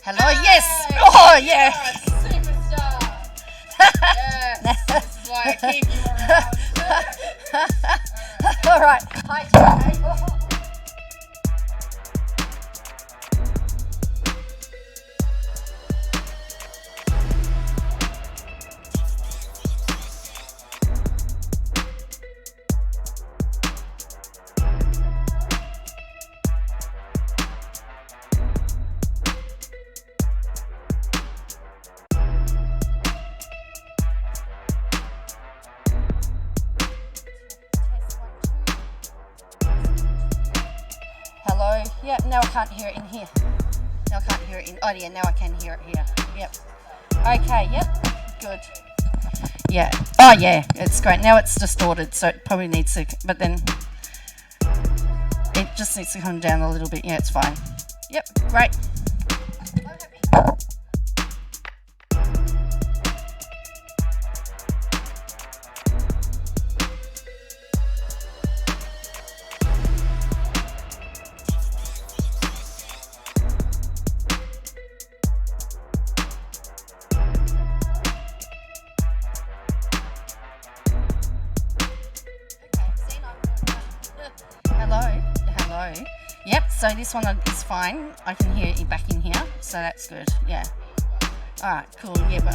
Hello, yes. Oh, yeah. Superstar. Yes. This is why I keep you around. All right. Hi, Jay. Hello. Yep, now I can't hear it in here. Now I can't hear it in. Oh, yeah, now I can hear it here. Yep. Okay, yep. Good. Yeah. Oh, yeah, it's great. Now it's distorted, so it probably needs to, but then it just needs to come down a little bit. Yeah, it's fine. Yep, great. Hello. Yep, so this one is fine. I can hear it back in here, so that's good. Yeah. Alright, cool. Yeah, but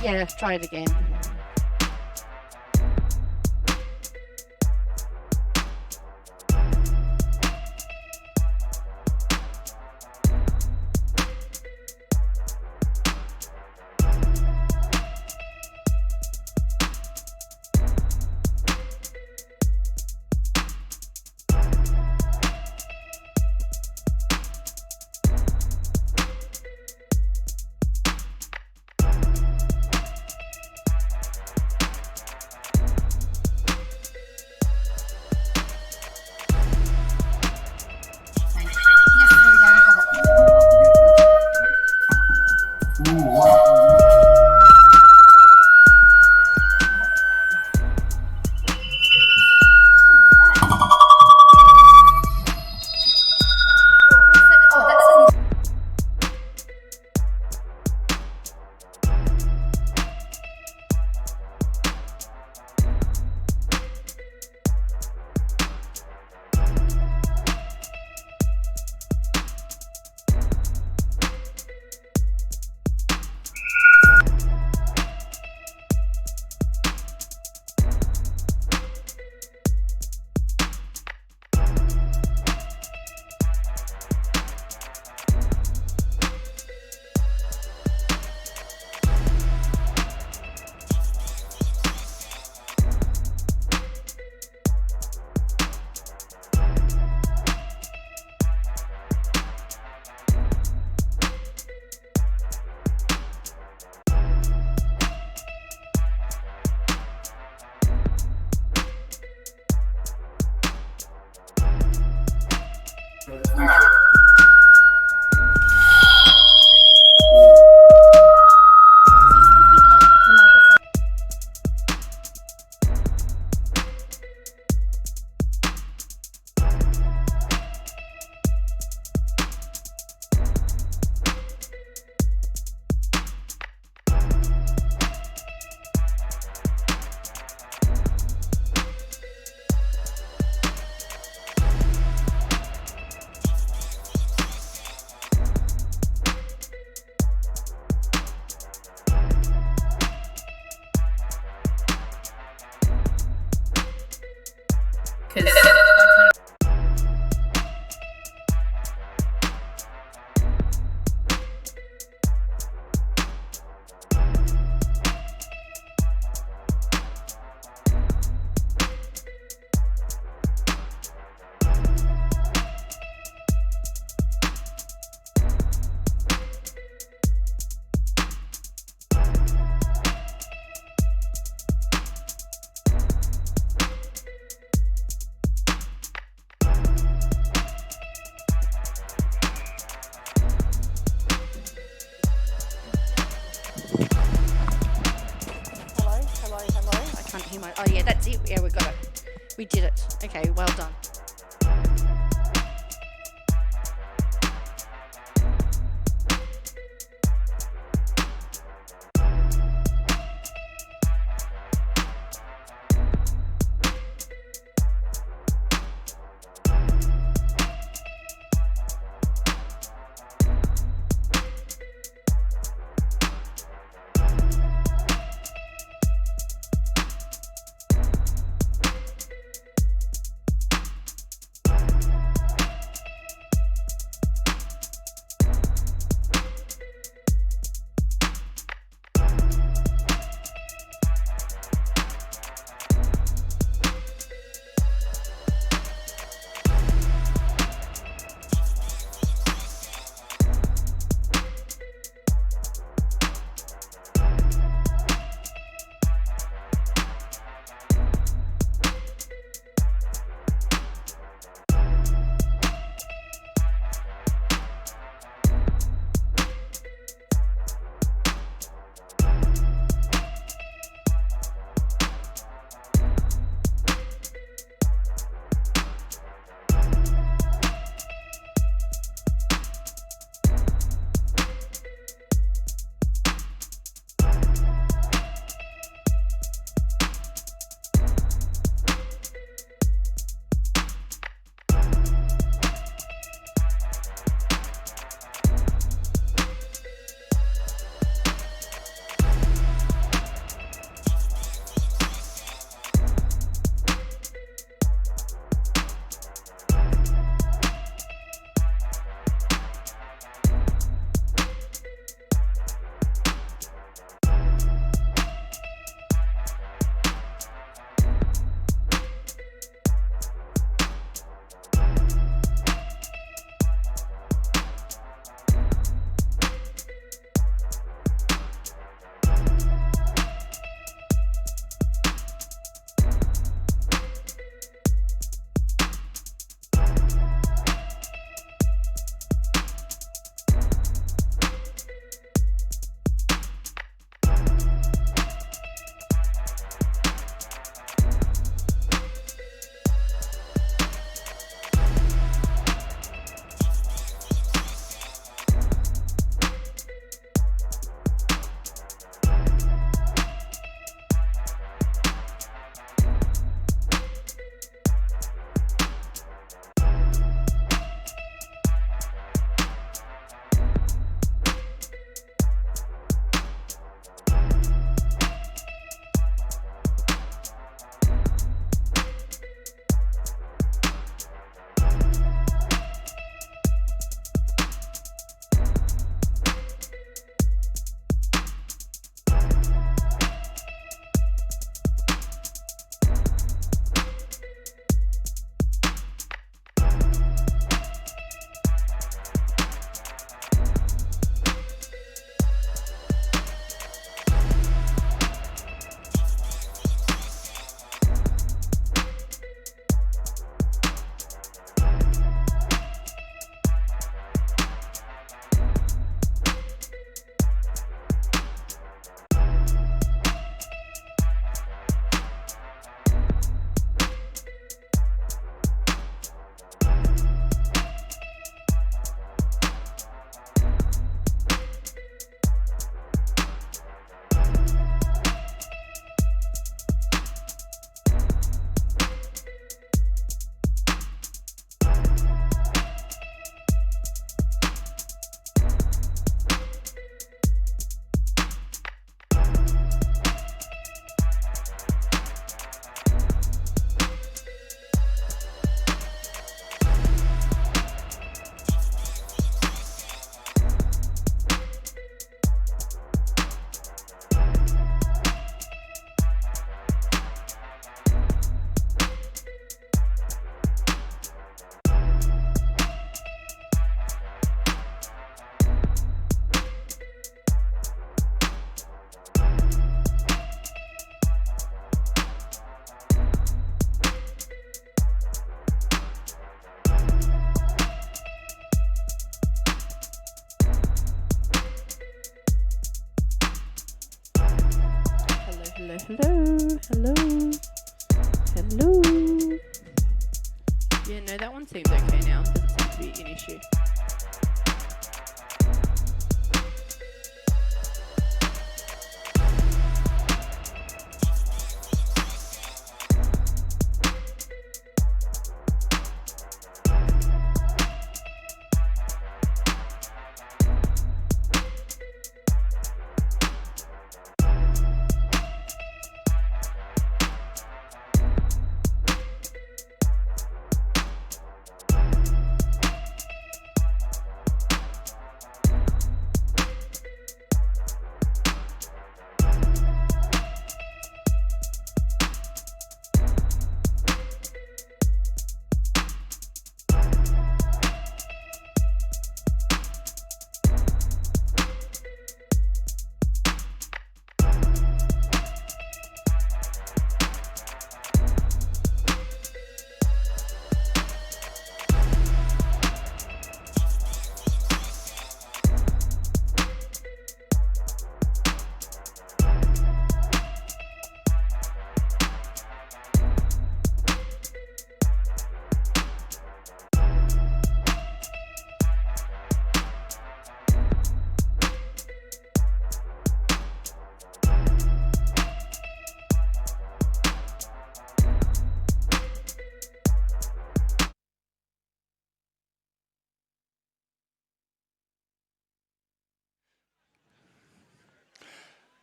Yeah, try it again. Oh yeah, that's it. Yeah, we got it. We did it. Okay, well done. no, that one seems okay now. It doesn't seem to be an issue.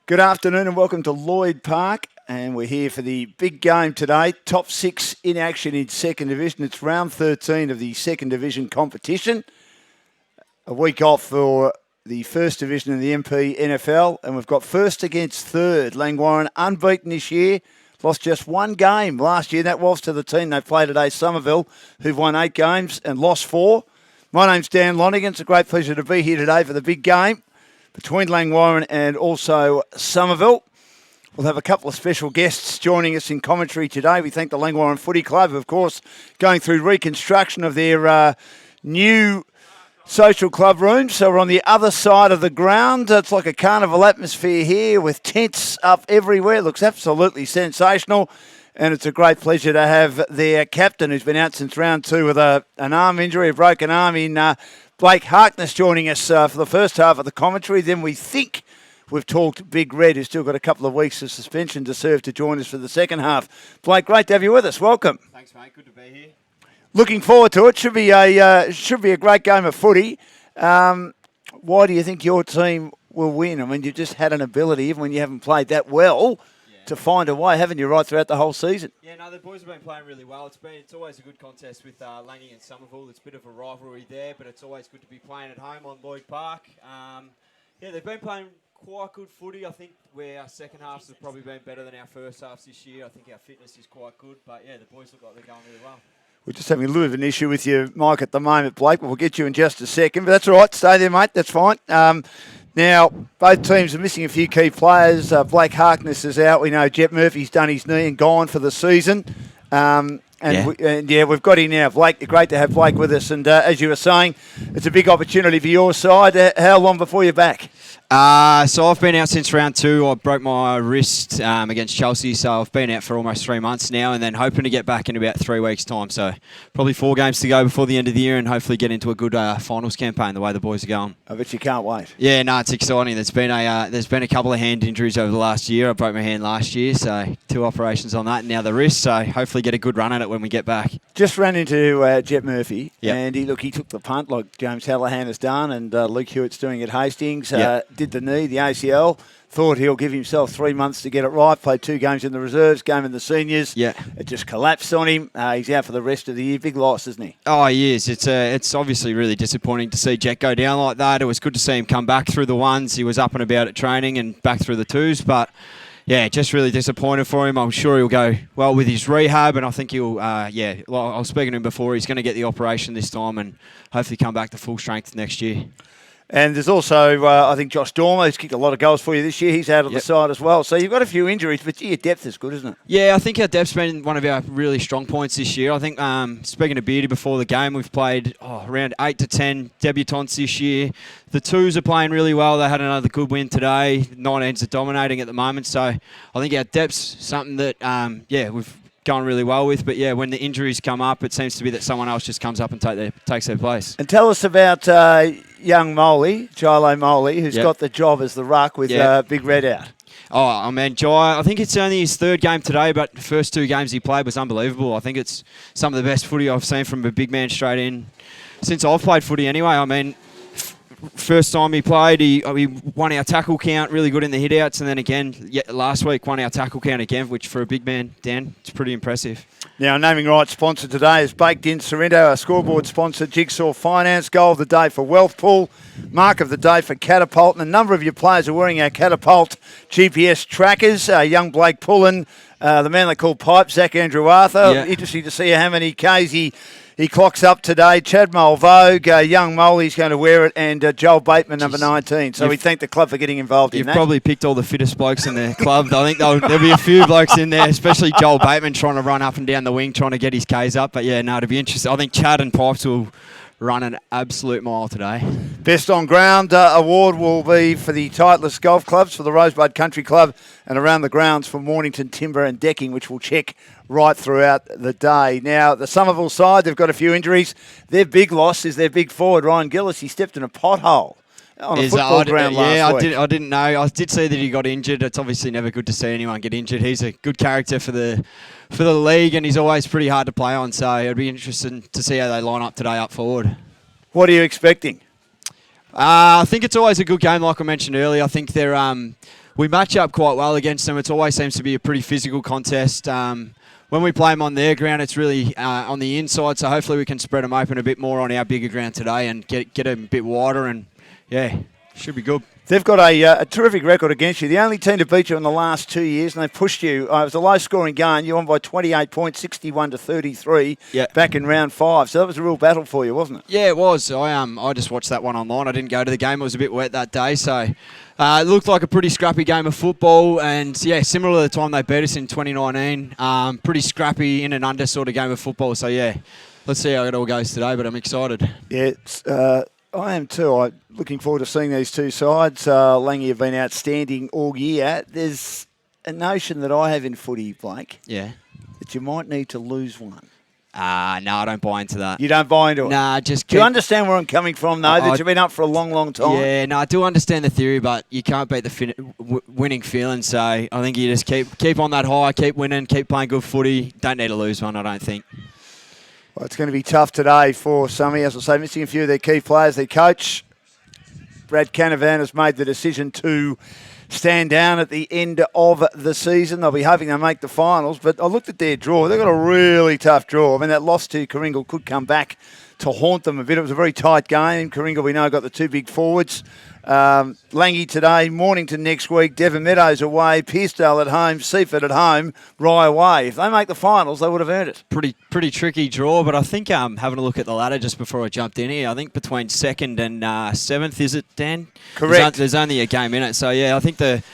Good afternoon and welcome to Lloyd Park, and we're here for the big game today. Top 6 in action in second division. It's round 13 of the second division competition. A week off for the first division in the MPNFL, and we've got first against third. Langwarrin unbeaten this year, lost just one game last year. That was to the team they played today, Somerville, who've won 8 games and lost 4. My name's Dan Lonigan. It's a great pleasure to be here today for the big game between Langwarrin and also Somerville. We'll have a couple of special guests joining us in commentary today. We thank the Langwarrin Footy Club, of course, going through reconstruction of their new social club rooms. So we're on the other side of the ground. It's like a carnival atmosphere here with tents up everywhere. It looks absolutely sensational. And it's a great pleasure to have their captain, who's been out since round 2 with an arm injury, a broken arm, in Blake Harkness, joining us for the first half of the commentary. Then we think we've talked Big Red, who's still got a couple of weeks of suspension to serve, to join us for the second half. Blake, great to have you with us. Welcome. Thanks, mate. Good to be here. Looking forward to it. Should be a great game of footy. Why do you think your team will win? I mean, you've just had an ability, even when you haven't played that well, to find a way, haven't you, right throughout the whole season? Yeah, no, the boys have been playing really well. It's always a good contest with Langy and Somerville. It's a bit of a rivalry there, but it's always good to be playing at home on Lloyd Park. They've been playing quite good footy. I think our second halves have probably been better than our first halves this year. I think our fitness is quite good, but yeah, the boys look like they're going really well. We're just having a little bit of an issue with your mic at the moment, Blake, but we'll get you in just a second. But that's all right. Stay there, mate. That's fine. Now, both teams are missing a few key players. Blake Harkness is out. We know Jet Murphy's done his knee and gone for the season. We've got him now. Blake, great to have Blake with us. And as you were saying, it's a big opportunity for your side. How long before you're back? So I've been out since round 2. I broke my wrist against Chelsea, so I've been out for almost 3 months now, and then hoping to get back in about 3 weeks' time. So probably 4 games to go before the end of the year, and hopefully get into a good finals campaign the way the boys are going. I bet you can't wait. Yeah, no, it's exciting. There's been a couple of hand injuries over the last year. I broke my hand last year, so 2 operations on that, and now the wrist. So hopefully get a good run at it when we get back. Just ran into Jet Murphy, Yep. and he took the punt like James Hallahan has done, and Luke Hewitt's doing at Hastings. Yep. Did the knee, the ACL. Thought he'll give himself 3 months to get it right. Played 2 games in the reserves, game in the seniors. Yeah. It just collapsed on him. He's out for the rest of the year. Big loss, isn't he? Oh, he is. It's obviously really disappointing to see Jet go down like that. It was good to see him come back through the 1s. He was up and about at training and back through the 2s, but yeah, just really disappointed for him. I'm sure he'll go well with his rehab, and I think he'll, I was speaking to him before, he's going to get the operation this time and hopefully come back to full strength next year. And there's also, I think, Josh Dormer, who's kicked a lot of goals for you this year. He's out of the side as well. So you've got a few injuries, but your depth is good, isn't it? Yeah, I think our depth's been one of our really strong points this year. I think, speaking to Beardy before the game, we've played around 8 to 10 debutants this year. The 2s are playing really well. They had another good win today. 19s are dominating at the moment. So I think our depth's something that, going really well with. But yeah, when the injuries come up, it seems to be that someone else just comes up and takes their place. And tell us about young Moley, Gilo Moley, who's got the job as the ruck with Big Red out. Oh, I mean, Jai, I think it's only his third game today, but the first 2 games he played was unbelievable. I think it's some of the best footy I've seen from a big man straight in since I've played footy anyway. I mean, first time he played, he won our tackle count, really good in the hit-outs, and then again, last week, won our tackle count again, which for a big man, Dan, it's pretty impressive. Now, naming rights sponsor today is Baked In Sorrento, our scoreboard sponsor, Jigsaw Finance, goal of the day for Wealthpool, mark of the day for Catapult, and a number of your players are wearing our Catapult GPS trackers. Young Blake Pullen, the man they call Pipe, Zach Andrew Arthur. Yeah. Interesting to see how many Ks he clocks up today. Chad Mulvogue, young Moley's going to wear it, and Joel Bateman, number 19. So we thank the club for getting involved in that. You've probably picked all the fittest blokes in the club. I think there'll be a few blokes in there, especially Joel Bateman trying to run up and down the wing, trying to get his Ks up. But yeah, no, it'll be interesting. I think Chad and Pipes will run an absolute mile today. Best on ground award will be for the Titleist Golf Clubs, for the Rosebud Country Club, and around the grounds for Mornington Timber and Decking, which we'll check right throughout the day. Now, the Somerville side, they've got a few injuries. Their big loss is their big forward, Ryan Gillis. He stepped in a pothole on a football ground last week. I didn't know. I did see that he got injured. It's obviously never good to see anyone get injured. He's a good character for the league, and he's always pretty hard to play on. So it'll be interesting to see how they line up today up forward. What are you expecting? I think it's always a good game, like I mentioned earlier. I think they're we match up quite well against them. It always seems to be a pretty physical contest. When we play them on their ground, it's really on the inside. So hopefully we can spread them open a bit more on our bigger ground today and get them a bit wider. And yeah, should be good. They've got a terrific record against you. The only team to beat you in the last 2 years, and they've pushed you. It was a low-scoring game. You won by 28 points, 61-33, back in round 5. So that was a real battle for you, wasn't it? Yeah, it was. I just watched that one online. I didn't go to the game. It was a bit wet that day, so it looked like a pretty scrappy game of football. And yeah, similar to the time they beat us in 2019, pretty scrappy in and under sort of game of football. So yeah, let's see how it all goes today. But I'm excited. Yeah, I am too. I'm looking forward to seeing these two sides. Langy have been outstanding all year. There's a notion that I have in footy, Blake. Yeah. That you might need to lose one. No, I don't buy into that. You don't buy into it? Nah, just Do you understand where I'm coming from, though, that you've been up for a long, long time? Yeah, no, I do understand the theory, but you can't beat the winning feeling. So I think you just keep on that high, keep winning, keep playing good footy. Don't need to lose one, I don't think. Well, it's going to be tough today for Summy. As I say, missing a few of their key players. Their coach, Brad Canavan, has made the decision to stand down at the end of the season. They'll be hoping they make the finals, but I looked at their draw. They've got a really tough draw. I mean, that loss to Coringal could come back to haunt them a bit. It was a very tight game. Coringal, we know, got the two big forwards. Langy today, Mornington next week, Devon Meadows away, Pearcedale at home, Seaford at home, Rye away. If they make the finals, they would have earned it. Pretty tricky draw, but I think having a look at the ladder just before I jumped in here, I think between 2nd and 7th, is it, Dan? Correct. There's only a game in it, so yeah, I think the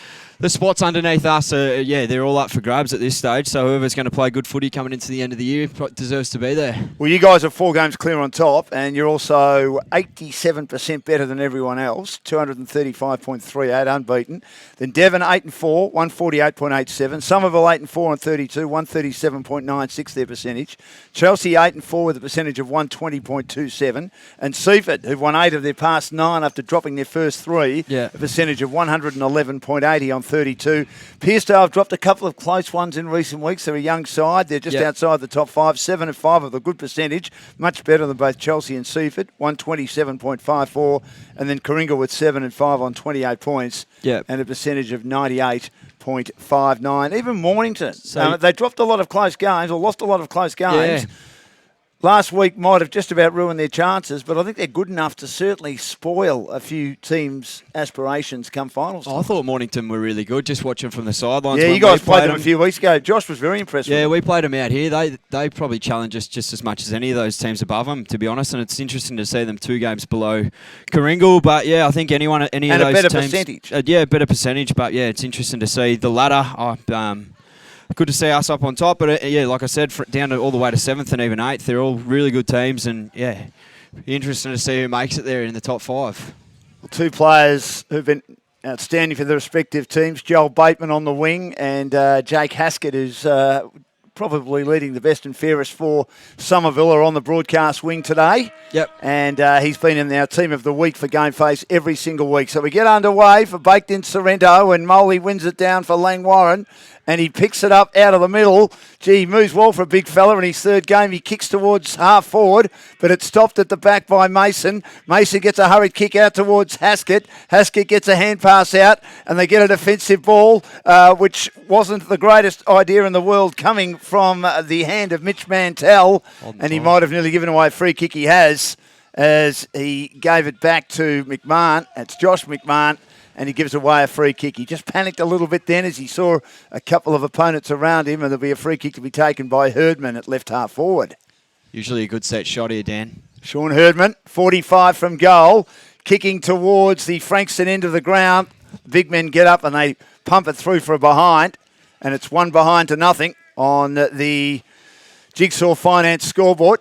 spots underneath us are, they're all up for grabs at this stage. So whoever's going to play good footy coming into the end of the year deserves to be there. Well, you guys are 4 games clear on top, and you're also 87% better than everyone else, 235.38 unbeaten. Then Devon 8-4, 148.87. Somerville 8-4 on 32, 137.96 their percentage. Chelsea 8-4 with a percentage of 120.27, and Seaford, who've won 8 of their past 9 after dropping their first 3, a percentage of 111.80 on 32. Pearcedale have dropped a couple of close ones in recent weeks. They're a young side. They're just outside the top 5. 7-5 with a good percentage. Much better than both Chelsea and Seaford. 127.54. And then Coringal with 7-5 on 28 points. And a percentage of 98.59. Even Mornington. They dropped a lot of close games or lost a lot of close games. Last week might have just about ruined their chances, but I think they're good enough to certainly spoil a few teams' aspirations come finals. I thought Mornington were really good, just watching from the sidelines. Yeah, you guys played them a few weeks ago. Josh was very impressed with them. We played them out here. They probably challenge us just as much as any of those teams above them, to be honest, and it's interesting to see them 2 games below Coringal. But, I think any of those teams... And a better percentage. Better percentage, but, it's interesting to see the ladder. Good to see us up on top, but like I said, down to all the way to 7th and even 8th, they're all really good teams, and interesting to see who makes it there in the top 5. Well, 2 players who've been outstanding for their respective teams, Joel Bateman on the wing and Jake Haskett, who's probably leading the best and fairest for Somerville, are on the broadcast wing today. Yep. And he's been in our team of the week for Game Face every single week. So we get underway for Baked in Sorrento, and Moley wins it down for Langwarrin. And he picks it up out of the middle. Gee, he moves well for a big fella in his third game. He kicks towards half forward, but it's stopped at the back by Mason. Mason gets a hurried kick out towards Haskett. Haskett gets a hand pass out, and they get a defensive ball, which wasn't the greatest idea in the world coming from the hand of Mitch Mantell. And he might have nearly given away a free kick. He has, as he gave it back to McMahon. It's Josh McMahon. And he gives away a free kick. He just panicked a little bit then as he saw a couple of opponents around him, and there'll be a free kick to be taken by Herdman at left half forward. Usually a good set shot here, Dan. Sean Herdman, 45 from goal, kicking towards the Frankston end of the ground. Big men get up and they pump it through for a behind, and it's 1-0 on the Jigsaw Finance scoreboard.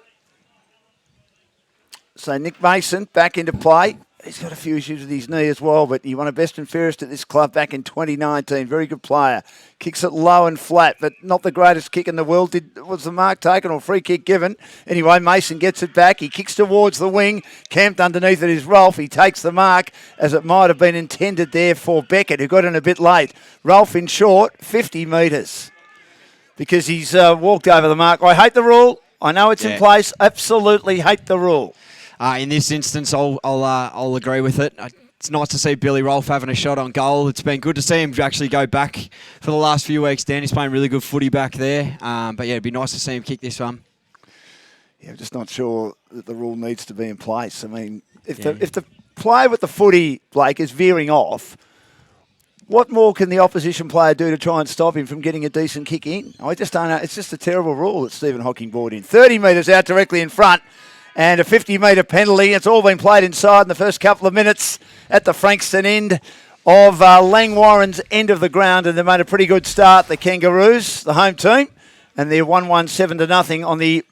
So Nick Mason back into play. He's got a few issues with his knee as well, but he won a best and fairest at this club back in 2019. Very good player. Kicks it low and flat, but not the greatest kick in the world. Was the mark taken or free kick given? Anyway, Mason gets it back. He kicks towards the wing. Camped underneath it is Rolf. He takes the mark as it might have been intended there for Beckett, who got in a bit late. Rolf in short, 50 metres, because he's walked over the mark. I hate the rule. I know it's in place. Absolutely hate the rule. In this instance, I'll agree with it. It's nice to see Billy Rolfe having a shot on goal. It's been good to see him actually go back for the last few weeks. Dan, he's playing really good footy back there. But yeah, it'd be nice to see him kick this one. Yeah, I'm just not sure that the rule needs to be in place. I mean, if the player with the footy, Blake, is veering off, what more can the opposition player do to try and stop him from getting a decent kick in? I just don't know. It's just a terrible rule that Stephen Hocking brought in. 30 metres out directly in front. And a 50-metre penalty. It's all been played inside in the first couple of minutes at the Frankston end of Langwarrin's end of the ground. And they made a pretty good start, the Kangaroos, the home team. And they're 1-1-7-0 on the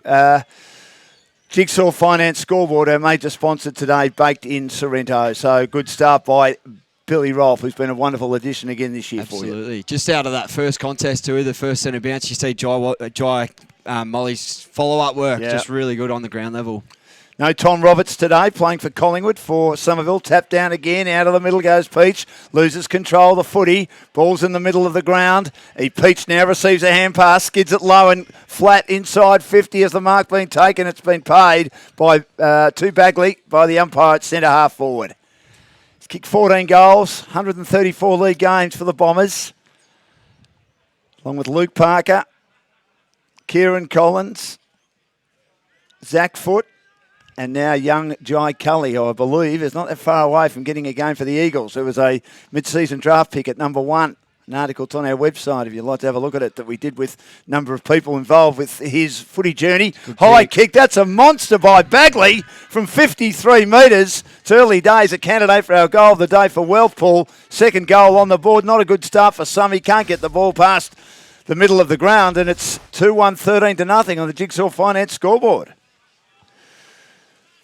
Jigsaw Finance scoreboard. Our major sponsor today, Baked in Sorrento. So good start by Billy Rolfe, who's been a wonderful addition again this year for you. Absolutely. Just out of that first contest too, the first centre bounce, you see Jai Molly's follow-up work, just really good on the ground level. No Tom Roberts today, playing for Collingwood for Somerville. Tap down again, out of the middle goes Peach. Loses control of the footy. Ball's in the middle of the ground. Peach now receives a hand pass, skids it low and flat inside 50 as the mark being taken. It's been paid by to Bagley by the umpire at centre half forward. He's kicked 14 goals, 134 league games for the Bombers, along with Luke Parker, Kieran Collins, Zach Foote, and now young Jai Cully, who I believe is not that far away from getting a game for the Eagles. There was a mid-season draft pick at number 1. An article's on our website if you'd like to have a look at it that we did with a number of people involved with his footy journey. High kick. That's a monster by Bagley from 53 metres. It's early days. A candidate for our goal of the day for Wealthpool. Second goal on the board. Not a good start for some. He can't get the ball past the middle of the ground, and it's 2-1, 13-0 on the Jigsaw Finance scoreboard.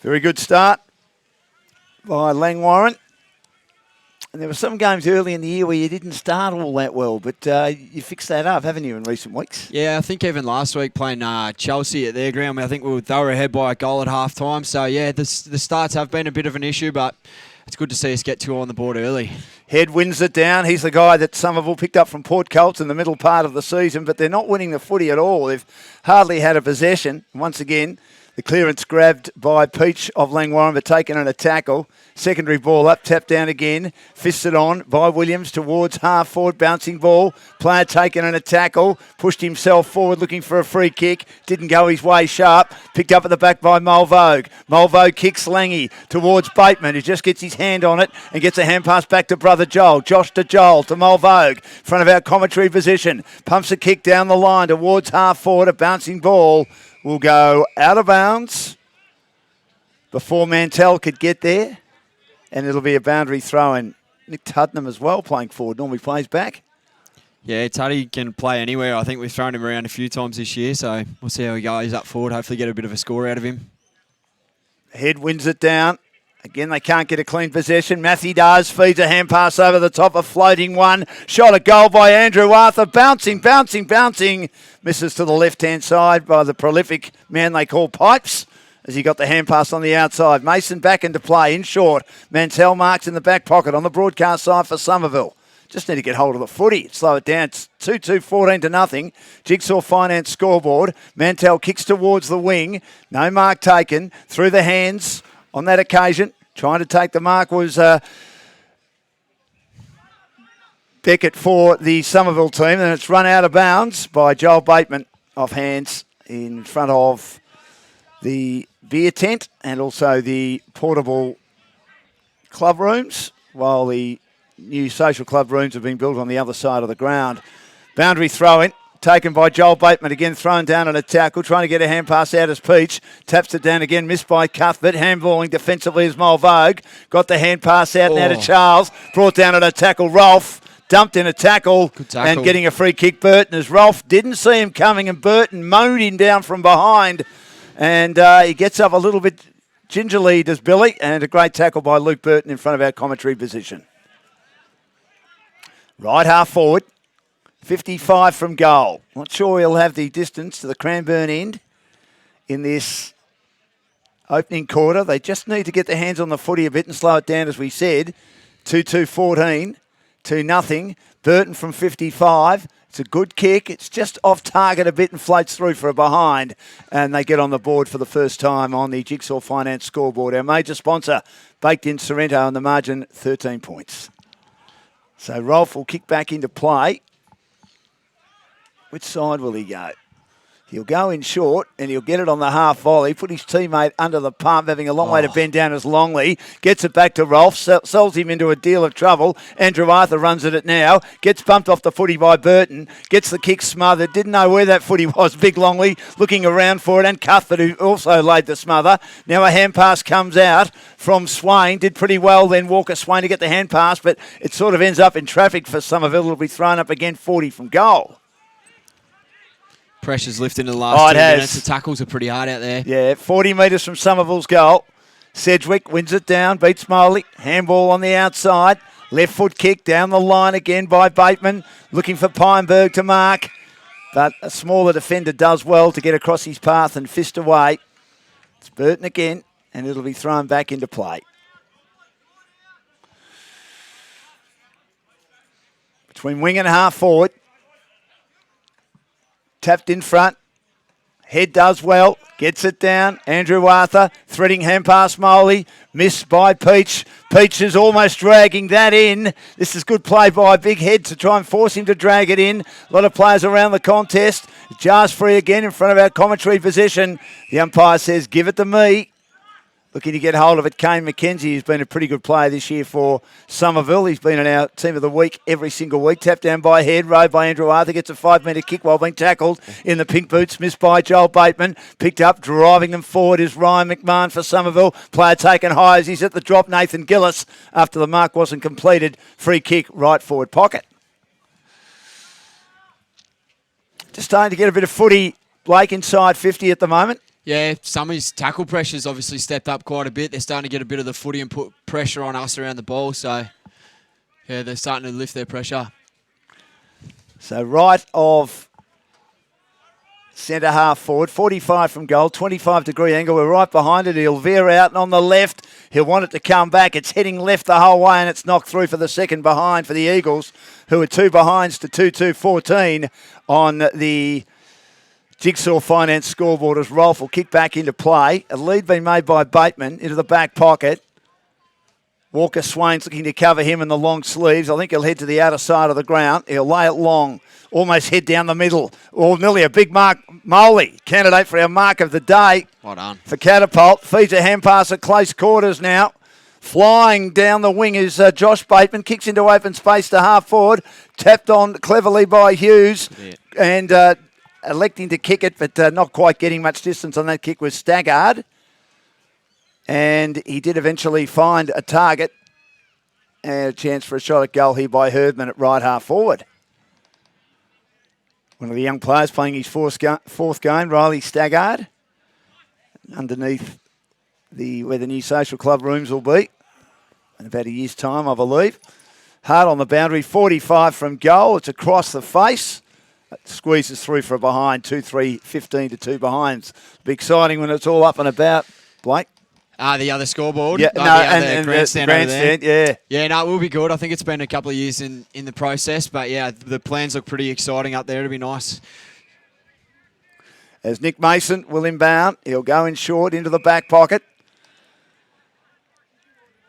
Very good start by Langwarrin. And there were some games early in the year where you didn't start all that well, but you fixed that up, haven't you, in recent weeks? Yeah, I think even last week playing Chelsea at their ground, I think they were ahead by a goal at half time. So, yeah, the starts have been a bit of an issue, but it's good to see us get 2 on the board early. Head wins it down. He's the guy that Somerville picked up from Port Colts in the middle part of the season, but they're not winning the footy at all. They've hardly had a possession. Once again, the clearance grabbed by Peach of Langwarrin, but taken in a tackle. Secondary ball up, tapped down again. Fisted on by Williams towards half forward. Bouncing ball. Player taken in a tackle. Pushed himself forward looking for a free kick. Didn't go his way sharp. Picked up at the back by Mulvogue. Mulvogue kicks Langy towards Bateman, who just gets his hand on it and gets a hand pass back to brother Joel. Josh to Joel to Mulvogue. Front of our commentary position. Pumps a kick down the line towards half forward. A bouncing ball will go out of bounds before Mantell could get there. And it'll be a boundary throw in. Nick Tuddenham as well playing forward. Normally plays back. Yeah, Tuddy can play anywhere. I think we've thrown him around a few times this year, so we'll see how he goes up forward. Hopefully get a bit of a score out of him. Head wins it down. Again, they can't get a clean possession. Matthew does. Feeds a hand pass over the top, a floating one. Shot a goal by Andrew Arthur. Bouncing misses to the left-hand side by the prolific man they call Pipes, as he got the hand pass on the outside. Mason back into play, in short. Mantell marks in the back pocket on the broadcast side for Somerville. Just need to get hold of the footy, slow it down. It's 2-2, 14-0. Jigsaw Finance scoreboard. Mantell kicks towards the wing. No mark taken. Through the hands on that occasion. Trying to take the mark was Beckett for the Somerville team. And it's run out of bounds by Joel Bateman off hands in front of the beer tent and also the portable club rooms, while the new social club rooms have been built on the other side of the ground. Boundary throw in, taken by Joel Bateman, again thrown down on a tackle, trying to get a hand pass out as Peach. Taps it down again, missed by Cuthbert. Handballing defensively as Mulvogue. Got the hand pass out now to Charles. Brought down on a tackle, Rolfe. Dumped in a tackle, and getting a free kick, Burton, as Rolfe didn't see him coming, and Burton mowed him down from behind. And he gets up a little bit gingerly, does Billy, and a great tackle by Luke Burton in front of our commentary position. Right half forward, 55 from goal. Not sure he'll have the distance to the Cranbourne end in this opening quarter. They just need to get their hands on the footy a bit and slow it down, as we said. 2-2-14, 2-0. Burton from 55. It's a good kick. It's just off target a bit and floats through for a behind. And they get on the board for the first time on the Jigsaw Finance scoreboard. Our major sponsor, Baked in Sorrento, on the margin, 13 points. So Rolfe will kick back into play. Which side will he go? He'll go in short and he'll get it on the half volley, put his teammate under the pump, having a long way to bend down as Longley. Gets it back to Rolfe, sells him into a deal of trouble. Andrew Arthur runs at it now, gets bumped off the footy by Burton, gets the kick smothered, didn't know where that footy was. Big Longley looking around for it, and Cuthbert, who also laid the smother. Now a hand pass comes out from Swain, did pretty well then Walker Swain to get the hand pass, but it sort of ends up in traffic for Somerville. It'll be thrown up again, 40 from goal. Pressure's lifting in the last 2 minutes. The tackles are pretty hard out there. Yeah, 40 metres from Somerville's goal. Sedgwick wins it down, beats Moley. Handball on the outside. Left foot kick down the line again by Bateman. Looking for Pineberg to mark. But a smaller defender does well to get across his path and fist away. It's Burton again, and it'll be thrown back into play. Between wing and half forward. Tapped in front. Head does well. Gets it down. Andrew Arthur threading hand past Moley. Missed by Peach. Peach is almost dragging that in. This is good play by Big Head to try and force him to drag it in. A lot of players around the contest. Jars free again in front of our commentary position. The umpire says, give it to me. Looking to get hold of it, Kane McKenzie, who's been a pretty good player this year for Somerville. He's been in our team of the week every single week. Tapped down by Head, rode by Andrew Arthur, gets a 5-metre kick while being tackled in the pink boots. Missed by Joel Bateman. Picked up, driving them forward is Ryan McMahon for Somerville. Player taken high as he's at the drop, Nathan Gillis, after the mark wasn't completed. Free kick, right forward pocket. Just starting to get a bit of footy. Blake inside 50 at the moment. Yeah, some of his tackle pressure's obviously stepped up quite a bit. They're starting to get a bit of the footy and put pressure on us around the ball. So, yeah, they're starting to lift their pressure. So right of centre half forward, 45 from goal, 25-degree angle. We're right behind it. He'll veer out, and on the left, he'll want it to come back. It's heading left the whole way, and it's knocked through for the second behind for the Eagles, who are 2 behinds to 2-2-14 on the Jigsaw Finance scoreboard as Rolfe will kick back into play. A lead being made by Bateman into the back pocket. Walker Swain's looking to cover him in the long sleeves. I think he'll head to the outer side of the ground. He'll lay it long, almost head down the middle. Or nearly a big mark. Moley, candidate for our mark of the day. Well done. For Catapult. Feeds a hand pass at close quarters now. Flying down the wing is Josh Bateman. Kicks into open space to half forward. Tapped on cleverly by Hughes. Yeah. And electing to kick it, but not quite getting much distance on that kick was Staggard. And he did eventually find a target and a chance for a shot at goal here by Herdman at right half forward. One of the young players playing his fourth game, Riley Staggard, underneath where the new social club rooms will be in about a year's time, I believe. Hard on the boundary, 45 from goal. It's across the face Squeezes through for a behind, 2-3, 15 to 2 behinds. Be exciting when it's all up and about, Blake. The other scoreboard. Yeah, the no, other and grandstand, the over there. grandstand, yeah. Yeah, no, it will be good. I think it's been a couple of years in the process, but yeah, the plans look pretty exciting up there. It'll be nice. As Nick Mason will inbound, he'll go in short into the back pocket.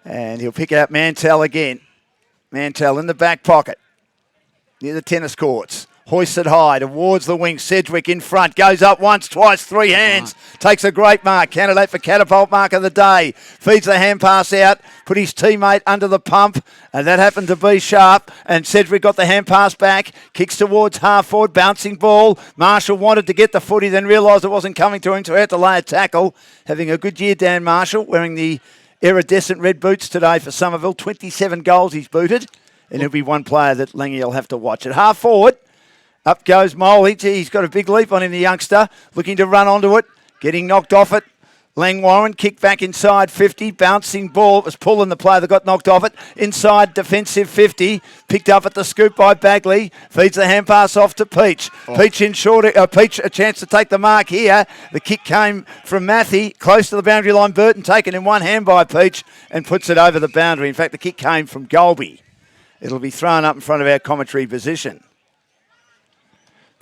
And he'll pick out Mantell again. Mantell in the back pocket, near the tennis courts. Hoisted high towards the wing. Sedgwick in front. Goes up once, twice, three hands. Takes a great mark. Candidate for catapult mark of the day. Feeds the hand pass out. Put his teammate under the pump. And that happened to be sharp. And Sedgwick got the hand pass back. Kicks towards half forward. Bouncing ball. Marshall wanted to get the footy, then realised it wasn't coming to him, so he had to lay a tackle. Having a good year, Dan Marshall, wearing the iridescent red boots today for Somerville. 27 goals he's booted. And he'll be one player that Langy will have to watch. At half forward, up goes Moley. Gee, he's got a big leap on him, the youngster. Looking to run onto it. Getting knocked off it. Langwarrin kicked back inside 50. Bouncing ball. It was pulling the player that got knocked off it. Inside defensive 50. Picked up at the scoop by Bagley. Feeds the hand pass off to Peach. Peach in short. Peach a chance to take the mark here. The kick came from Matthew. Close to the boundary line. Burton taken in one hand by Peach and puts it over the boundary. In fact, the kick came from Golby. It'll be thrown up in front of our commentary position.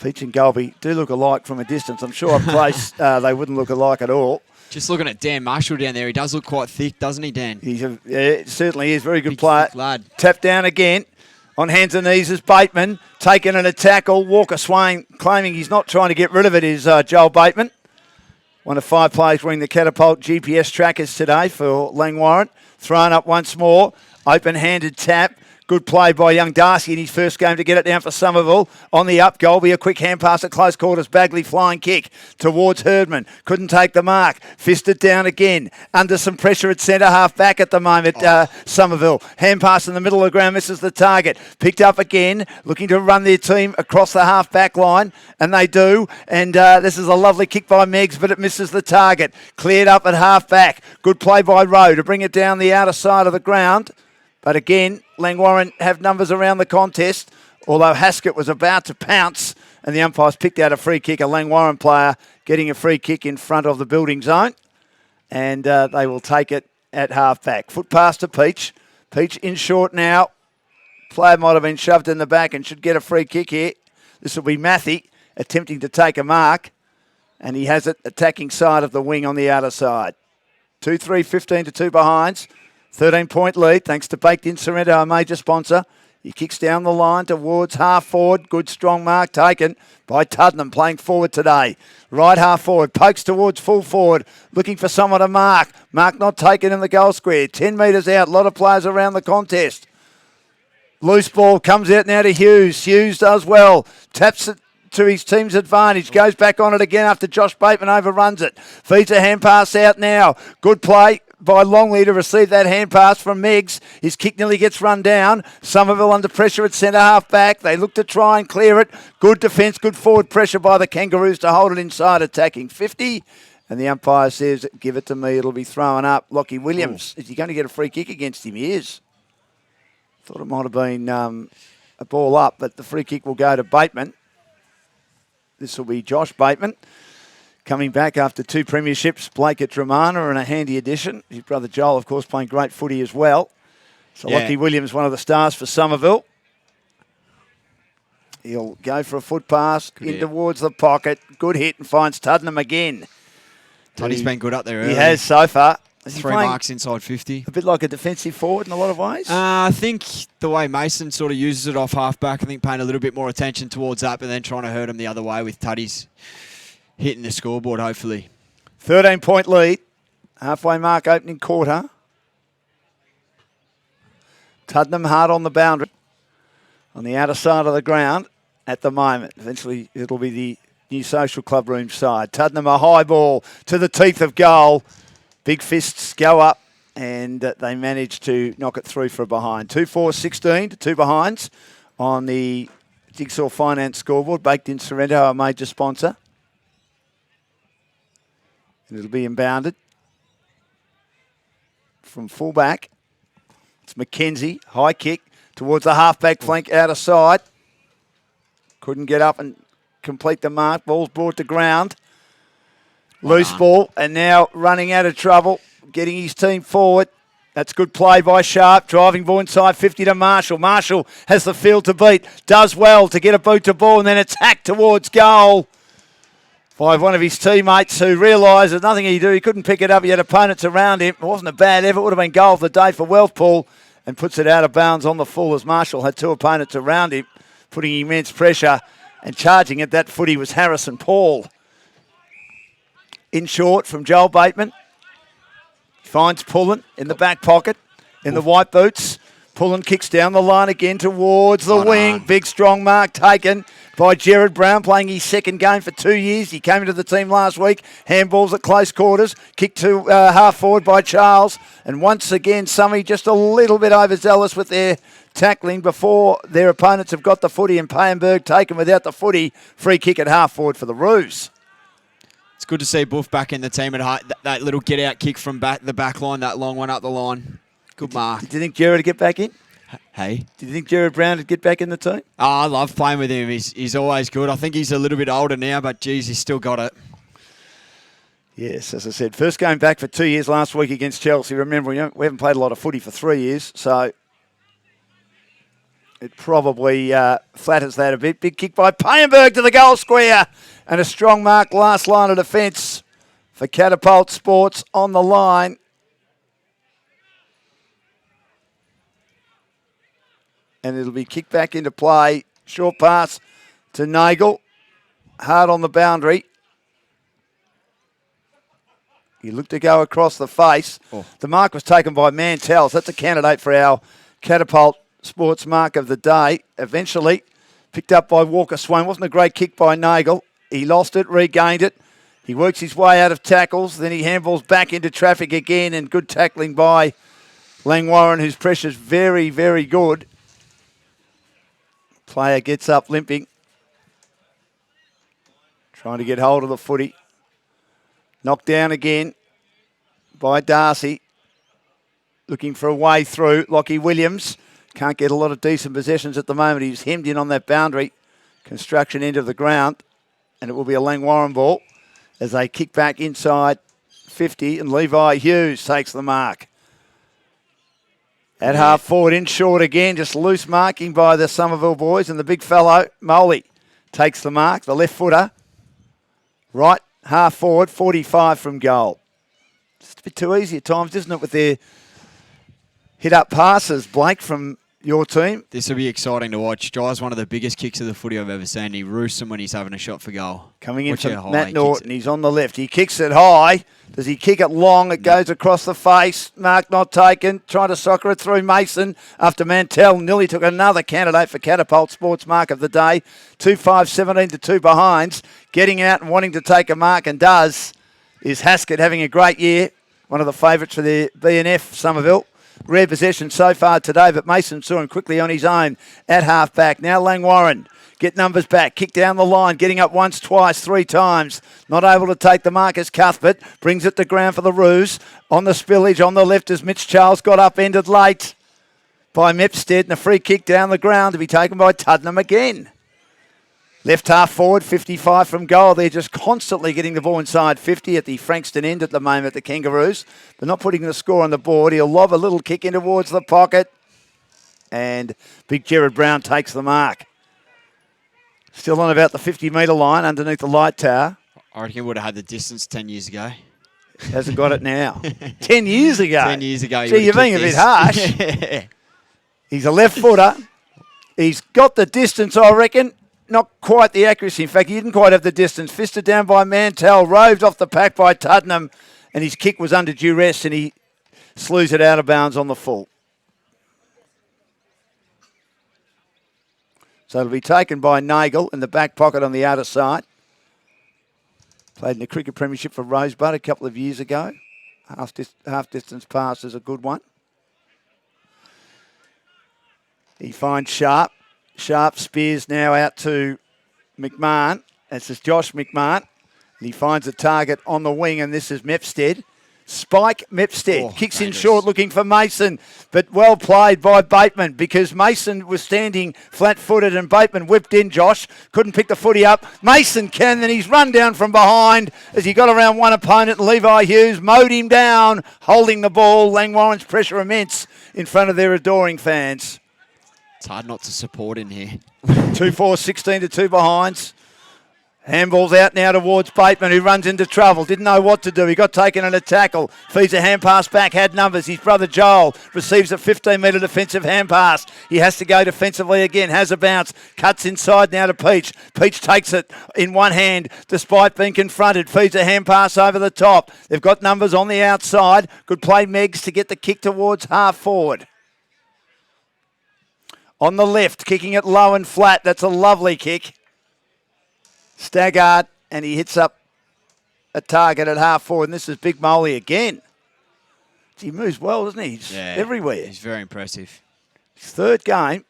Peach and Golby do look alike from a distance. I'm sure up close they wouldn't look alike at all. Just looking at Dan Marshall down there, he does look quite thick, doesn't he, Dan? Yeah, certainly is. Very good Big, player. thick lad. Tap down again. On hands and knees is Bateman. Taken in a tackle. Walker Swain claiming he's not trying to get rid of it is Joel Bateman. One of 5 players wearing the catapult GPS trackers today for Langwarrin. Thrown up once more. Open-handed tap. Good play by young Darcy in his first game to get it down for Somerville. On the up goal, be a quick hand pass at close quarters. Bagley flying kick towards Herdman. Couldn't take the mark. Fisted down again. Under some pressure at centre half back at the moment, Somerville. Hand pass in the middle of the ground, misses the target. Picked up again, looking to run their team across the half back line. And they do. And this is a lovely kick by Meggs, but it misses the target. Cleared up at half back. Good play by Rowe to bring it down the outer side of the ground. But again, Langwarrin have numbers around the contest, although Haskett was about to pounce and the umpires picked out a free kick, a Langwarrin player getting a free kick in front of the building zone. And they will take it at half back. Foot pass to Peach. Peach in short now. Player might have been shoved in the back and should get a free kick here. This will be Matthew attempting to take a mark. And he has it attacking side of the wing on the outer side. 2-3, 15 to 2 behinds. 13-point lead, thanks to Baked In Sorrento, our major sponsor. He kicks down the line towards half forward. Good strong mark taken by Tuddenham, playing forward today. Right half forward, pokes towards full forward, looking for someone to mark. Mark not taken in the goal square. 10 metres out, a lot of players around the contest. Loose ball comes out now to Hughes. Hughes does well, taps it to his team's advantage. Goes back on it again after Josh Bateman overruns it. Feeds a hand pass out now. Good play by Longley to receive that hand pass from Meggs. His kick nearly gets run down. Somerville under pressure at centre half back. They look to try and clear it. Good defence, good forward pressure by the Kangaroos to hold it inside, attacking 50. And the umpire says, give it to me, it'll be thrown up. Lockie Williams, is he going to get a free kick against him? He is. Thought it might have been a ball up, but the free kick will go to Bateman. This will be Josh Bateman. Coming back after 2 premierships, Blake at Dramana and a handy addition. His brother Joel, of course, playing great footy as well. So Lockie Williams, one of the stars for Somerville. He'll go for a foot pass towards the pocket. Good hit and finds Tuddenham again. Tuddy's been good up there early. He has so far. Is 3 marks inside 50. A bit like a defensive forward in a lot of ways? I think the way Mason sort of uses it off half-back, I think paying a little bit more attention towards that, but then trying to hurt him the other way with Tuddy's hitting the scoreboard, hopefully. 13-point lead. Halfway mark opening quarter. Tuddenham hard on the boundary. On the outer side of the ground at the moment. Eventually it'll be the new social club room side. Tuddenham a high ball to the teeth of goal. Big fists go up and they manage to knock it through for a behind. 2-4-16 to 2 behinds on the Jigsaw Finance scoreboard. Baked In Sorrento, our major sponsor. And it'll be inbounded from fullback. It's McKenzie, high kick towards the halfback flank outer side. Couldn't get up and complete the mark. Ball's brought to ground. Loose ball, and now running out of trouble, getting his team forward. That's good play by Sharp, driving ball inside 50 to Marshall. Marshall has the field to beat, does well to get a boot to ball, and then it's hacked towards goal by one of his teammates who realised there's nothing he could do. He couldn't pick it up. He had opponents around him. It wasn't a bad effort. It would have been goal of the day for Wealthpool, and puts it out of bounds on the full as Marshall had two opponents around him, putting immense pressure, and charging at that footy was Harrison Paul. In short from Joel Bateman. Finds Pullen in the back pocket, in the white boots. Pullen kicks down the line again towards the wing. Big, strong mark taken by Jared Brown, playing his second game for 2 years. He came into the team last week. Handballs at close quarters. Kick to half forward by Charles. And once again, Summy just a little bit overzealous with their tackling before their opponents have got the footy, and Payenberg taken without the footy. Free kick at half forward for the Roos. It's good to see Boof back in the team at height. That little get-out kick from the back line, that long one up the line. Good mark. Did you think Jared would get back in? Hey? Did you think Jared Brown would get back in the team? Oh, I love playing with him. He's always good. I think he's a little bit older now, but, geez, he's still got it. Yes, as I said, first game back for 2 years last week against Chelsea. Remember, we haven't played a lot of footy for 3 years, so it probably flatters that a bit. Big kick by Payenberg to the goal square, and a strong mark last line of defence for Catapult Sports on the line. And it'll be kicked back into play. Short pass to Nagel. Hard on the boundary. He looked to go across the face. Oh. The mark was taken by Mantell. So that's a candidate for our Catapult Sports mark of the day. Eventually picked up by Walker Swain. Wasn't a great kick by Nagel. He lost it, regained it. He works his way out of tackles. Then he handballs back into traffic again, and good tackling by Langwarrin, whose pressure's very, very good. Player gets up limping. Trying to get hold of the footy. Knocked down again by Darcy. Looking for a way through. Lockie Williams can't get a lot of decent possessions at the moment. He's hemmed in on that boundary. Construction end of the ground. And it will be a Langwarrin ball as they kick back inside 50. And Levi Hughes takes the mark. At half forward, in short again, just loose marking by the Somerville boys, and the big fellow, Moley, takes the mark, the left footer. Right, half forward, 45 from goal. It's a bit too easy at times, isn't it, with their hit-up passes, Blake, from your team? This will be exciting to watch. Drives one of the biggest kicks of the footy I've ever seen. He roosts him when he's having a shot for goal. Coming in from Matt Norton, he's on the left. He kicks it high. Does he kick it long? It goes across the face. Mark not taken. Trying to soccer it through Mason after Mantell nearly took another candidate for Catapult Sports mark of the day. 2-5-17 to 2 behinds. Getting out and wanting to take a mark, and does, is Haskett having a great year. One of the favourites for the BNF, Somerville. Rare possession so far today, but Mason saw him quickly on his own at half-back. Now Langwarrin. Get numbers back, kick down the line, getting up once, twice, 3 times. Not able to take the mark as Cuthbert. Brings it to ground for the Roos. On the spillage, on the left as Mitch Charles got upended late by Mepstead. And a free kick down the ground to be taken by Tuddenham again. Left half forward, 55 from goal. They're just constantly getting the ball inside 50 at the Frankston end at the moment, the Kangaroos. But not putting the score on the board. He'll lob a little kick in towards the pocket. And big Jared Brown takes the mark. Still on about the 50-metre line underneath the light tower. I reckon he would have had the distance 10 years ago. Hasn't got it now. 10 years ago. 10 years ago. Gee, you're being a bit harsh. He's a left footer. He's got the distance, I reckon. Not quite the accuracy. In fact, he didn't quite have the distance. Fisted down by Mantell. Roved off the pack by Tuddenham. And his kick was under duress, and he slews it out of bounds on the full. So it'll be taken by Nagel in the back pocket on the outer side. Played in the cricket premiership for Rosebud a couple of years ago. Half distance pass is a good one. He finds Sharp. Sharp spears now out to McMahon. This is Josh McMahon. And he finds a target on the wing, and this is Mepstead. Spike Mepstead Oh, kicks in dangerous. short looking for Mason, but well played by Bateman because Mason was standing flat-footed and Bateman whipped in, Josh. Couldn't pick the footy up. Mason can, then he's run down from behind as he got around one opponent. Levi Hughes mowed him down, holding the ball. Langwarrin's pressure immense in front of their adoring fans. It's hard not to support in here. 2-4, 16 to 2 behinds. Handball's out now towards Bateman, who runs into trouble. Didn't know what to do. He got taken in a tackle. Feeds a hand pass back, had numbers. His brother Joel receives a 15-metre defensive hand pass. He has to go defensively again. Has a bounce. Cuts inside now to Peach. Peach takes it in one hand despite being confronted. Feeds a hand pass over the top. They've got numbers on the outside. Good play, Meggs, to get the kick towards half forward. On the left, kicking it low and flat. That's a lovely kick. Staggart, and he hits up a target at half forward, and this is Big Moley again. He moves well, doesn't he? He's everywhere. He's very impressive. His third game,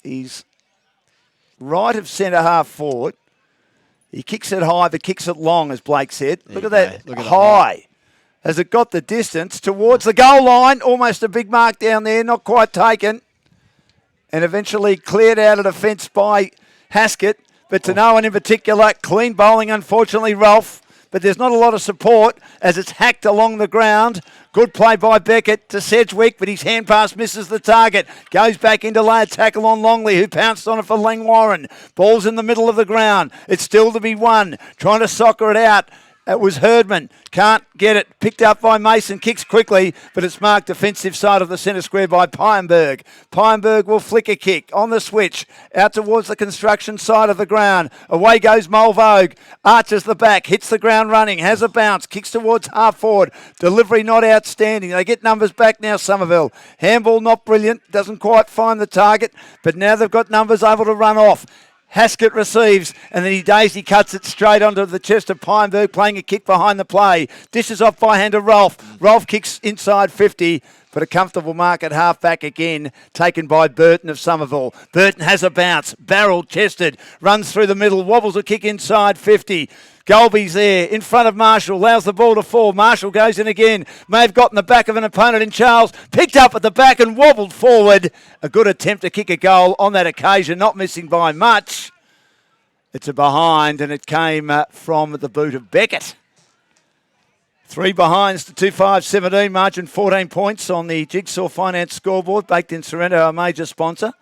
he's right of centre half forward. He kicks it high, but kicks it long, as Blake said. Look at that, Look at high. Has it got the distance towards the goal line? Almost a big mark down there, not quite taken. And eventually cleared out of defence by Haskett. But to no one in particular, clean bowling, unfortunately, Ralph. But there's not a lot of support as it's hacked along the ground. Good play by Beckett to Sedgwick, but his hand pass misses the target. Goes back into layer tackle on Longley, who pounced on it for Langwarrin. Ball's in the middle of the ground. It's still to be won. Trying to soccer it out. It was Herdman. Can't get it. Picked up by Mason. Kicks quickly, but it's marked defensive side of the centre square by Pienberg. Pienberg will flick a kick on the switch out towards the construction side of the ground. Away goes Mulvogue. Arches the back. Hits the ground running. Has a bounce. Kicks towards half forward. Delivery not outstanding. They get numbers back now, Somerville. Handball not brilliant. Doesn't quite find the target, but now they've got numbers able to run off. Haskett receives, and then he cuts it straight onto the chest of Pienberg, playing a kick behind the play. Dishes off by hand to Rolfe. Rolfe kicks inside 50, but a comfortable mark at half-back again, taken by Burton of Somerville. Burton has a bounce, barrel-chested, runs through the middle, wobbles a kick inside 50. Golby's there, in front of Marshall, allows the ball to fall. Marshall goes in again, may have gotten the back of an opponent in Charles, picked up at the back and wobbled forward. A good attempt to kick a goal on that occasion, not missing by much. It's a behind, and it came from the boot of Beckett. 3 behinds to 2-5-17, margin 14 points on the Jigsaw Finance scoreboard, baked in Sorrento, our major sponsor.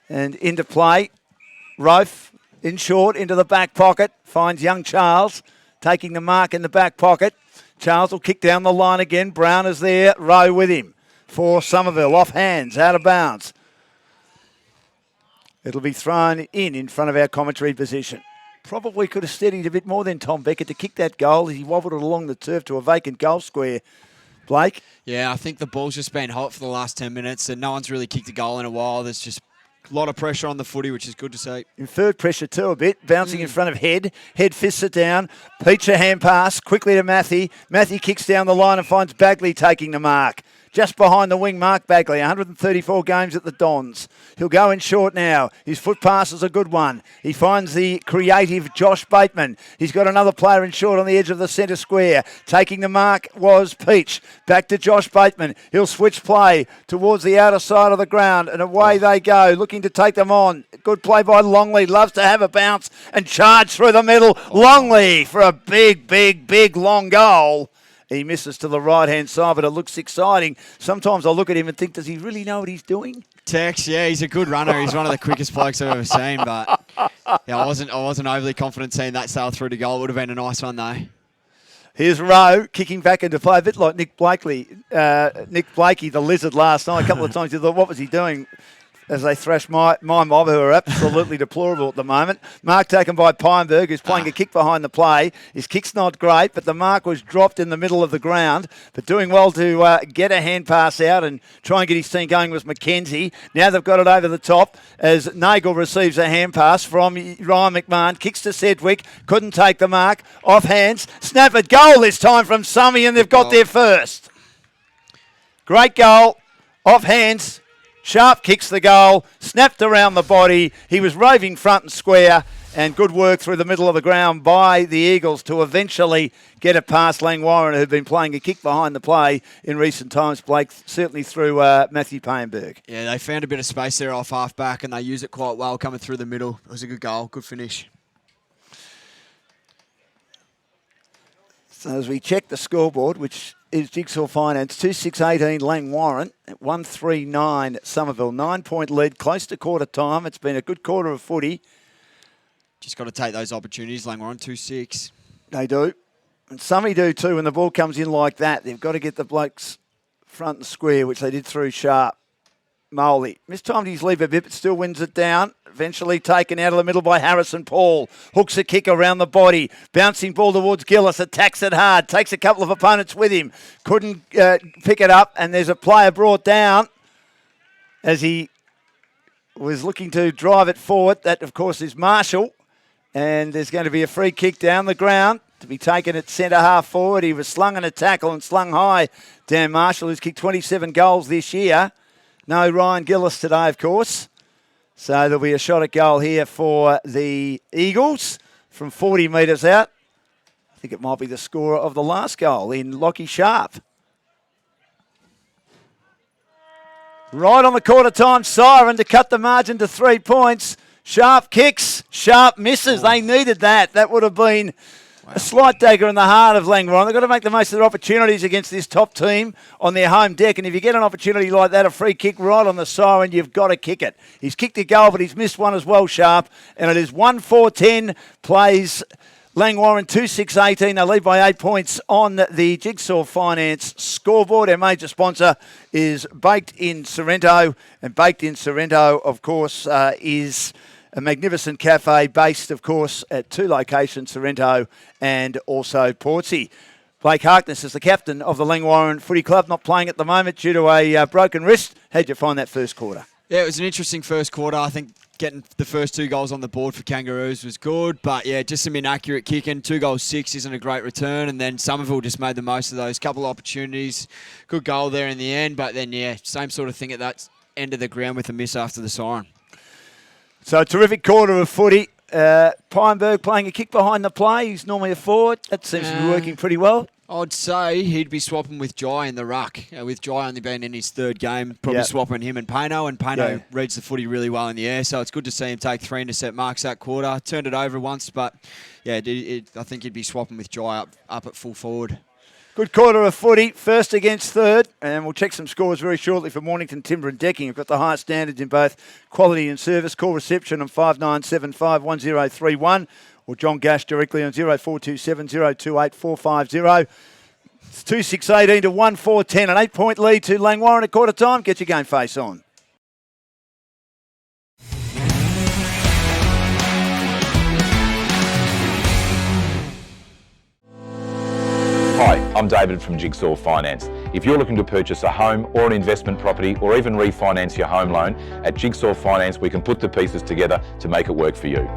And into play, Rofe. In short, into the back pocket, finds young Charles, taking the mark in the back pocket. Charles will kick down the line again. Brown is there, Rowe with him for Somerville. Off hands, out of bounds. It'll be thrown in front of our commentary position. Probably could have steadied a bit more than Tom Beckett to kick that goal as he wobbled it along the turf to a vacant goal square. Blake? Yeah, I think the ball's just been hot for the last 10 minutes and no one's really kicked a goal in a while. There's just a lot of pressure on the footy, which is good to see. Inferred pressure too a bit, bouncing in front of Head. Head fists it down. Peach a hand pass, quickly to Matthew. Matthew kicks down the line and finds Bagley taking the mark. Just behind the wing, Mark Bagley, 134 games at the Dons. He'll go in short now. His foot pass is a good one. He finds the creative Josh Bateman. He's got another player in short on the edge of the centre square. Taking the mark was Peach. Back to Josh Bateman. He'll switch play towards the outer side of the ground, and away they go, looking to take them on. Good play by Longley. Loves to have a bounce and charge through the middle. Longley for a big, long goal. He misses to the right-hand side, but it looks exciting. Sometimes I look at him and think, does he really know what he's doing? Tex, yeah, he's a good runner. He's one of the quickest blokes I've ever seen, but yeah, I wasn't overly confident seeing that sail through to goal. It would have been a nice one, though. Here's Rowe kicking back into play, a bit like Nick Blakey, the lizard last night. A couple of times you thought, what was he doing? As they thrash my mob, who are absolutely deplorable at the moment. Mark taken by Pienberg, who's playing a kick behind the play. His kick's not great, but the mark was dropped in the middle of the ground. But doing well to get a hand pass out and try and get his team going was McKenzie. Now they've got it over the top as Nagel receives a hand pass from Ryan McMahon. Kicks to Sedgwick, couldn't take the mark. Off hands, snap it, goal this time from Summy, and they've got there first. Great goal, off hands. Sharp kicks the goal, snapped around the body. He was roving front and square, and good work through the middle of the ground by the Eagles to eventually get it past Langwarrin, who'd been playing a kick behind the play in recent times, Blake, certainly through Matthew Payenberg. Yeah, they found a bit of space there off half-back, and they used it quite well coming through the middle. It was a good goal, good finish. So as we check the scoreboard, which is Jigsaw Finance, 2-6-18 Langwarrin at 1-3-9 Somerville. 9-point lead, close to quarter time. It's been a good quarter of footy. Just got to take those opportunities, Langwarrin, 2-6. They do. And some do too when the ball comes in like that. They've got to get the blokes front and square, which they did through Sharp. Moley mistimed his leap a bit, but still wins it down. Eventually taken out of the middle by Harrison Paul. Hooks a kick around the body. Bouncing ball towards Gillis. Attacks it hard. Takes a couple of opponents with him. Couldn't pick it up. And there's a player brought down as he was looking to drive it forward. That, of course, is Marshall. And there's going to be a free kick down the ground to be taken at centre half forward. He was slung in a tackle and slung high. Dan Marshall, who's kicked 27 goals this year. No Ryan Gillis today, of course. So there'll be a shot at goal here for the Eagles from 40 metres out. I think it might be the scorer of the last goal in Lockie Sharp. Right on the quarter time siren to cut the margin to 3 points. Sharp kicks, Sharp misses. They needed that. That would have been a slight dagger in the heart of Langwarrin. They've got to make the most of their opportunities against this top team on their home deck. And if you get an opportunity like that, a free kick right on the siren, you've got to kick it. He's kicked a goal, but he's missed one as well, Sharp. And it is 1-4-10, plays Langwarrin 2-6-18. They lead by 8 points on the Jigsaw Finance scoreboard. Our major sponsor is Baked in Sorrento. And Baked in Sorrento, of course, is a magnificent cafe based, of course, at 2 locations, Sorrento and also Portsea. Blake Harkness is the captain of the Langwarrin Footy Club, not playing at the moment due to a broken wrist. How'd you find that first quarter? Yeah, it was an interesting first quarter. I think getting the first 2 goals on the board for Kangaroos was good, but yeah, just some inaccurate kicking. 2 goals, 6 isn't a great return, and then Somerville just made the most of those couple of opportunities. Good goal there in the end, but then yeah, same sort of thing at that end of the ground with a miss after the siren. So a terrific quarter of footy. Payenberg playing a kick behind the play. He's normally a forward. That seems to be working pretty well. I'd say he'd be swapping with Jai in the ruck. With Jai only being in his 3rd game, probably swapping him and Payno. And Payno reads the footy really well in the air, so it's good to see him take 3 intercept marks that quarter. Turned it over once, but yeah, I think he'd be swapping with Jai up at full forward. Good quarter of footy, first against third, and we'll check some scores very shortly for Mornington Timber and Decking. We've got the highest standards in both quality and service. Call reception on 5975 1031 or John Gash directly on 0427 028 450. It's 2-6-18 to 1-4-10, an 8-point lead to Langwarrin at quarter time. Get your game face on. Hi, I'm David from Jigsaw Finance. If you're looking to purchase a home or an investment property or even refinance your home loan, at Jigsaw Finance we can put the pieces together to make it work for you.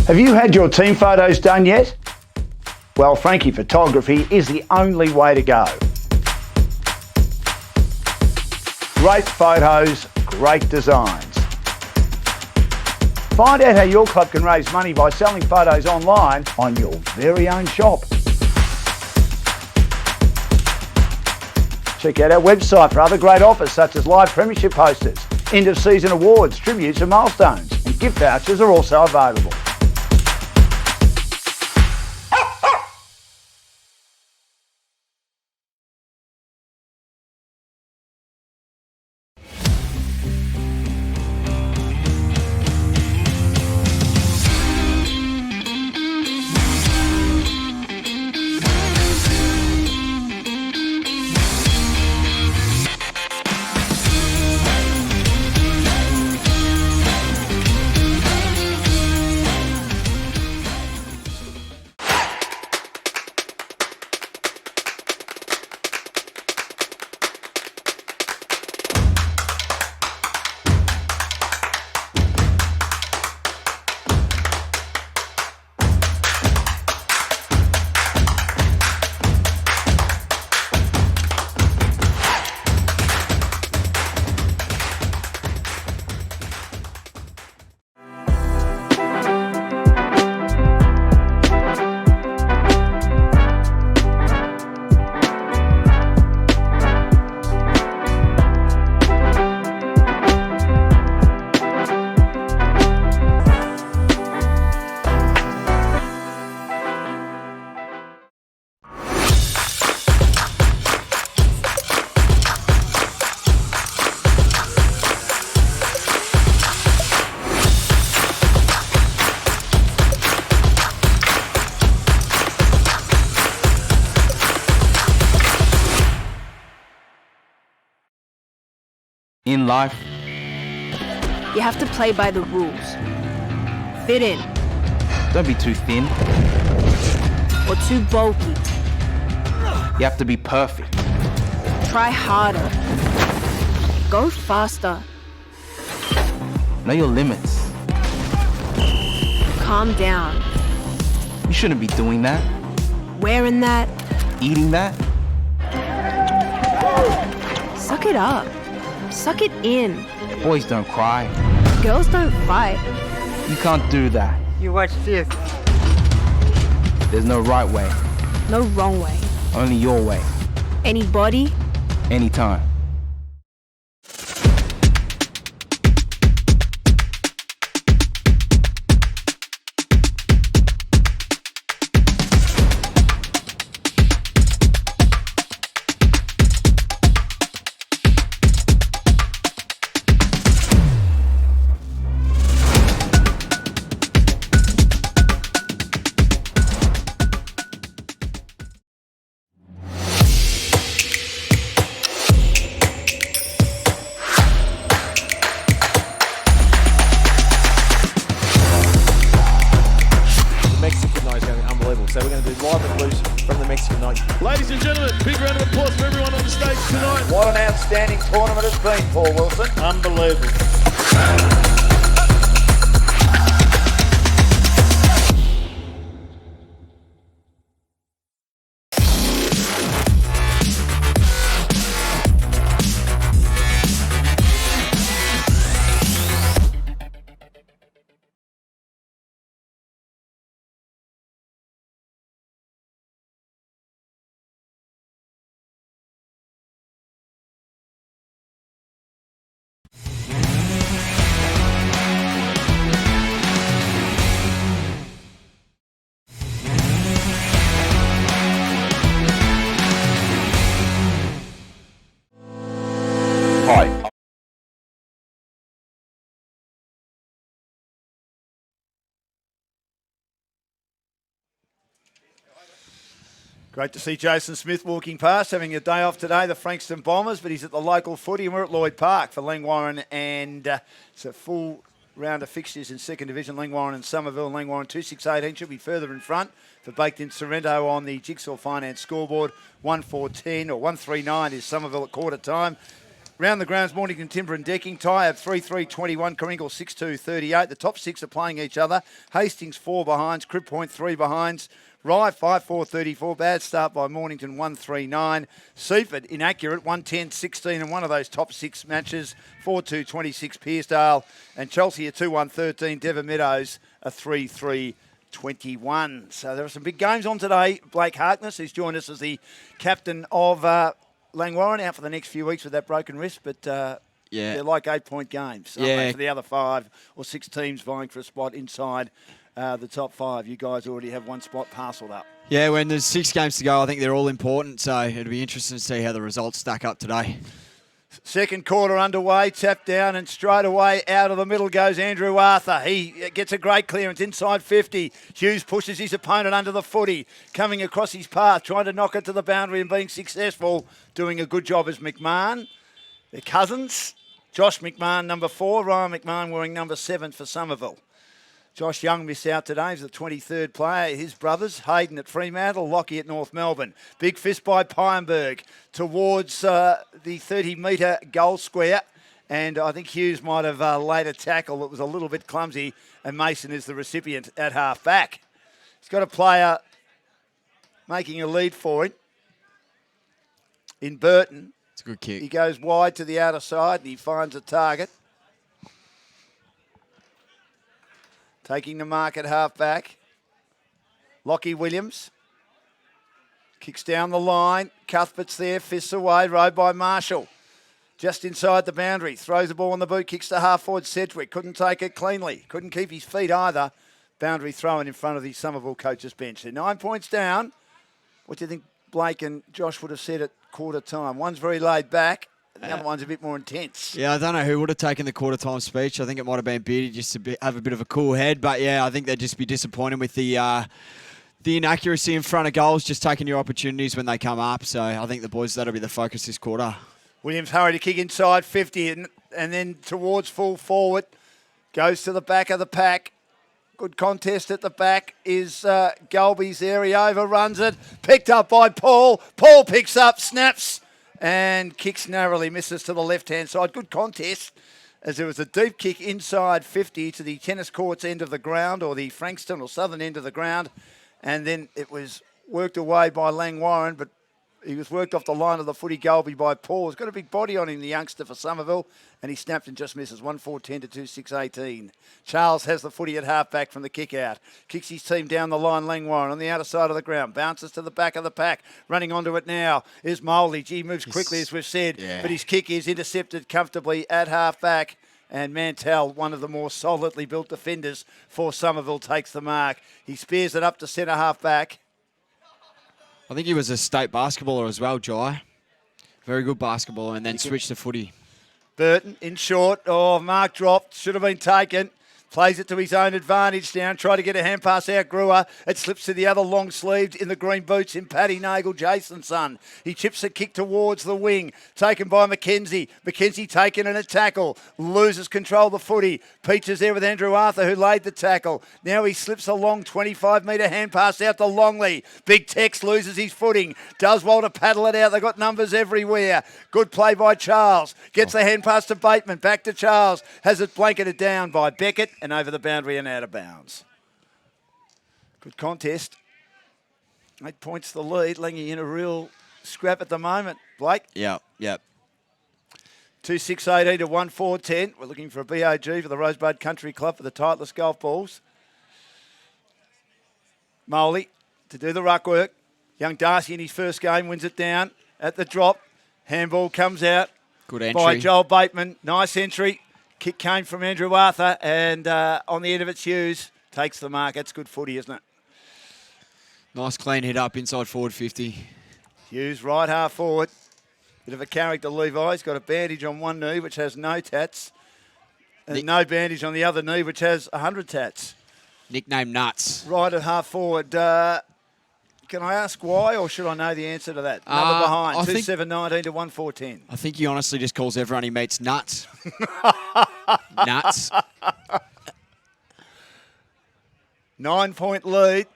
Have you had your team photos done yet? Well, Frankie Photography is the only way to go. Great photos, great designs. Find out how your club can raise money by selling photos online on your very own shop. Check out our website for other great offers such as live premiership posters, end of season awards, tributes and milestones, and gift vouchers are also available. In life, You have to play by the rules. Fit in don't be too thin. or too bulky. You have to be perfect. Try harder. Go faster. Know your limits. Calm down. You shouldn't be doing that. Wearing that. Eating that. Suck it up. Suck it in. Boys don't cry. Girls don't fight. You can't do that. You watch this. There's no right way. No wrong way. Only your way. Anybody, Anytime. So we're going to do live and loose from the Mexican night. Ladies and gentlemen, big round of applause for everyone on the stage tonight. What an outstanding tournament it's been, Paul Wilson. Unbelievable. Hi. Great to see Jason Smith walking past, having a day off today, the Frankston Bombers, but he's at the local footy and we're at Lloyd Park for Langwarrin, and it's a full round of fixtures in second division. Langwarrin and Somerville. Langwarrin 2-6-18 should be further in front for Baked in Sorrento on the Jigsaw Finance scoreboard. 1-4-10 or 1-3-9 is Somerville at quarter time. Round the grounds, Mornington Timber and Decking. Tie at 3-3-21, Coringle 6-2-38. The top six are playing each other. Hastings 4 behinds, Crib Point 3 behinds. Rye 5-4-34. Bad start by Mornington 1-3-9. Seaford inaccurate 1-10-16 in one of those top six matches. 4-2-26 Pearsdale. And Chelsea a 2-1-13. Devon Meadows a 3-3-21. So there are some big games on today. Blake Harkness, who's joined us as the captain of Langwarrin, out for the next few weeks with that broken wrist, but they're like 8-point games. For the other 5 or 6 teams vying for a spot inside the top 5. You guys already have one spot parcelled up. Yeah, when there's 6 games to go, I think they're all important, so it'll be interesting to see how the results stack up today. Second quarter underway, tapped down, and straight away out of the middle goes Andrew Arthur. He gets a great clearance inside 50. Hughes pushes his opponent under the footy, coming across his path, trying to knock it to the boundary and being successful. Doing a good job as McMahon. Their cousins, Josh McMahon, number 4, Ryan McMahon wearing number 7 for Somerville. Josh Young missed out today. He's the 23rd player. His brothers, Hayden at Fremantle, Lockie at North Melbourne. Big fist by Pyrenberg towards the 30-metre goal square. And I think Hughes might have laid a tackle that was a little bit clumsy. And Mason is the recipient at half back. He's got a player making a lead for him in Burton. It's a good kick. He goes wide to the outer side and he finds a target. Taking the mark at half-back. Lockie Williams. Kicks down the line. Cuthbert's there. Fists away. Rode by Marshall. Just inside the boundary. Throws the ball on the boot. Kicks to half-forward Sedgwick. Couldn't take it cleanly. Couldn't keep his feet either. Boundary thrown in front of the Somerville coach's bench. They're 9 points down. What do you think Blake and Josh would have said at quarter time? One's very laid back. The other one's a bit more intense. Yeah, I don't know who would have taken the quarter-time speech. I think it might have been Beatty just to have a bit of a cool head. But, yeah, I think they'd just be disappointed with the inaccuracy in front of goals, just taking your opportunities when they come up. So I think the boys, that'll be the focus this quarter. Williams hurried to kick inside 50 and and then towards full forward. Goes to the back of the pack. Good contest at the back is Gulby's there. He overruns it. Picked up by Paul. Paul picks up, snaps, and kicks narrowly. Misses to the left-hand side. Good contest, as there was a deep kick inside 50 to the tennis courts end of the ground, or the Frankston or southern end of the ground. And then it was worked away by Langwarrin, but he was worked off the line of the footy Gulby by Paul. He's got a big body on him, the youngster for Somerville, and he snapped and just misses. 1-4-10 to 2-6-18. Charles has the footy at half-back from the kick-out. Kicks his team down the line, Langwarrin on the outer side of the ground. Bounces to the back of the pack. Running onto it now is Moley. He moves quickly, as we've said, but his kick is intercepted comfortably at half-back. And Mantell, one of the more solidly built defenders for Somerville, takes the mark. He spears it up to centre half-back. I think he was a state basketballer as well, Jai. Very good basketballer, and then switched to footy. Burton in short. Oh, mark dropped. Should have been taken. Plays it to his own advantage now. Try to get a hand pass out Brewer. It slips to the other long-sleeved in the green boots in Paddy Nagel, Jason's son. He chips a kick towards the wing. Taken by McKenzie. McKenzie taken in a tackle. Loses control of the footy. Peaches there with Andrew Arthur, who laid the tackle. Now he slips a long 25-metre hand pass out to Longley. Big Tex loses his footing. Does well to paddle it out. They've got numbers everywhere. Good play by Charles. Gets the hand pass to Bateman. Back to Charles. Has it blanketed down by Beckett. And over the boundary and out of bounds. Good contest. 8 points the lead. Langy in a real scrap at the moment. Blake? Yep. 2-6-18 to 1-4-10. We're looking for a BOG for the Rosebud Country Club for the Titleist golf balls. Moley to do the ruck work. Young Darcy in his first game wins it down at the drop. Handball comes out. Good entry. By Joel Bateman. Nice entry. Kick came from Andrew Arthur, and on the end of it, Hughes takes the mark. That's good footy, isn't it? Nice clean hit up inside forward 50. Hughes, right half forward. Bit of a character, Levi. He's got a bandage on one knee, which has no tats, and no bandage on the other knee, which has 100 tats. Nickname Nuts. Right at half forward. Can I ask why, or should I know the answer to that? Number behind, 2-7-19 to 1-4-10. I think he honestly just calls everyone he meets nuts. Nuts. 9-point lead.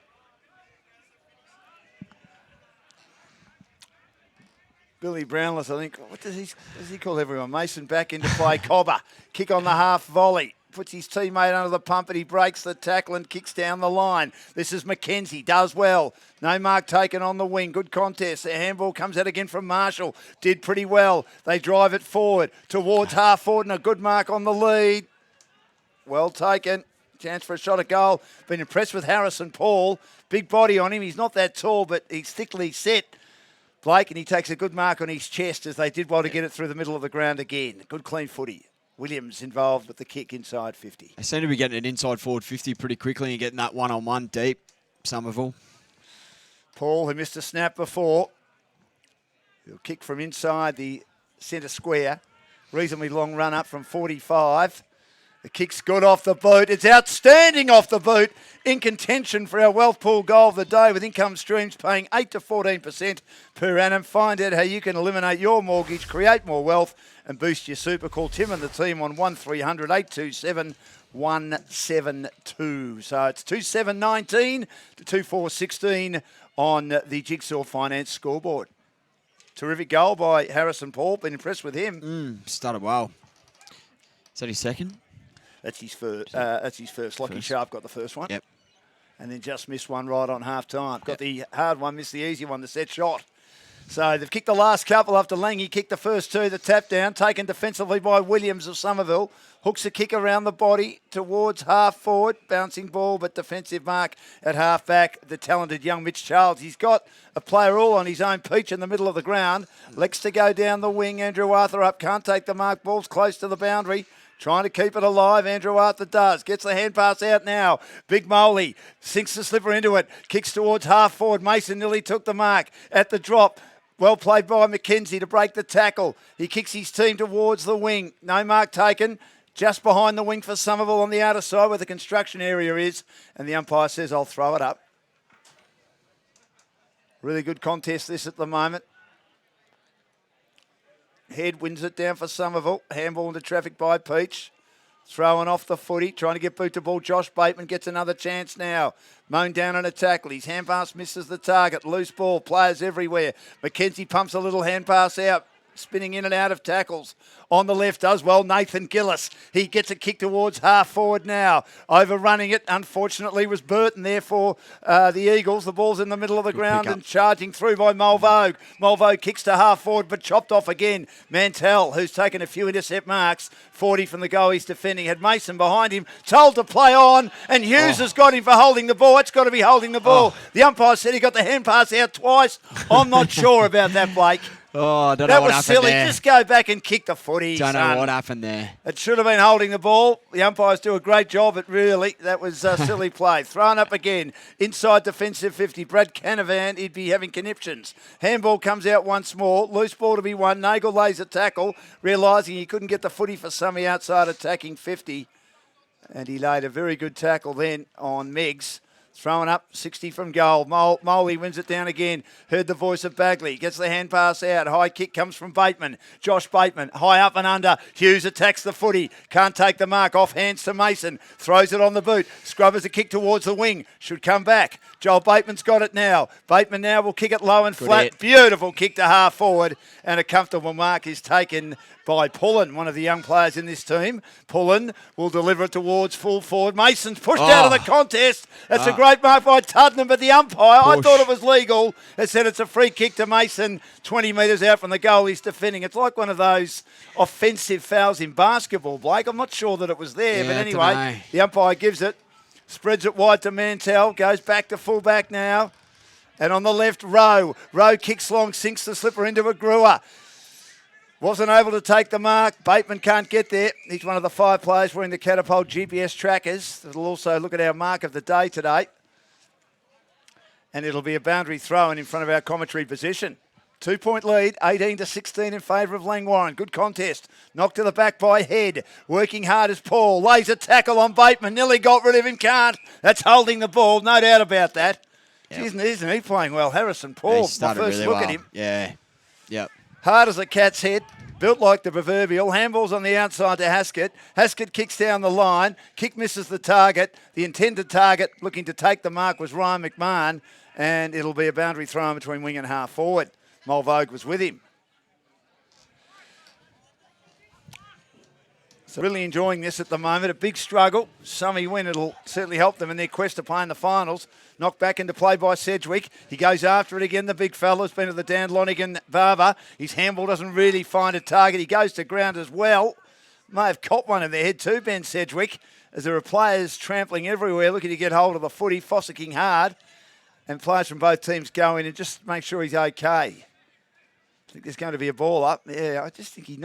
Billy Brownless, I think. What does he call everyone? Mason back into play. Cobber. Kick on the half volley. Puts his teammate under the pump, and he breaks the tackle and kicks down the line. This is McKenzie. Does well. No mark taken on the wing. Good contest. The handball comes out again from Marshall. Did pretty well. They drive it forward towards half forward, and a good mark on the lead. Well taken. Chance for a shot at goal. Been impressed with Harrison Paul. Big body on him. He's not that tall, but he's thickly set. Blake, and he takes a good mark on his chest, as they did well to get it through the middle of the ground again. Good clean footy. Williams involved with the kick inside 50. They seem to be getting it inside forward 50 pretty quickly and getting that one-on-one deep, Somerville. Paul, who missed a snap before, he'll kick from inside the centre square. Reasonably long run up from 45. The kick's good off the boot. It's outstanding off the boot. In contention for our Wealth Pool goal of the day, with income streams paying 8 to 14% per annum. Find out how you can eliminate your mortgage, create more wealth, and boost your super. Call Tim and the team on 1300 827 172. So it's 2-7-19 to 2-4-16 on the Jigsaw Finance scoreboard. Terrific goal by Harrison Paul. Been impressed with him. Started well. Is that his second? That's his first. Lockie Sharp got the first one. Yep. And then just missed one right on half time. Got the hard one, missed the easy one, the set shot. So they've kicked the last couple after Langy kicked the first two. The tap down, taken defensively by Williams of Somerville. Hooks a kick around the body towards half forward. Bouncing ball, but defensive mark at half back. The talented young Mitch Charles. He's got a player all on his own peach in the middle of the ground. Likes to go down the wing. Andrew Arthur up. Can't take the mark. Ball's close to the boundary. Trying to keep it alive. Andrew Arthur does. Gets the hand pass out now. Big Moley sinks the slipper into it. Kicks towards half forward. Mason nearly took the mark at the drop. Well played by McKenzie to break the tackle. He kicks his team towards the wing. No mark taken. Just behind the wing for Somerville on the outer side where the construction area is. And the umpire says, I'll throw it up. Really good contest this at the moment. Head wins it down for Somerville. Handball into traffic by Peach. Throwing off the footy, trying to get boot to ball. Josh Bateman gets another chance now. Mown down on a tackle. His hand pass misses the target. Loose ball, players everywhere. Mackenzie pumps a little hand pass out. Spinning in and out of tackles. On the left does well, Nathan Gillis. He gets a kick towards half forward now. Overrunning it, unfortunately, was Burton there for the Eagles. The ball's in the middle of the ground and charging through by Mulvogue. Mulvogue kicks to half forward but chopped off again. Mantell, who's taken a few intercept marks. 40 from the goal he's defending. Had Mason behind him, told to play on, and Hughes has got him for holding the ball. It's got to be holding the ball. The umpire said he got the hand pass out twice. I'm not sure about that, Blake. Oh, I don't know what happened there. That was silly. Just go back and kick the footy. Don't know what happened there. It should have been holding the ball. The umpires do a great job, but really, that was a silly play. Thrown up again. Inside defensive 50. Brad Canavan, he'd be having conniptions. Handball comes out once more. Loose ball to be won. Nagel lays a tackle, realising he couldn't get the footy for Summy outside attacking 50. And he laid a very good tackle then on Meggs. Throwing up, 60 from goal. Moley wins it down again. Heard the voice of Bagley. Gets the hand pass out. High kick comes from Bateman. Josh Bateman, high up and under. Hughes attacks the footy. Can't take the mark. Off hands to Mason. Throws it on the boot. Scrubbers a kick towards the wing. Should come back. Joel Bateman's got it now. Bateman now will kick it low and flat. Hit. Beautiful kick to half forward. And a comfortable mark is taken by Pullen, one of the young players in this team. Pullen will deliver it towards full forward. Mason's pushed out of the contest. That's a great mark by Tuddenham, but the umpire, I thought it was legal. It said it's a free kick to Mason, 20 metres out from the goal he's defending. It's like one of those offensive fouls in basketball, Blake. I'm not sure that it was there, but anyway, the umpire gives it. Spreads it wide to Mantell. Goes back to full back now. And on the left, Rowe. Rowe kicks long, sinks the slipper into a Brewer. Wasn't able to take the mark. Bateman can't get there. He's one of the 5 players wearing the Catapult GPS trackers. That'll also look at our mark of the day today. And it'll be a boundary throw in front of our commentary position. 2-point lead, 18-16 in favour of Langwarrin. Good contest. Knocked to the back by Head. Working hard as Paul. Lays a tackle on Bateman. Nearly got rid of him. Can't. That's holding the ball. No doubt about that. Yep. Isn't he playing well? Harrison Paul. My first really look well. at him. Yeah. Yep. Hard as a cat's head. Built like the proverbial. Handball's on the outside to Haskett. Haskett kicks down the line. Kick misses the target. The intended target looking to take the mark was Ryan McMahon. And it'll be a boundary throw in between wing and half forward. Mulvogue was with him. So really enjoying this at the moment. A big struggle. Summy win. It'll certainly help them in their quest to play in the finals. Knocked back into play by Sedgwick. He goes after it again. The big fella's been to the Dan Lonigan Barber. His handball doesn't really find a target. He goes to ground as well. May have caught one in their head too, Ben Sedgwick, as there are players trampling everywhere looking to get hold of the footy, fossicking hard. And players from both teams go in and just make sure he's okay. I think there's going to be a ball up. Yeah, I just think he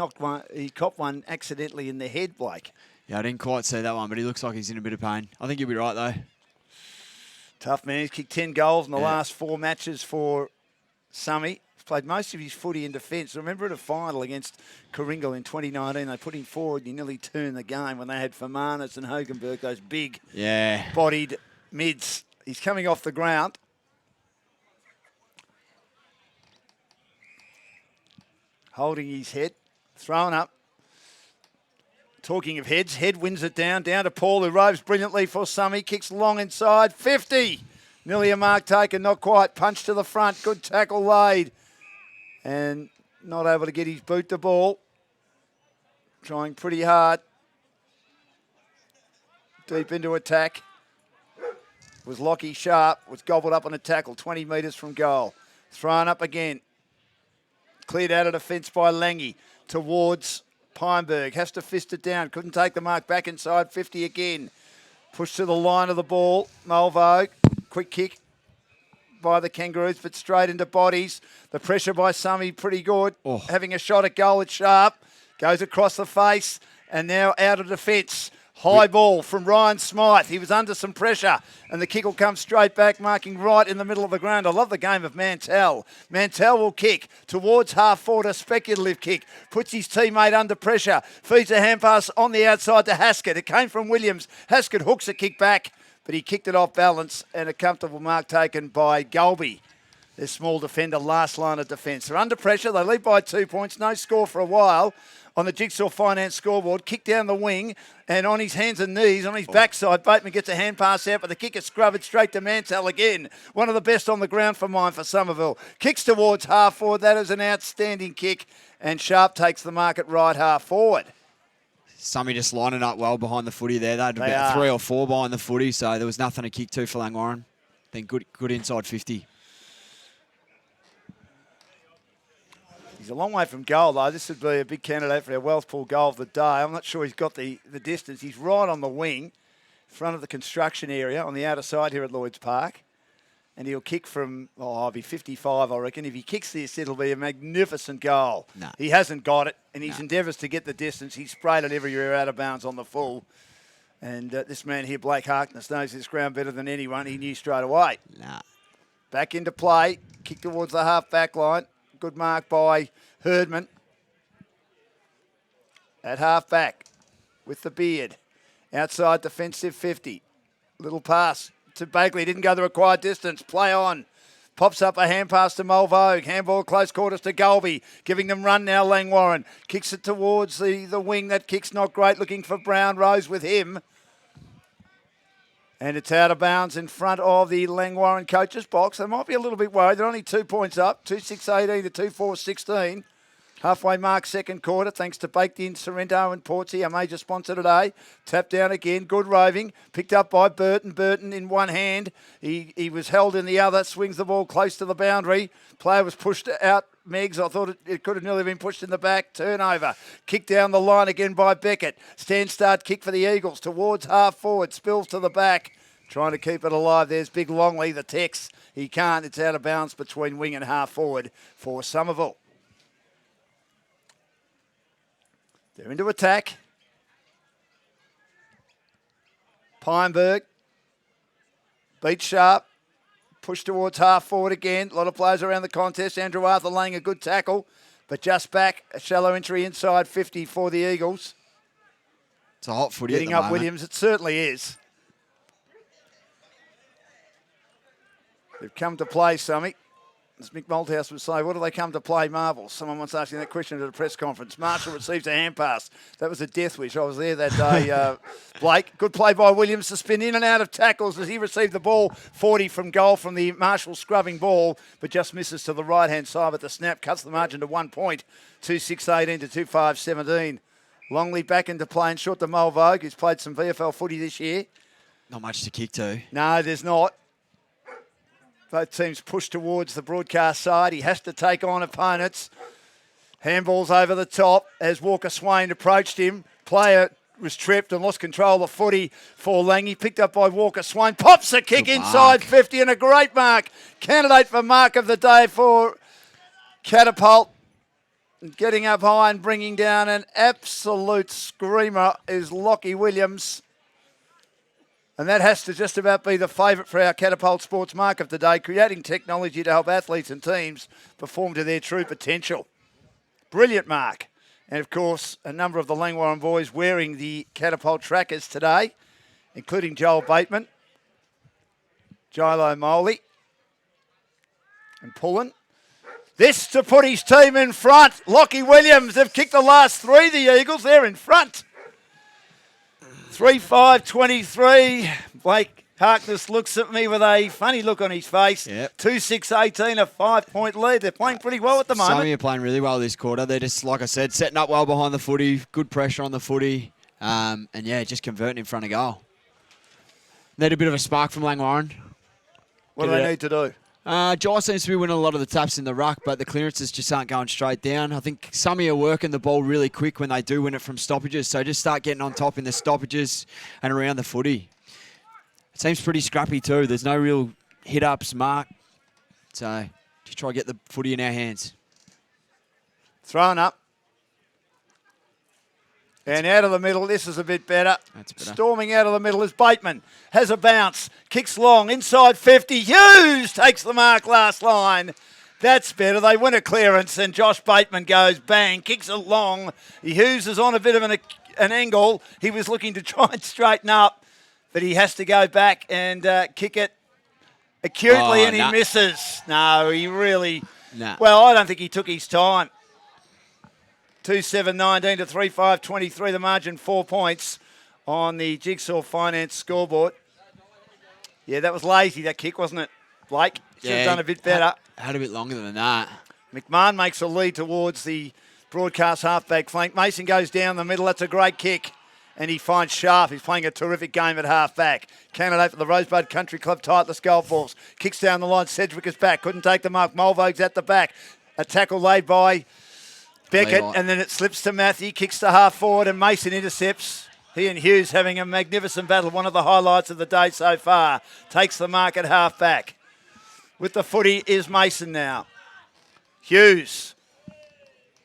copped one accidentally in the head, Blake. Yeah, I didn't quite see that one, but he looks like he's in a bit of pain. I think he'll be right, though. Tough man. He's kicked 10 goals in the last 4 matches for Summy. He's played most of his footy in defence. Remember at a final against Coringal in 2019, they put him forward and he nearly turned the game when they had Fermanis and Hogenberg, those big bodied mids. He's coming off the ground. Holding his head, thrown up. Talking of heads, Head wins it down to Paul, who roves brilliantly for Summy, kicks long inside, 50. Nearly a mark taken, not quite. Punch to the front, good tackle laid. And not able to get his boot to ball. Trying pretty hard. Deep into attack. Was Lockie Sharp, was gobbled up on a tackle, 20 metres from goal. Thrown up again. Cleared out of defence by Langy towards Pineberg. Has to fist it down. Couldn't take the mark. Back inside 50 again. Pushed to the line of the ball. Mulvogue. Quick kick by the Kangaroos, but straight into bodies. The pressure by Summy pretty good. Having a shot at goal at Sharp. Goes across the face and now out of defence. High ball from Ryan Smythe. He was under some pressure and the kick will come straight back, marking right in the middle of the ground. I love the game of Mantell. Mantell will kick towards half forward, a speculative kick. Puts his teammate under pressure. Feeds a hand pass on the outside to Haskett. It came from Williams. Haskett hooks a kick back, but he kicked it off balance and a comfortable mark taken by Gulby. Their small defender, last line of defence. They're under pressure. They lead by 2 points. No score for a while on the Jigsaw Finance scoreboard. Kick down the wing and on his hands and knees, on his backside, Bateman gets a hand pass out, but the kick is scrubbed straight to Mansell again. One of the best on the ground for mine for Somerville. Kicks towards half forward. That is an outstanding kick, and Sharp takes the mark at right half forward. Summy just lining up well behind the footy there. They had They about are. 3 or 4 behind the footy, so there was nothing to kick to for Langwarrin. Then good inside 50. He's a long way from goal, though. This would be a big candidate for our Wealthpool goal of the day. I'm not sure he's got the distance. He's right on the wing, front of the construction area on the outer side here at Lloyd's Park. And he'll kick from, I'll be 55, I reckon. If he kicks this, it'll be a magnificent goal. No. He hasn't got it, and his endeavours to get the distance, he's sprayed it everywhere out of bounds on the full. And this man here, Blake Harkness, knows this ground better than anyone. He knew straight away. Nah. Back into play, kick towards the half-back line. Good mark by Herdman. At half-back with the beard. Outside defensive 50. Little pass to Bagley. Didn't go the required distance. Play on. Pops up a hand pass to Mulvogue. Handball close quarters to Golby. Giving them run now, Langwarrin. Kicks it towards the wing. That kick's not great. Looking for Brown. Rose with him. And it's out of bounds in front of the Langwarrin coaches box. They might be a little bit worried. They're only 2 points up. 2-6-18 to 2-4-16. Halfway mark second quarter, thanks to Baked In, Sorrento and Portsea, a major sponsor today. Tap down again, good roving. Picked up by Burton. Burton in one hand. He was held in the other. Swings the ball close to the boundary. Player was pushed out. Meggs, I thought it could have nearly been pushed in the back. Turnover. Kick down the line again by Beckett. Stand start kick for the Eagles towards half forward. Spills to the back. Trying to keep it alive. There's Big Longley, the Tex. He can't. It's out of bounds between wing and half forward for Somerville. They're into attack. Pineberg. Beat Sharp. Push towards half forward again. A lot of players around the contest. Andrew Arthur laying a good tackle, but just back. A shallow entry inside 50 for the Eagles. It's a hot footy Getting at the up moment. Williams. It certainly is. They've come to play, Summy. As Mick Malthouse would say, what do they come to play, marbles? Someone once asking that question at a press conference. Marshall receives a hand pass. That was a death wish. I was there that day, Blake. Good play by Williams to spin in and out of tackles as he received the ball 40 from goal from the Marshall scrubbing ball, but just misses to the right-hand side. But the snap cuts the margin to 1 point, 2-6-18 to 2-5-17. Longley back into play and short to Mulvogue, who's played some VFL footy this year. Not much to kick to. No, there's not. Both teams push towards the broadcast side. He has to take on opponents. Handballs over the top as Walker Swain approached him. Player was tripped and lost control of footy for Langy. Picked up by Walker Swain. Pops a kick inside 50 and a great mark. Candidate for mark of the day for Catapult. Getting up high and bringing down an absolute screamer is Lockie Williams. And that has to just about be the favourite for our Catapult Sports mark of the day, creating technology to help athletes and teams perform to their true potential. Brilliant mark. And, of course, a number of the Langwarrin boys wearing the Catapult trackers today, including Joel Bateman, Jilo Moley, and Pullen. This to put his team in front. Lockie Williams, they've kicked the last three, the Eagles. They're in front. 3-5-23. Blake Harkness looks at me with a funny look on his face. Yep. 2-6-18, a 5-point lead. They're playing pretty well at the moment. Some are playing really well this quarter. They're just, like I said, setting up well behind the footy, good pressure on the footy, and yeah, just converting in front of goal. Need a bit of a spark from Langwarrin. What do they need to do? Jai seems to be winning a lot of the taps in the ruck, but the clearances just aren't going straight down. I think some are working the ball really quick when they do win it from stoppages, so just start getting on top in the stoppages and around the footy. It seems pretty scrappy too. There's no real hit-ups, mark. So just try to get the footy in our hands. Thrown up. And out of the middle, this is a bit better. That's better. Storming out of the middle is Bateman. Has a bounce. Kicks long. Inside 50. Hughes takes the mark last line. That's better. They win a clearance and Josh Bateman goes bang. Kicks it long. Hughes is on a bit of an angle. He was looking to try and straighten up, but he has to go back and kick it acutely, Oh, and he nah. misses. No, he really... Nah. Well, I don't think he took his time. 2-7-19 to 3-5-23, the margin 4 points on the Jigsaw Finance scoreboard. Yeah, that was lazy, that kick, wasn't it, Blake? Should have done a bit better. Had a bit longer than that. McMahon makes a lead towards the broadcast halfback flank. Mason goes down the middle. That's a great kick. And he finds Sharp. He's playing a terrific game at halfback. Candidate for the Rosebud Country Club Titleist Golf Balls. Kicks down the line. Sedgwick is back. Couldn't take the mark. Mulvogue's at the back. A tackle laid by Beckett. Levi. And then it slips to Matthew. Kicks to half forward and Mason intercepts. He and Hughes having a magnificent battle. One of the highlights of the day so far. Takes the mark at halfback. With the footy is Mason now. Hughes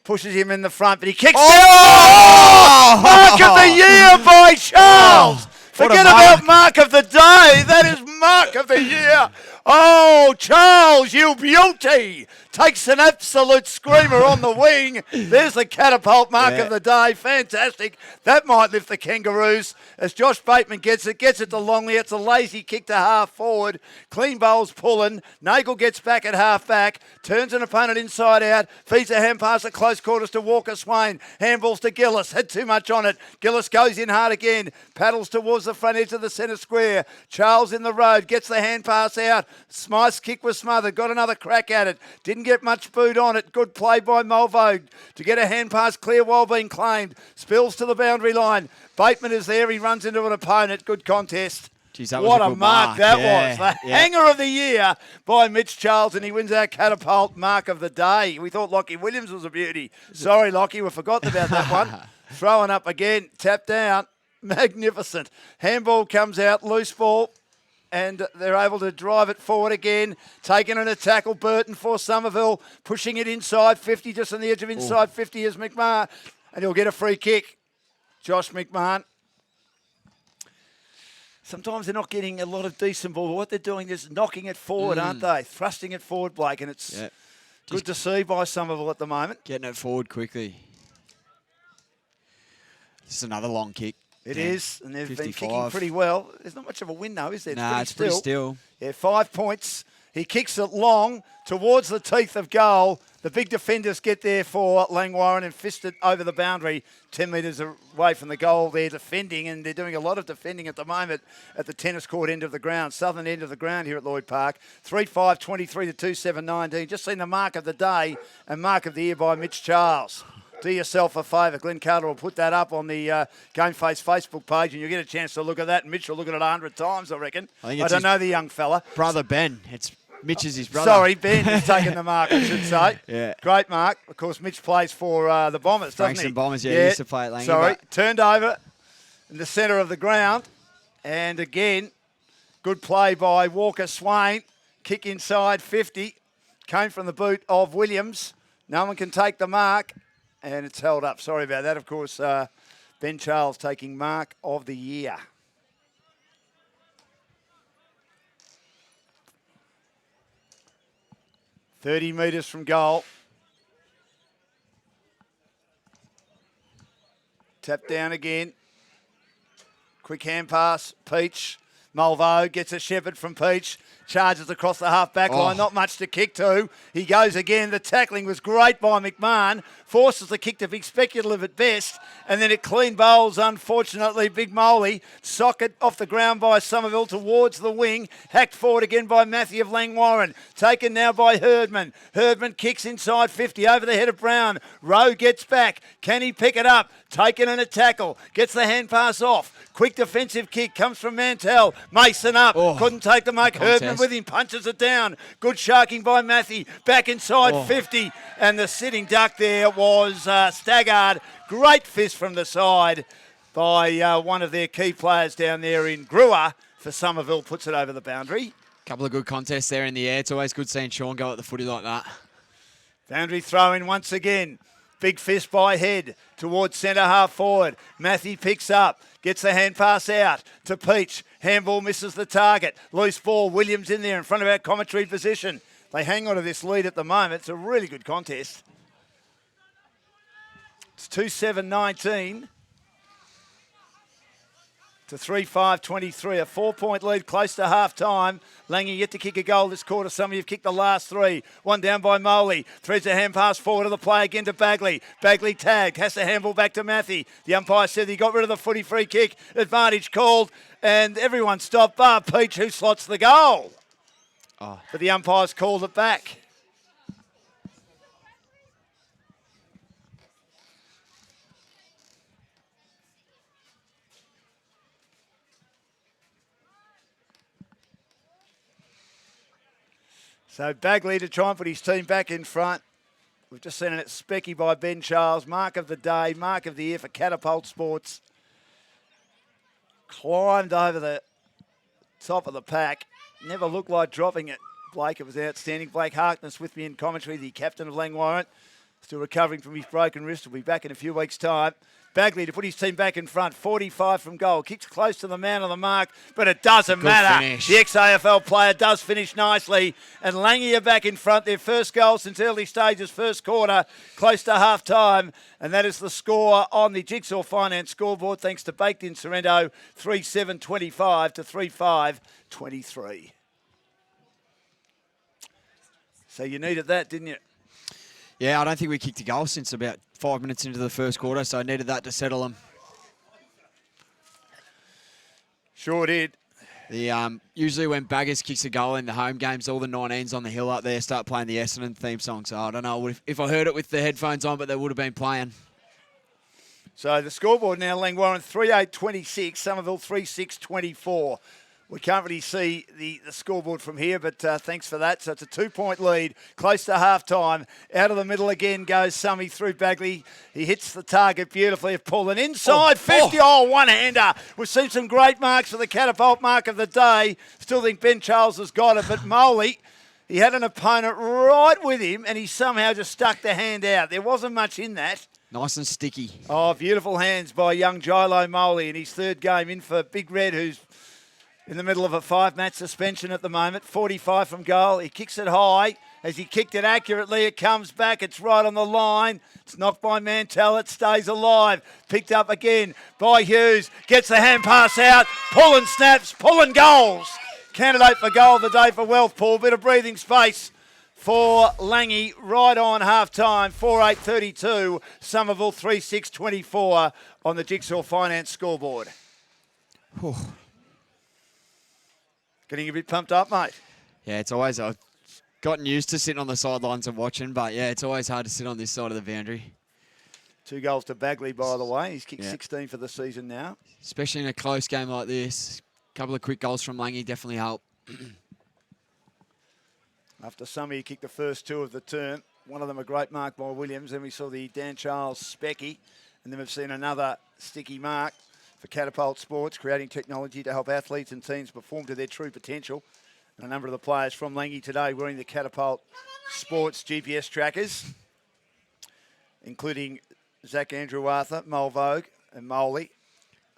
pushes him in the front, but he kicks it. Mark of the year by Charles. Forget about mark of the day. That is mark of the year. Oh, Charles, you beauty. Takes an absolute screamer on the wing. There's the catapult mark of the day. Fantastic. That might lift the Kangaroos as Josh Bateman gets it to Longley. It's a lazy kick to half forward. Clean bowls pulling. Nagel gets back at half back. Turns an opponent inside out. Feeds a hand pass at close quarters to Walker Swain. Handballs to Gillis. Had too much on it. Gillis goes in hard again. Paddles towards the front edge of the centre square. Charles in the road. Gets the hand pass out. Smythe's kick was smothered. Got another crack at it. Didn't get much boot on it. Good play by Mulvogue to get a hand pass clear while being claimed. Spills to the boundary line. Bateman is there. He runs into an opponent. Good contest. Jeez, that was what a a good mark that was. The Yeah. hanger of the year by Mitch Charles, and he wins our catapult mark of the day. We thought Lockie Williams was a beauty. Sorry, Lockie, we forgot about that one. Throwing up again. Tap down. Magnificent. Handball comes out. Loose ball. And they're able to drive it forward again. Taking in a tackle, Burton for Somerville. Pushing it inside 50, just on the edge of inside 50 is McMahon. And he'll get a free kick. Josh McMahon. Sometimes they're not getting a lot of decent ball. What they're doing is knocking it forward, aren't they? Thrusting it forward, Blake. And it's good to see by Somerville at the moment. Getting it forward quickly. This is another long kick. It is, and they've 55. been kicking pretty well. There's not much of a win, though, is there? Nah, it's pretty still. Yeah, 5 points. He kicks it long towards the teeth of goal. The big defenders get there for Langwarrin and fist it over the boundary 10 metres away from the goal. They're defending, and they're doing a lot of defending at the moment at the tennis court end of the ground, southern end of the ground here at Lloyd Park. 3-5-23 to 2-7-19. Just seen the mark of the day and mark of the year by Mitch Charles. Do yourself a favour. Glenn Carter will put that up on the Game Face Facebook page, and you'll get a chance to look at that. And Mitch will look at it 100 times, I reckon. I don't know the young fella. Brother Ben. Mitch is his brother. Sorry, Ben has taken the mark, I should say. Yeah. Great mark. Of course, Mitch plays for the Bombers, doesn't he? Frankston Bombers, yeah, he used to play at Langley. Sorry, turned over in the centre of the ground. And again, good play by Walker Swain. Kick inside 50. Came from the boot of Williams. No one can take the mark. And it's held up. Sorry about that. Of course, Ben Charles taking mark of the year. .30 metres from goal. Tap down again. Quick hand pass. Peach. Mulvo gets a shepherd from Peach. Charges across the half-back line. Not much to kick to. He goes again. The tackling was great by McMahon. Forces the kick to be speculative at best. And then it clean bowls, unfortunately. Big Moley. Socket off the ground by Somerville towards the wing. Hacked forward again by Matthew of Langwarrin. Taken now by Herdman. Herdman kicks inside 50 over the head of Brown. Rowe gets back. Can he pick it up? Taken in a tackle. Gets the hand pass off. Quick defensive kick comes from Mantell. Mason up. Couldn't take the mark. Herdman with him. Punches it down. Good sharking by Matthew. Back inside 50. And the sitting duck there was Staggard. Great fist from the side by one of their key players down there in Brewer for Somerville. Puts it over the boundary. Couple of good contests there in the air. It's always good seeing Sean go at the footy like that. Boundary throw in once again. Big fist by Head towards centre half forward. Matthew picks up. Gets the hand pass out to Peach. Handball misses the target. Loose ball. Williams in there in front of our commentary position. They hang on to this lead at the moment. It's a really good contest. It's 2-7-19 to 3-5-23. A 4-point lead close to half-time. Langy yet to kick a goal this quarter. Some of you have kicked the last three. One down by Moley. Threads a hand pass forward to the play again to Bagley. Bagley tagged. Has to handball back to Matthew. The umpire said he got rid of the footy free kick. Advantage called. And everyone stopped bar Peach, who slots the goal. But the umpires called it back. So Bagley to try and put his team back in front. We've just seen it specky by Ben Charles. Mark of the day, mark of the year for Catapult Sports. Climbed over the top of the pack. Never looked like dropping it. Blake, it was outstanding. Blake Harkness with me in commentary, the captain of Langwarrin. Still recovering from his broken wrist. Will be back in a few weeks' time. Bagley to put his team back in front. 45 from goal. Kicks close to the man on the mark, but it doesn't matter. Finish. The ex-AFL player does finish nicely. And Langy are back in front. Their first goal since early stages, first quarter, close to half-time. And that is the score on the Jigsaw Finance scoreboard, thanks to Baked in Sorrento, 3-7-25 to 3-5-23. So you needed that, didn't you? Yeah, I don't think we kicked a goal since about 5 minutes into the first quarter, so I needed that to settle them. Sure did. Usually when Baggers kicks a goal in the home games, all the 19s on the hill up there start playing the Essendon theme song. So I don't know if I heard it with the headphones on, but they would have been playing. So the scoreboard now, Langwarrin 3-8-26, Somerville 3-6-24. We can't really see the scoreboard from here, but thanks for that. So it's a 2-point lead, close to half-time. Out of the middle again goes Summy through Bagley. He hits the target beautifully, pulling inside 50. Oh, one-hander. We've seen some great marks for the Catapult mark of the day. Still think Ben Charles has got it, but Moley, he had an opponent right with him, and he somehow just stuck the hand out. There wasn't much in that. Nice and sticky. Oh, beautiful hands by young Gilo Moley in his third game in for Big Red, who's in the middle of a 5-match suspension at the moment. 45 from goal. He kicks it high. As he kicked it accurately, it comes back. It's right on the line. It's knocked by Mantell. It stays alive. Picked up again by Hughes. Gets the hand pass out. Pulling snaps. Pulling goals. Candidate for goal of the day for Wealth Pool. Bit of breathing space for Langy right on half-time. 4-8-32. Somerville 3-6-24 on the Jigsaw Finance scoreboard. Whew. Getting a bit pumped up, mate. Yeah, it's always, I've gotten used to sitting on the sidelines and watching, but yeah, it's always hard to sit on this side of the boundary. 2 goals to Bagley, by the way. He's kicked 16 for the season now. Especially in a close game like this. A couple of quick goals from Langy definitely help. After Summy, he kicked the first 2 of the term. One of them a great mark by Williams. Then we saw the Dan Charles specky. And then we've seen another sticky mark for Catapult Sports, creating technology to help athletes and teams perform to their true potential. And a number of the players from Langy today wearing the Catapult Sports GPS trackers, including Zach Andrew Arthur, Mole Vogue and Moley,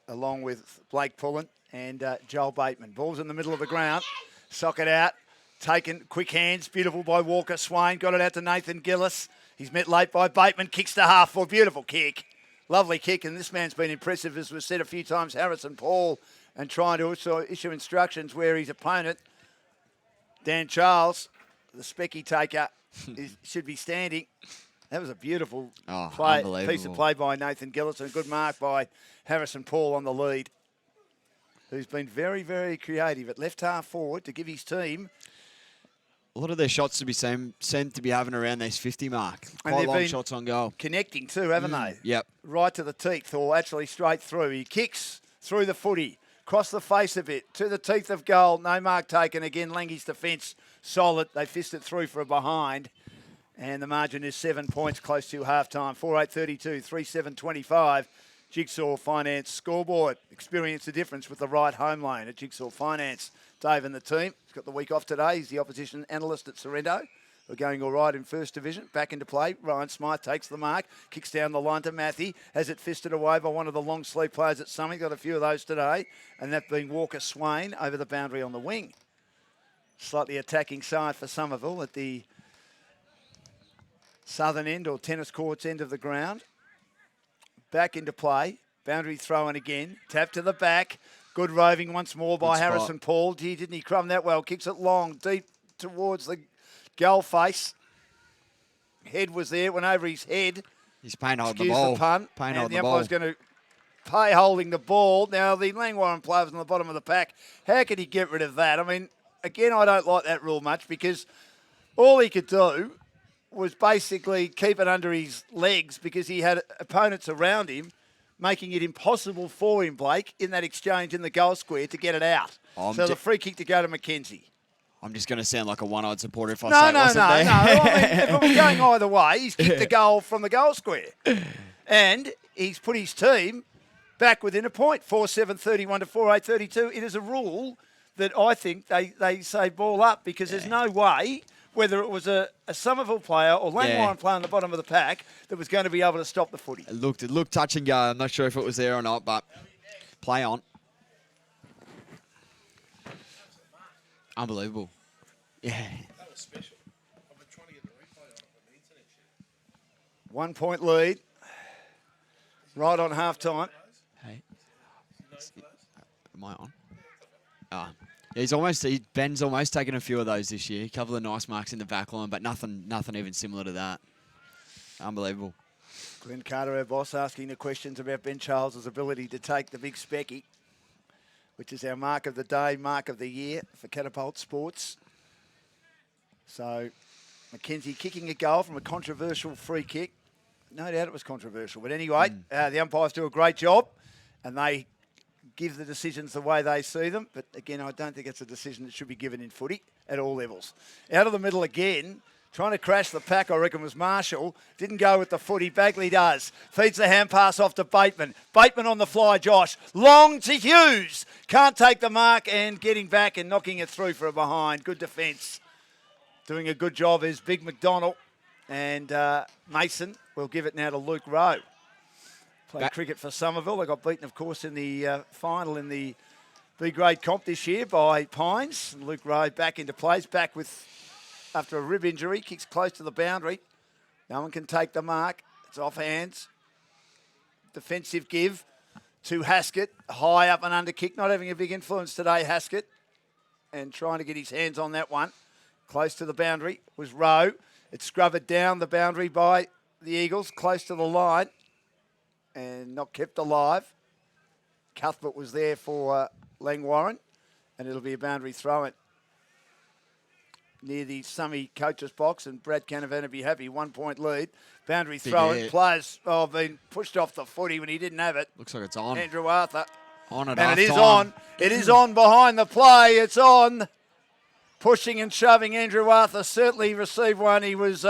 along with Blake Pullen and Joel Bateman. Ball's in the middle of the ground. Socket out. Taken, quick hands, beautiful by Walker Swain. Got it out to Nathan Gillis. He's met late by Bateman. Kicks to half for a beautiful kick. Lovely kick, and this man's been impressive, as we've said a few times, Harrison Paul, and trying to also issue instructions where his opponent, Dan Charles, the specky taker, should be standing. That was a beautiful piece of play by Nathan Gillis, and a good mark by Harrison Paul on the lead, who's been very, very creative at left half forward to give his team. A lot of their shots to be seem to be having around this 50 mark. Quite long shots on goal. Connecting too, haven't they? Yep. Right to the teeth, or actually straight through. He kicks through the footy, across the face a bit, to the teeth of goal. No mark taken. Again, Langy's defence solid. They fist it through for a behind. And the margin is 7 points close to half-time. 4-8-32, 3-7-25. Jigsaw Finance scoreboard. Experience the difference with the right home loan at Jigsaw Finance. Dave and the team. He's got the week off today. He's the opposition analyst at Sorrento. We're going all right in first division. Back into play. Ryan Smythe takes the mark. Kicks down the line to Matthew. Has it fisted away by one of the long sleeve players at Summit. Got a few of those today. And that being Walker Swain over the boundary on the wing. Slightly attacking side for Somerville at the southern end or tennis courts end of the ground. Back into play. Boundary throw in again. Tap to the back. Good roving once more by Good spot. Harrison Paul. Gee, didn't he crumb that well? Kicks it long, deep towards the goal face. Head was there, went over his head. He's paying hold the Excuse ball. the pun. Paying And hold the the ball. umpire's going to pay holding the ball. Now, the Langwarrin players on the bottom of the pack, how could he get rid of that? I mean, again, I don't like that rule much because all he could do was basically keep it under his legs because he had opponents around him, making it impossible for him, Blake, in that exchange in the goal square to get it out. So the free kick to go to Mackenzie. I'm just going to sound like a one-eyed supporter if I No. say it wasn't there. I mean, if it was going either way, he's kicked the goal from the goal square. And he's put his team back within a point, 4-7-31 to 4-8-32. It is a rule that I think they say ball up because there's no way, whether it was a Somerville player or Langwarrin player on the bottom of the pack, that was going to be able to stop the footy. It looked touch and go. I'm not sure if it was there or not, but play on. Unbelievable. Yeah. That was special. I've been trying to get the replay on the internet. 1 point lead. Right on half time. Hey. Am I on? Ben's almost taken a few of those this year. A couple of nice marks in the back line, but nothing even similar to that. Unbelievable. Glenn Carter, our boss, asking the questions about Ben Charles's ability to take the big specky, which is our mark of the day, mark of the year for Catapult Sports. So Mackenzie kicking a goal from a controversial free kick. No doubt it was controversial. But anyway, the umpires do a great job and they give the decisions the way they see them. But again, I don't think it's a decision that should be given in footy at all levels. Out of the middle again, trying to crash the pack, I reckon, was Marshall. Didn't go with the footy. Bagley does. Feeds the hand pass off to Bateman. Bateman on the fly, Josh. Long to Hughes. Can't take the mark and getting back and knocking it through for a behind. Good defence. Doing a good job is Big McDonald. And Mason will give it now to Luke Rowe. Played cricket for Somerville. They got beaten, of course, in the final in the B-grade comp this year by Pines. And Luke Rowe back into plays, back with, after a rib injury, kicks close to the boundary. No one can take the mark. It's off hands. Defensive give to Haskett. High up and under kick. Not having a big influence today, Haskett. And trying to get his hands on that one. Close to the boundary was Rowe. It's scrubbed down the boundary by the Eagles, close to the line. And not kept alive. Cuthbert was there for Langwarrin. And it'll be a boundary throw-in near the Summy coach's box, and Brad Canavan will be happy. 1 point lead. Boundary throw-in. Players been pushed off the footy when he didn't have it. Looks like it's on. Andrew Arthur. On at And it is half-time. on. It is on behind the play. It's on. Pushing and shoving. Andrew Arthur certainly received one. He was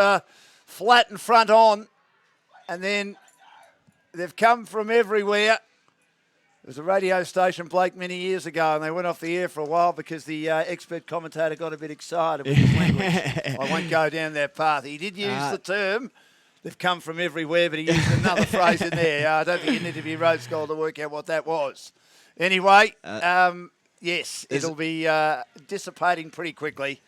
flat and front on. And then they've come from everywhere. It was a radio station, Blake, many years ago, and they went off the air for a while because the expert commentator got a bit excited with his language. I won't go down that path. He did use the term, they've come from everywhere, but he used another phrase in there. I don't think you need to be a road scholar to work out what that was. Anyway, yes, it'll be dissipating pretty quickly.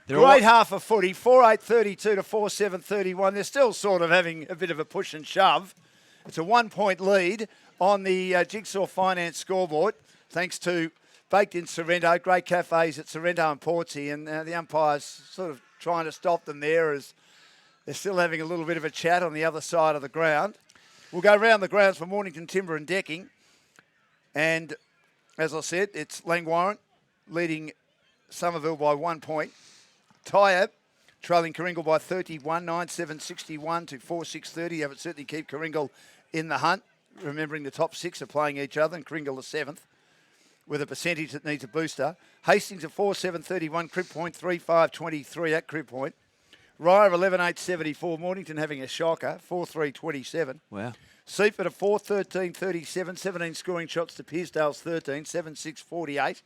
Great half of footy, 4-8-32 to 4-7-31. They're still sort of having a bit of a push and shove. It's a 1 point lead on the Jigsaw Finance scoreboard, thanks to Baked in Sorrento, great cafes at Sorrento and Portsea, and the umpires sort of trying to stop them there as they're still having a little bit of a chat on the other side of the ground. We'll go round the grounds for Mornington Timber and Decking, and as I said, it's Langwarrin leading Somerville by 1 point. Tyab trailing Kringle by 31, 9-7-61 to 4-6-30. They would certainly keep Kringle in the hunt, remembering the top six are playing each other, and Kringle the seventh, with a percentage that needs a booster. Hastings at 4-7-31, Crib Point 3-5-23 at Crib Point. Rye 11-8-74, Mornington having a shocker, 4-3-27. Wow. Seaford at 4-13-37, 17 scoring shots to Pearsedale's 13, 7-6-48.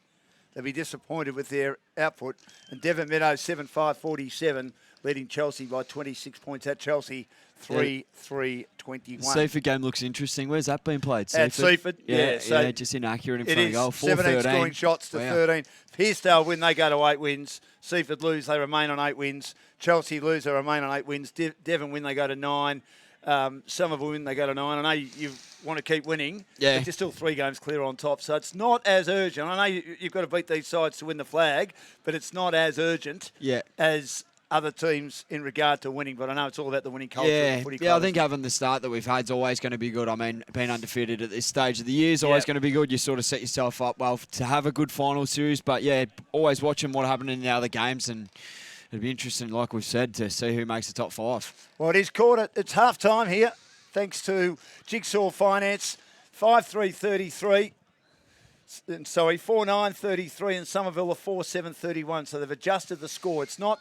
They'll be disappointed with their output. And Devon Meadows 7-5-47, leading Chelsea by 26 points at Chelsea, 3-3-21. Seaford game looks interesting. Where's that been played? At Seaford, yeah. So just inaccurate in it front of is goal. 17 scoring shots to 13. Pearsedale win, they go to 8 wins. Seaford lose, they remain on 8 wins. Chelsea lose, they remain on 8 wins. Devon win, they go to 9. Somerville win, they go to 9. I know you want to keep winning, Yeah. but you're still 3 games clear on top, so it's not as urgent. I know you've got to beat these sides to win the flag, but it's not as urgent as other teams in regard to winning. But I know it's all about the winning culture. Yeah, of footy yeah. I clubs. think having the start that we've had is always going to be good. I mean, being undefeated at this stage of the year is always going to be good. You sort of set yourself up well to have a good final series. But yeah, always watching what happened in the other games, and it'd be interesting, like we've said, to see who makes the top 5. Well, it is caught. It's half time here, thanks to Jigsaw Finance. 5-3-33. Sorry, 4-9-33, and Somerville are 4-7-31. So they've adjusted the score. It's not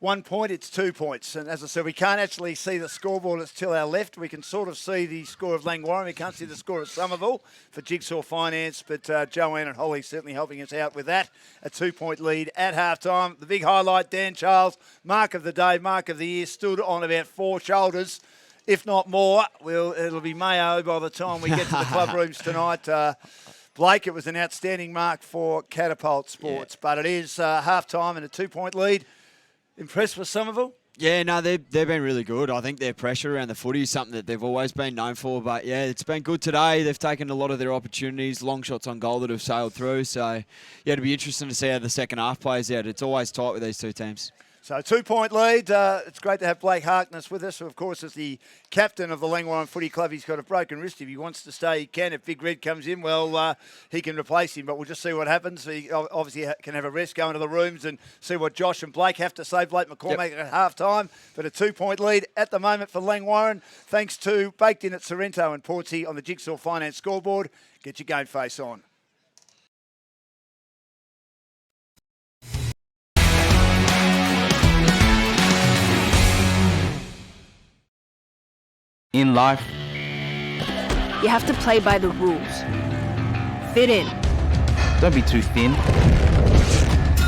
1 point, it's 2 points. And as I said, we can't actually see the scoreboard. It's to our left. We can sort of see the score of Langwarrin. We can't see the score of Somerville for Jigsaw Finance, but Joanne and Holly certainly helping us out with that. A 2-point lead at halftime. The big highlight, Dan Charles, mark of the day, mark of the year, stood on about 4 shoulders, if not more. It'll be Mayo by the time we get to the club rooms tonight. Blake, it was an outstanding mark for Catapult Sports, but it is half-time and a 2-point lead. Impressed with Somerville? Yeah, no, they've been really good. I think their pressure around the footy is something that they've always been known for. But, yeah, it's been good today. They've taken a lot of their opportunities, long shots on goal that have sailed through. So, yeah, it'll be interesting to see how the second half plays out. It's always tight with these two teams. So 2-point lead. It's great to have Blake Harkness with us, who of course is the captain of the Langwarrin Footy Club. He's got a broken wrist. If he wants to stay, he can. If Big Red comes in, well, he can replace him. But we'll just see what happens. He obviously can have a rest, go into the rooms and see what Josh and Blake have to say. Blake McCormack at half-time. But a 2-point lead at the moment for Langwarrin, thanks to Baked In at Sorrento and Portsea on the Jigsaw Finance scoreboard. Get your game face on. In life, You have to play by the rules. Fit in don't be too thin.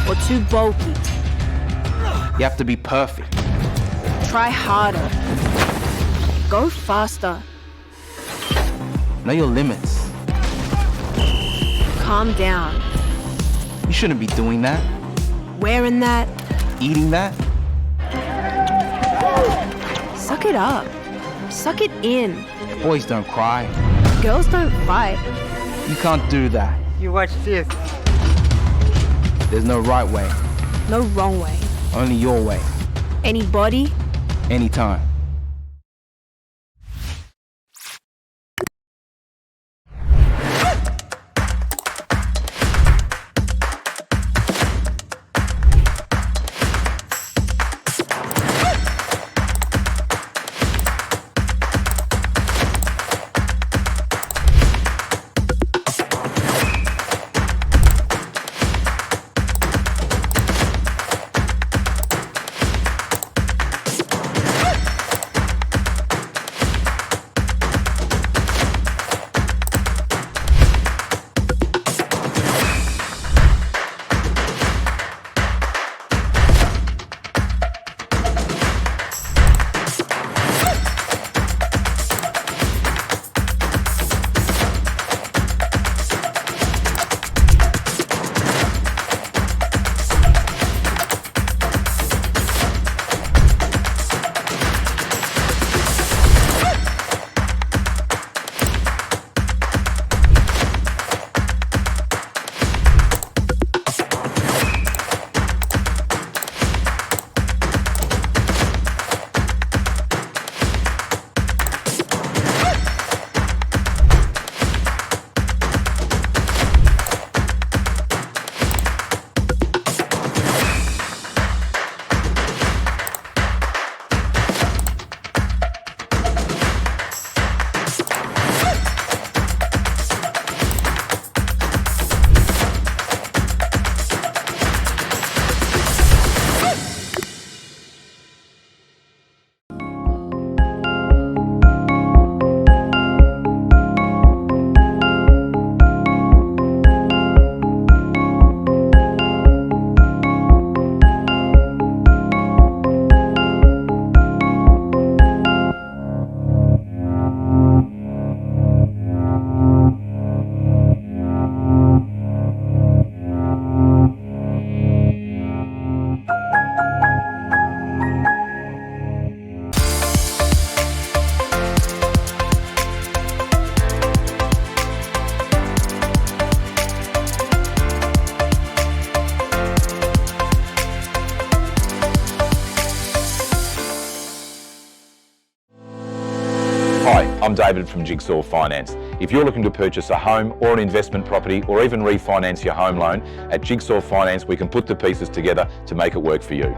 or too bulky. You have to be perfect. Try harder. Go faster. Know your limits. Calm down. You shouldn't be doing that, Wearing that. eating that. Suck it up. Suck it in. Boys don't cry. Girls don't fight. You can't do that. You watch this. There's no right way, No wrong way. only your way, Anybody. anytime. I'm David from Jigsaw Finance. If you're looking to purchase a home or an investment property or even refinance your home loan, at Jigsaw Finance we can put the pieces together to make it work for you.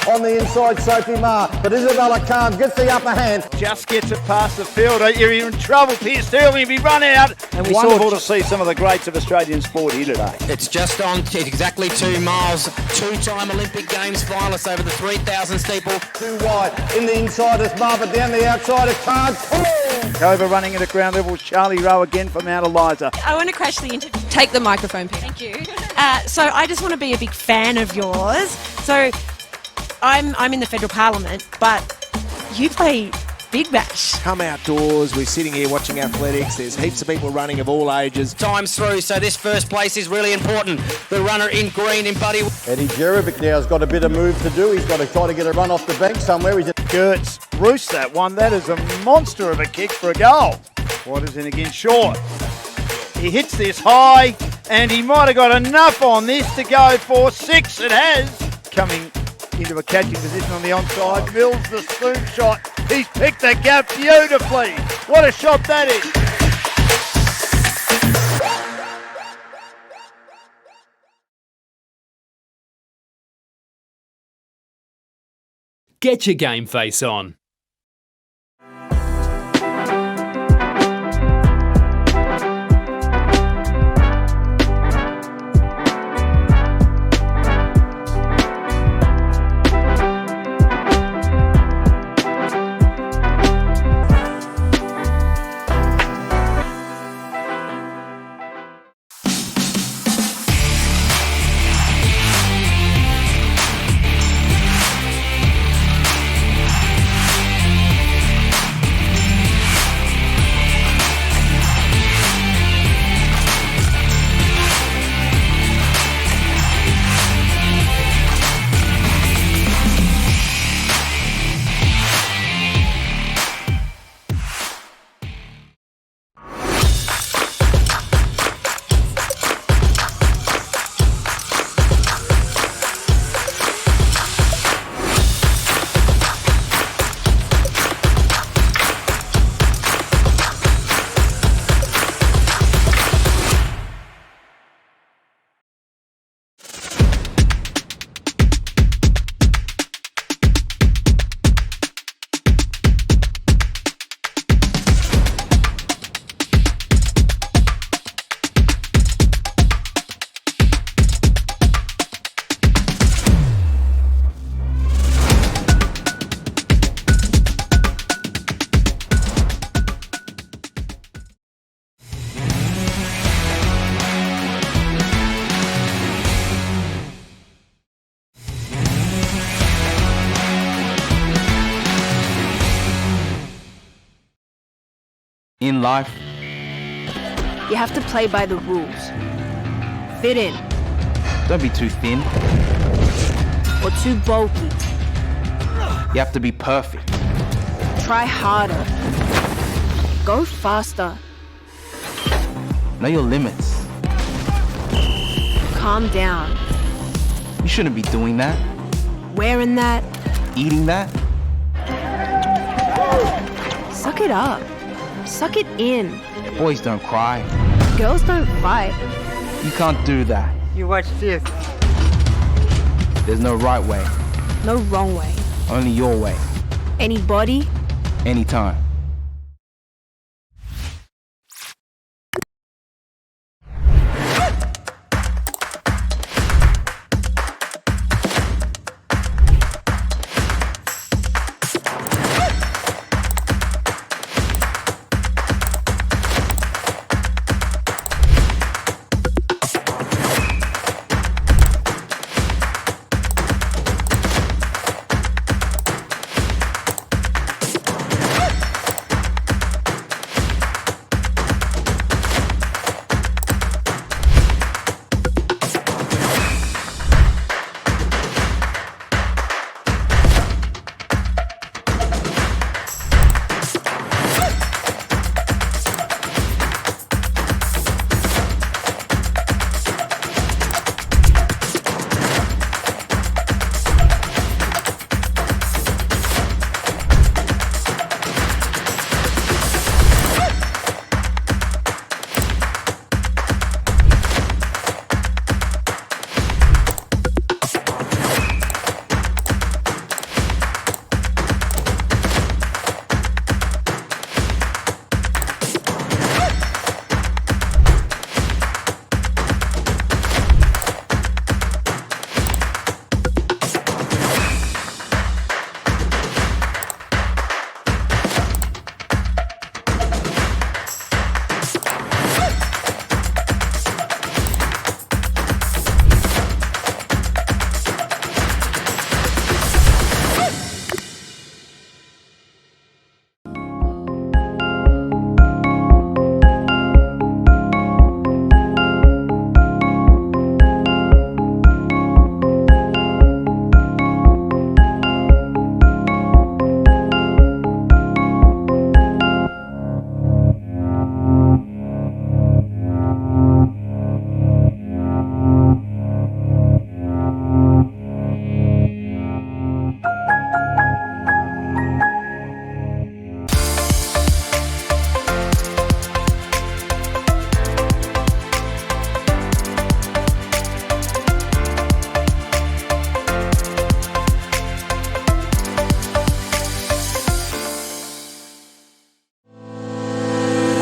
On the inside, Sophie Ma, but Isabella Calm gets the upper hand. Just gets it past the fielder. You're in trouble. Pierce Sterling be run out. And wonderful to see some of the greats of Australian sport here today. It's just on exactly 2 miles. 2-time Olympic Games finalists over the 3,000 steeple. Too wide. In the inside is Ma, but down the outside is Calm. Over running at ground level, Charlie Rowe again from Mount Eliza. I want to crash the interview. Take the microphone, Pete. Thank you. So I just want to be a big fan of yours. So I'm in the federal parliament, but you play Big Bash. Come outdoors, we're sitting here watching athletics, there's heaps of people running of all ages. Time's through, so this first place is really important. The runner in green in Buddy. Eddie Jerovic now has got a bit of move to do. He's got to try to get a run off the bank somewhere. Gertz roosts that one. That is a monster of a kick for a goal. Waters in again, short. He hits this high, and he might have got enough on this to go for 6. It has. Coming into a catching position on the onside. Mills the spoon shot. He's picked the gap beautifully. What a shot that is. Get your game face on. In life, You have to play by the rules. Fit in. don't be too thin. Or too bulky. You have to be perfect. Try harder. Go faster. Know your limits. Calm down. You shouldn't be doing that. Wearing that. Eating that. Suck it up. Suck it in. Boys don't cry. Girls don't fight. You can't do that. You watch this. There's no right way. No wrong way. Only your way. Anybody. Anytime.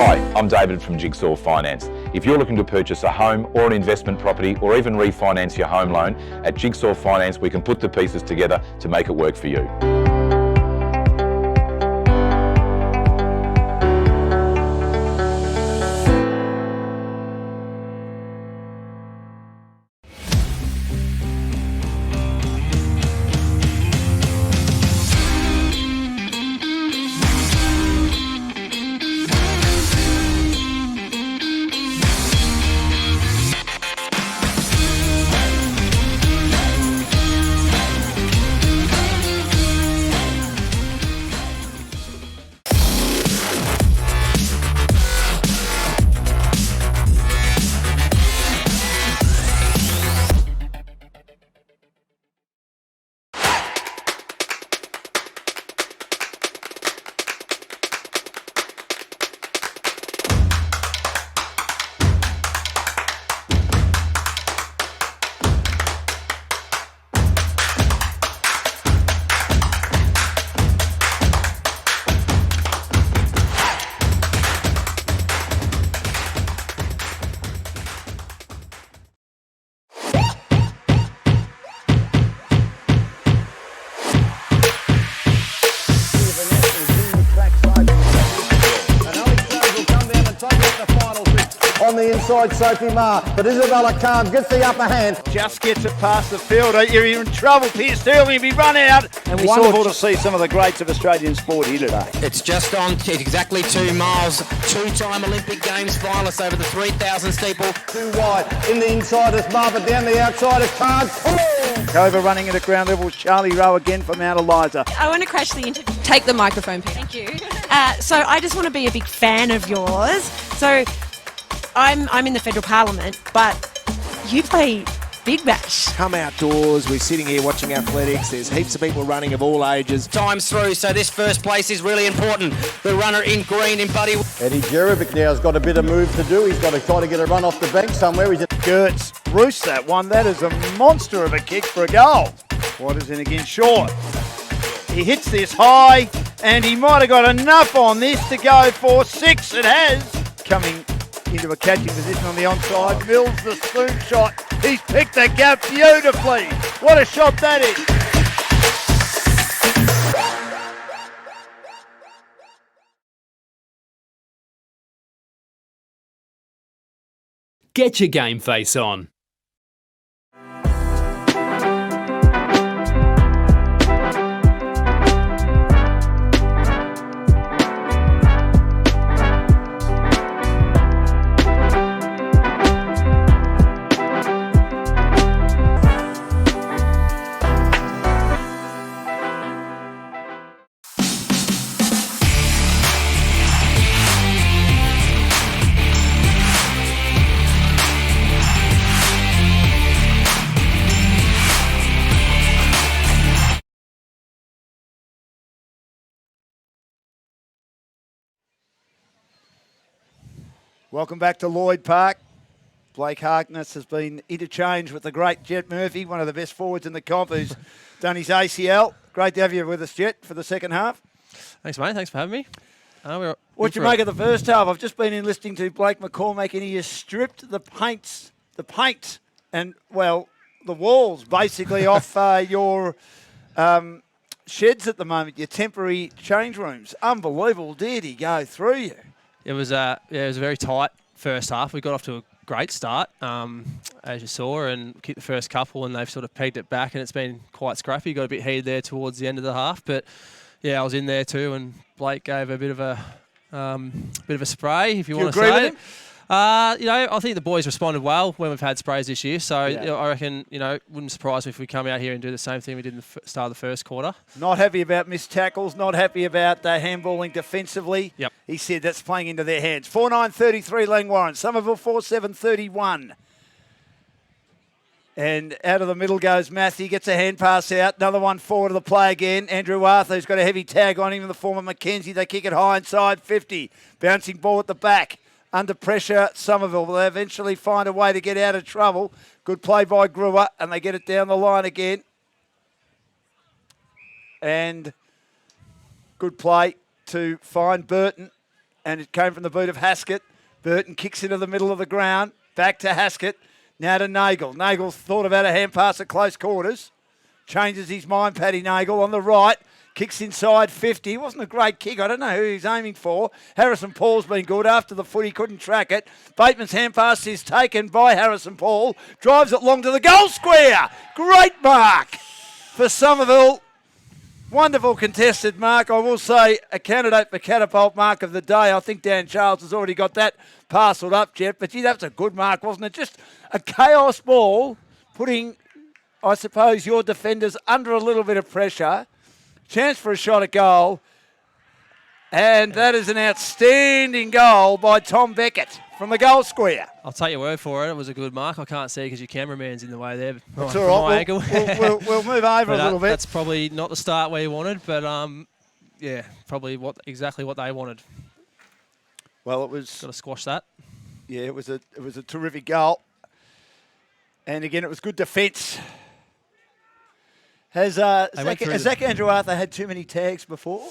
Hi, I'm David from Jigsaw Finance. If you're looking to purchase a home or an investment property or even refinance your home loan, at Jigsaw Finance we can put the pieces together to make it work for you. On the inside, Sophie Marr, but Isabella Khan gets the upper hand. Just gets it past the fielder. You're in trouble, Peter Sterling. Be run out. And wonderful to see some of the greats of Australian sport here today. It's just on exactly 2 miles. 2-time Olympic Games finalist over the 3,000 steeple. Too wide. In the inside is Marr, but down the outside is Khan. Cover running at ground level. Charlie Rowe again from Mount Eliza. I want to crash the interview. Take the microphone, Pete. Thank you. So I just want to be a big fan of yours. So I'm in the federal parliament, but you play big Big Bash. Come outdoors. We're sitting here watching athletics. There's heaps of people running of all ages. Times through, so this first place is really important. The runner in green in Buddy. Eddie Jerovic now has got a bit of move to do. He's got to try to get a run off the bank somewhere. He's Gertz roosts that one. That is a monster of a kick for a goal. Waters in again short. He hits this high, and he might have got enough on this to go for 6. It has. Coming into a catching position on the onside. Mills the spoon shot. He's picked the gap beautifully. What a shot that is. Get your game face on. Welcome back to Lloyd Park. Blake Harkness has been interchanged with the great Jet Murphy, one of the best forwards in the comp, who's done his ACL. Great to have you with us, Jet, for the second half. Thanks, mate. Thanks for having me. What'd you make of the first half? I've just been in listening to Blake McCormack, and he has stripped the paint, and, well, the walls, basically, off your sheds at the moment, your temporary change rooms. Unbelievable. Did he go through you? It was a very tight first half. We got off to a great start, as you saw, and kicked the first couple, and they've sort of pegged it back, and it's been quite scrappy. Got a bit heated there towards the end of the half, but yeah, I was in there too, and Blake gave a bit of a spray, if you want to say. With him? I think the boys responded well when we've had sprays this year, so I reckon, wouldn't surprise me if we come out here and do the same thing we did in the start of the first quarter. Not happy about missed tackles, not happy about handballing defensively. Yep. He said that's playing into their hands. 4-9-33 Langwarrin, Somerville 4-7-31. And out of the middle goes Matthew, gets a hand pass out. Another one forward to the play again. Andrew Arthur's got a heavy tag on him in the form of Mackenzie. They kick it high inside 50. Bouncing ball at the back. Under pressure, Somerville will eventually find a way to get out of trouble. Good play by Brewer, and they get it down the line again. And good play to find Burton, and it came from the boot of Haskett. Burton kicks into the middle of the ground, back to Haskett, now to Nagel. Nagel's thought about a hand pass at close quarters. Changes his mind, Paddy Nagel on the right. Kicks inside 50. It wasn't a great kick. I don't know who he's aiming for. Harrison Paul's been good. After the foot, he couldn't track it. Bateman's hand pass is taken by Harrison Paul. Drives it long to the goal square. Great mark for Somerville. Wonderful contested mark. I will say a candidate for catapult mark of the day. I think Dan Charles has already got that parcelled up, Jeff. But, gee, that's a good mark, wasn't it? Just a chaos ball putting, I suppose, your defenders under a little bit of pressure. Chance for a shot at goal. And that is an outstanding goal by Tom Beckett from the goal square. I'll take your word for it. It was a good mark. I can't see because your cameraman's in the way there. That's all right. We'll move over a little bit. That's probably not the start we wanted, but yeah, probably exactly what they wanted. Well, it was. Got to squash that. Yeah, it was a terrific goal. And again, it was good defence. Has Zach Andrew Arthur had too many tags before?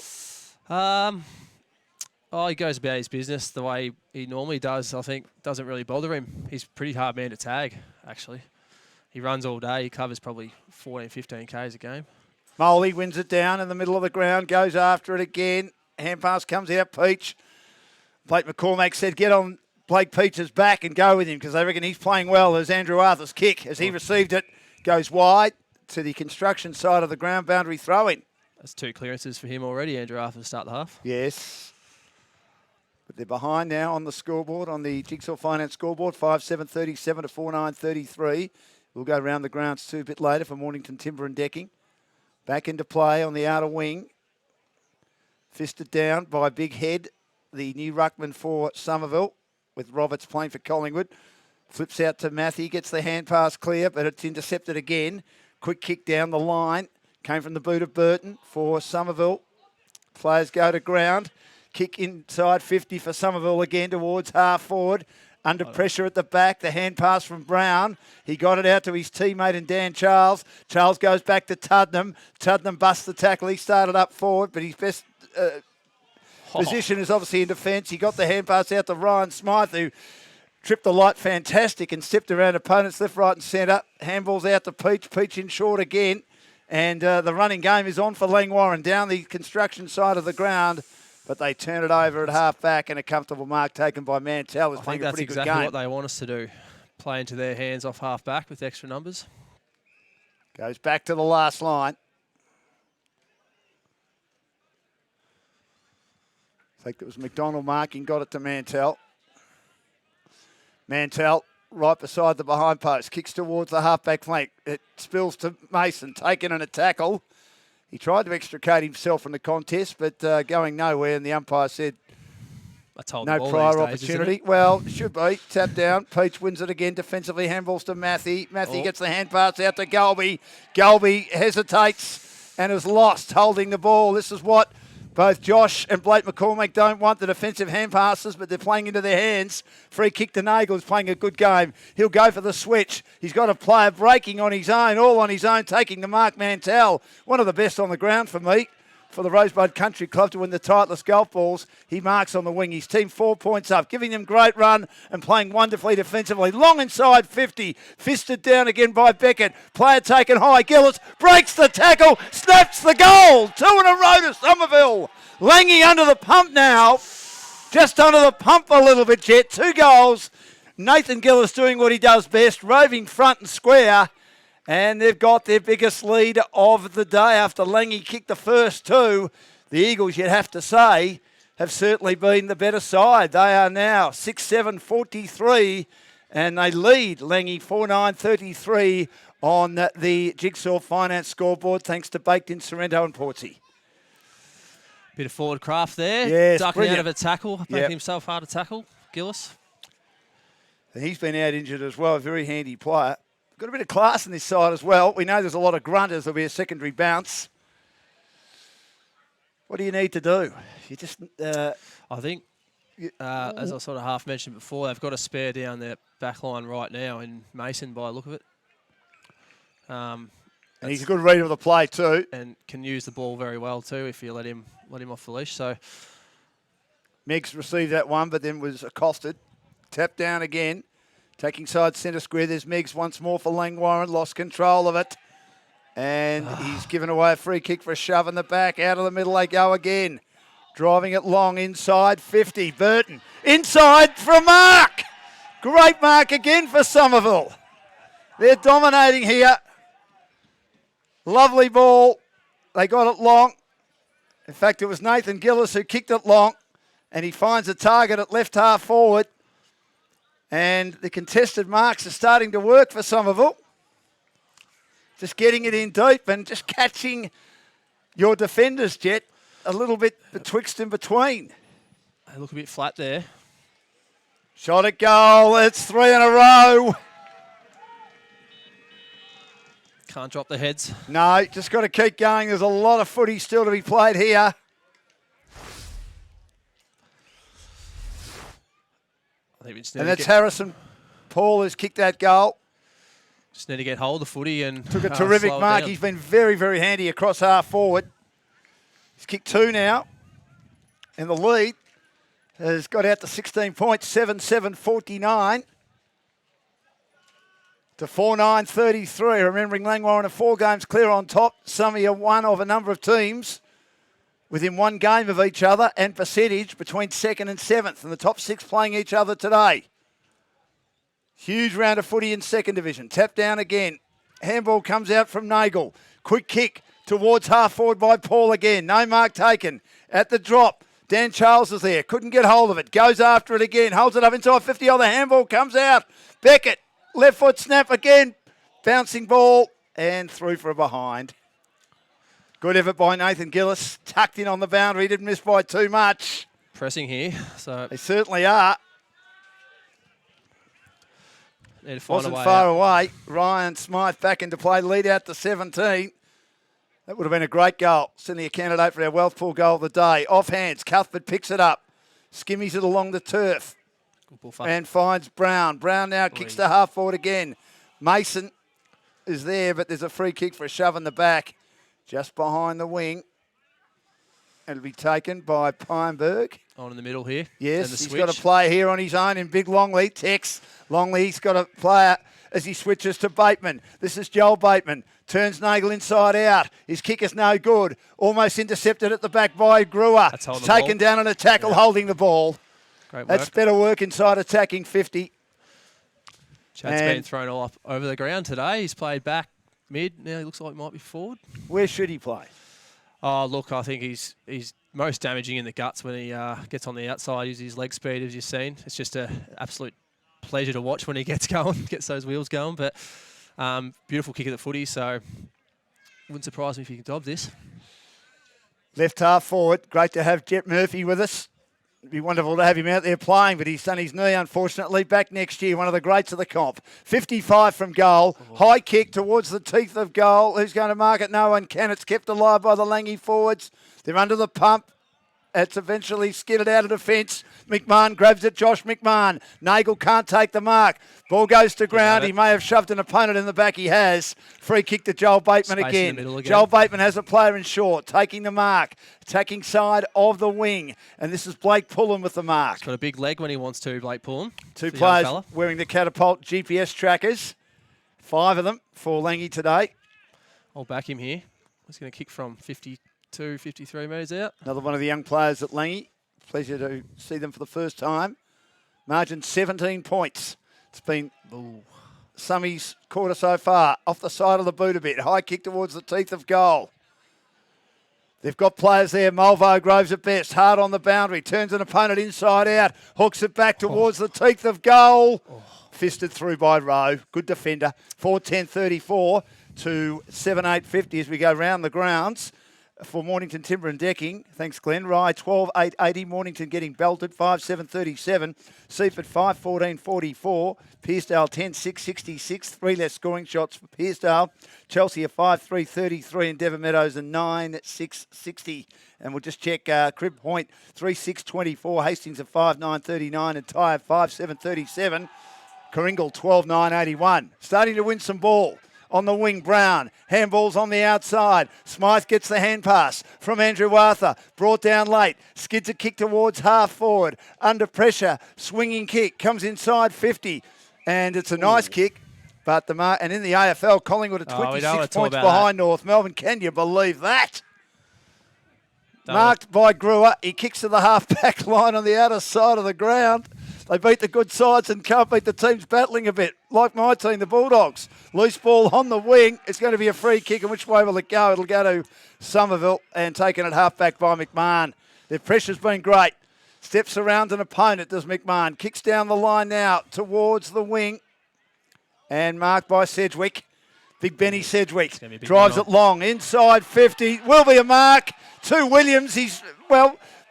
He goes about his business the way he normally does. I think doesn't really bother him. He's a pretty hard man to tag, actually. He runs all day. He covers probably 14, 15 Ks a game. Moley wins it down in the middle of the ground, goes after it again. Hand pass comes out, Peach. Blake McCormack said, get on Blake Peach's back and go with him because they reckon he's playing well. As Andrew Arthur's kick, as he received it, goes wide to the construction side of the ground boundary throw-in. That's 2 clearances for him already, Andrew Arthur, to start the half. Yes. But they're behind now on the scoreboard, on the Jigsaw Finance scoreboard, 5-7-37 to 4-9-33. We'll go around the grounds too a bit later for Mornington Timber and Decking. Back into play on the outer wing. Fisted down by Big Head, the new ruckman for Somerville, with Roberts playing for Collingwood. Flips out to Matthew, gets the hand pass clear, but it's intercepted again. Quick kick down the line. Came from the boot of Burton for Somerville. Players go to ground. Kick inside 50 for Somerville again towards half forward. Under pressure at the back. The hand pass from Brown. He got it out to his teammate and Dan Charles. Charles goes back to Tuddenham. Tuddenham busts the tackle. He started up forward, but his best position is obviously in defence. He got the hand pass out to Ryan Smythe, who tripped the light fantastic and stepped around opponents left, right and centre. Handballs out to Peach. Peach in short again. And the running game is on for Langwarrin down the construction side of the ground. But they turn it over at half back, and a comfortable mark taken by Mantell. I think that's exactly what they want us to do. Play into their hands off half back with extra numbers. Goes back to the last line. I think it was McDonald marking, got it to Mantell. Mantell right beside the behind post, kicks towards the half-back flank. It spills to Mason, taken in a tackle. He tried to extricate himself from the contest, but going nowhere, and the umpire said no prior opportunity. Well, should be. Tap down. Peach wins it again. Defensively, handballs to Matthew. Matthew gets the hand pass out to Galby. Galby hesitates and is lost holding the ball. This is what both Josh and Blake McCormick don't want, the defensive hand passes, but they're playing into their hands. Free kick to Nagel, who's playing a good game. He'll go for the switch. He's got a player breaking on his own, all on his own, taking the mark. Mantell, one of the best on the ground for me, for the Rosebud Country Club to win the Titleist golf balls. He marks on the wing. His team 4 points up, giving them great run and playing wonderfully defensively. Long inside 50, fisted down again by Beckett. Player taken high. Gillis breaks the tackle, snaps the goal. 2 in a row to Somerville. Langy under the pump now. Just under the pump a little bit, Jet. 2 goals. Nathan Gillis doing what he does best, roving front and square. And they've got their biggest lead of the day after Langy kicked the first 2. The Eagles, you'd have to say, have certainly been the better side. They are now 6-7-43, and they lead Langy 4-9-33 on the Jigsaw Finance scoreboard, thanks to Baked in Sorrento and Portsea. Bit of forward craft there. Yes, ducking brilliant. out of a tackle, making himself hard to tackle. Gillis. And he's been out injured as well, a very handy player. Got a bit of class in this side as well. We know there's a lot of grunters. There'll be a secondary bounce. What do you need to do? You just... I think, as I sort of half mentioned before, they've got a spare down their back line right now in Mason by the look of it. And he's a good reader of the play too. And can use the ball very well too if you let him off the leash. So Meggs received that one, but then was accosted. Tap down again. Taking side centre square, there's Meggs once more for Langwarrin, lost control of it. And he's given away a free kick for a shove in the back. Out of the middle they go again. Driving it long inside 50. Burton inside for a mark. Great mark again for Somerville. They're dominating here. Lovely ball. They got it long. In fact, it was Nathan Gillis who kicked it long. And he finds a target at left half forward. And the contested marks are starting to work for Somerville. Just getting it in deep and just catching your defenders, Jet, a little bit betwixt and between. They look a bit flat there. Shot at goal. It's 3 in a row. Can't drop the heads. No, just got to keep going. There's a lot of footy still to be played here. And that's Harrison Paul who's kicked that goal. Just need to get hold of the footy and took a terrific mark. He's been very, very handy across half forward. He's kicked 2 now. And the lead has got out to 16 points, 7-7-49 to 4-9-33. Remembering Langwarrin are 4 games clear on top. Summy are one of a number of teams within 1 game of each other and percentage between 2nd and 7th. And the top 6 playing each other today. Huge round of footy in 2nd division. Tap down again. Handball comes out from Nagel. Quick kick towards half forward by Paul again. No mark taken. At the drop, Dan Charles is there. Couldn't get hold of it. Goes after it again. Holds it up inside 50. Oh, the handball comes out. Beckett, left foot snap again. Bouncing ball and through for a behind. Good effort by Nathan Gillis. Tucked in on the boundary. Didn't miss by too much. Pressing here. So they certainly are. Need to find Wasn't a way far out. away. Ryan Smythe back into play, lead out to 17. That would have been a great goal. Certainly a candidate for our Wealth Pool goal of the day. Off hands, Cuthbert picks it up. Skimmies it along the turf. Good ball, fuck. And finds Brown. Brown now kicks to half forward again. Mason is there, but there's a free kick for a shove in the back. Just behind the wing. It'll be taken by Pineberg. On in the middle here. Yes, And the he's switch. got a player here on his own in Big Longley. Tex Longley's got a player as he switches to Bateman. This is Joel Bateman. Turns Nagel inside out. His kick is no good. Almost intercepted at the back by Brewer. That's holding It's the taken ball. down on a tackle, holding the ball. Great work. That's better work inside attacking 50. Chad's And been thrown all up over the ground today. He's played back mid. Now he looks like he might be forward. Where should he play? Oh, look, I think he's most damaging in the guts when he gets on the outside, uses his leg speed, as you've seen. It's just an absolute pleasure to watch when he gets going, gets those wheels going. But beautiful kick at the footy, so wouldn't surprise me if he can dob this. Left half forward. Great to have Jet Murphy with us. It'd be wonderful to have him out there playing, but he's done his knee, unfortunately. Back next year, one of the greats of the comp. 55 from goal. High kick towards the teeth of goal. Who's going to mark it? No one can. It's kept alive by the Langy forwards. They're under the pump. It's eventually skidded out of defence. McMahon grabs it. Josh McMahon. Nagel can't take the mark. Ball goes to ground. He may have shoved an opponent in the back. He has. Free kick to Joel Bateman Space in again. the middle again. Joel Bateman has a player in short, taking the mark. Attacking side of the wing. And this is Blake Pullen with the mark. He's got a big leg when he wants to, Blake Pullen. Two The young players fella. wearing the Catapult GPS trackers. 5 of them for Langy today. I'll back him here. He's going to kick from 52, 53 metres out. Another one of the young players at Langy. Pleasure to see them for the first time. Margin 17 points. It's been Summy's quarter so far. Off the side of the boot a bit. High kick towards the teeth of goal. They've got players there. Mulvo Groves at best. Hard on the boundary. Turns an opponent inside out. Hooks it back towards the teeth of goal. Fisted through by Rowe. Good defender. 4-10-34 to 7-8-50 as we go round the grounds for Mornington Timber and Decking. Thanks, Glenn. Rye 12-8-80. Mornington getting belted 5-7-37. Seaford 5-14-44. Pearcedale 10-6-66. 3 less scoring shots for Pearcedale. Chelsea are 5-3-33 and Devon Meadows are 9-6-60. And we'll just check Crib Point 3-6-24. Hastings are 5-9-39 and Tyre 5-7-37. Coringal 12-9-81. Starting to win some ball. On the wing, Brown. Handball's on the outside. Smythe gets the hand pass from Andrew Arthur. Brought down late. Skids a kick towards half forward. Under pressure. Swinging kick. Comes inside 50. And it's a nice kick. But and in the AFL, Collingwood are 26 points behind North Melbourne. Can you believe that? Marked by Brewer. He kicks to the half-back line on the outer side of the ground. They beat the good sides and can't beat the teams battling a bit. Like my team, the Bulldogs. Loose ball on the wing. It's going to be a free kick. And which way will it go? It'll go to Somerville and taken at half-back by McMahon. Their pressure's been great. Steps around an opponent, does McMahon. Kicks down the line now towards the wing. And marked by Sedgwick. Big Benny Sedgwick drives it long. Inside 50. Will be a mark to Williams. He's,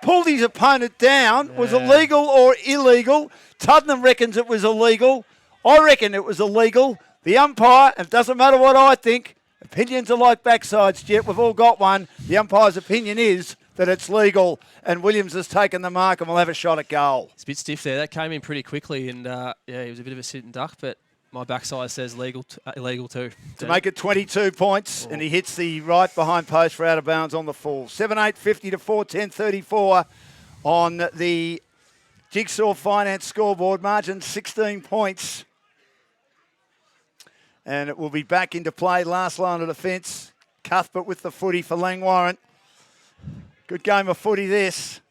pulled his opponent down. Was it legal or illegal? Tuddenham reckons it was illegal. I reckon it was illegal. The umpire, and it doesn't matter what I think, opinions are like backsides, Jet. We've all got one. The umpire's opinion is that it's legal, and Williams has taken the mark and will have a shot at goal. It's a bit stiff there. That came in pretty quickly, and he was a bit of a sit and duck, but my backside says illegal too. To make it 22 points, and he hits the right behind post for out of bounds on the full. 7-8-50 to 4-10-34 on the Jigsaw Finance scoreboard. Margin 16 points. And it will be back into play. Last line of defence. Cuthbert with the footy for Langwarrin. Good game of footy this.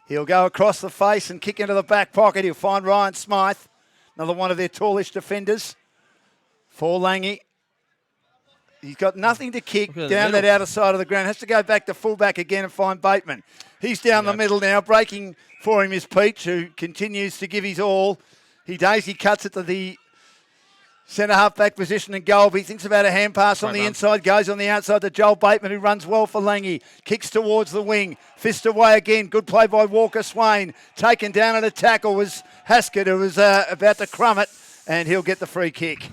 He'll go across the face and kick into the back pocket. He'll find Ryan Smythe. Another one of their tallish defenders for Langy. He's got nothing to kick down that outer side of the ground. Has to go back to fullback again and find Bateman. He's down the middle now. Breaking for him is Peach, who continues to give his all. He daisy cuts it to the centre half-back position and goal. He thinks about a hand pass on the inside, goes on the outside to Joel Bateman, who runs well for Langy. Kicks towards the wing, fist away again. Good play by Walker Swain. Taken down at a tackle was Haskett, who was about to crumb it. and he'll get the free kick.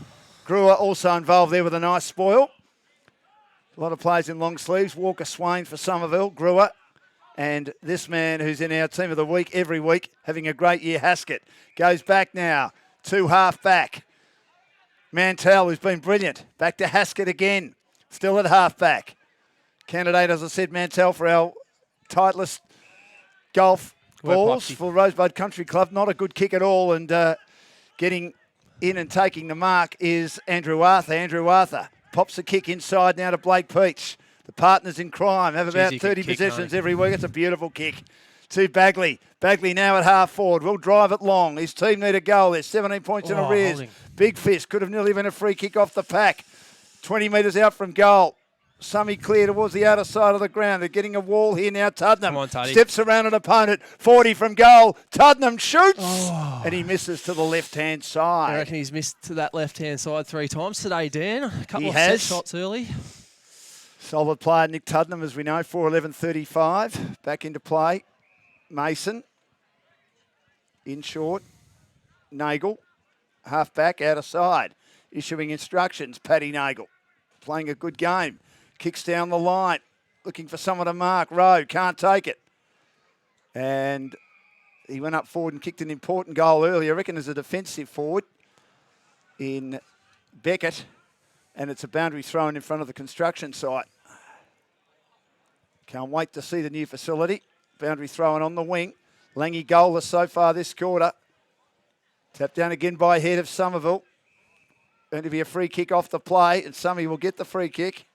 Brewer also involved there with a nice spoil. A lot of players in long sleeves. Walker Swain for Somerville, Brewer, and this man who's in our team of the week every week, having a great year, Haskett. Goes back now, 2 half back. Mantell, who's been brilliant. Back to Haskett again, still at half back. Candidate, as I said, Mantell for our Titleist golf balls for Rosebud Country Club. Not a good kick at all, and getting in and taking the mark is Andrew Arthur. Andrew Arthur pops a kick inside now to Blake Peach. The partners in crime have about 30 possessions every week. It's a beautiful kick to Bagley. Bagley now at half forward. Will drive it long. His team need a goal. There's 17 points in arrears. Big fist. Could have nearly been a free kick off the pack. 20 metres out from goal. Summy clear towards the outer side of the ground. They're getting a wall here now. Tuddenham steps around an opponent. 40 from goal. Tuddenham shoots. And he misses to the left-hand side. I reckon he's missed to that left-hand side 3 times today, Dan. A couple of set shots early. Solid player, Nick Tuddenham, as we know, 4'11", back into play. Mason, in short. Nagel, half back, out of side. Issuing instructions, Paddy Nagel. Playing a good game. Kicks down the line. Looking for someone to mark. Rowe can't take it. And he went up forward and kicked an important goal earlier. I reckon as a defensive forward in Beckett. And it's a boundary thrown in front of the construction site. Can't wait to see the new facility. Boundary thrown on the wing. Langy goalless so far this quarter. Tapped down again by head of Somerville. Going to be a free kick off the play, and Summy will get the free kick.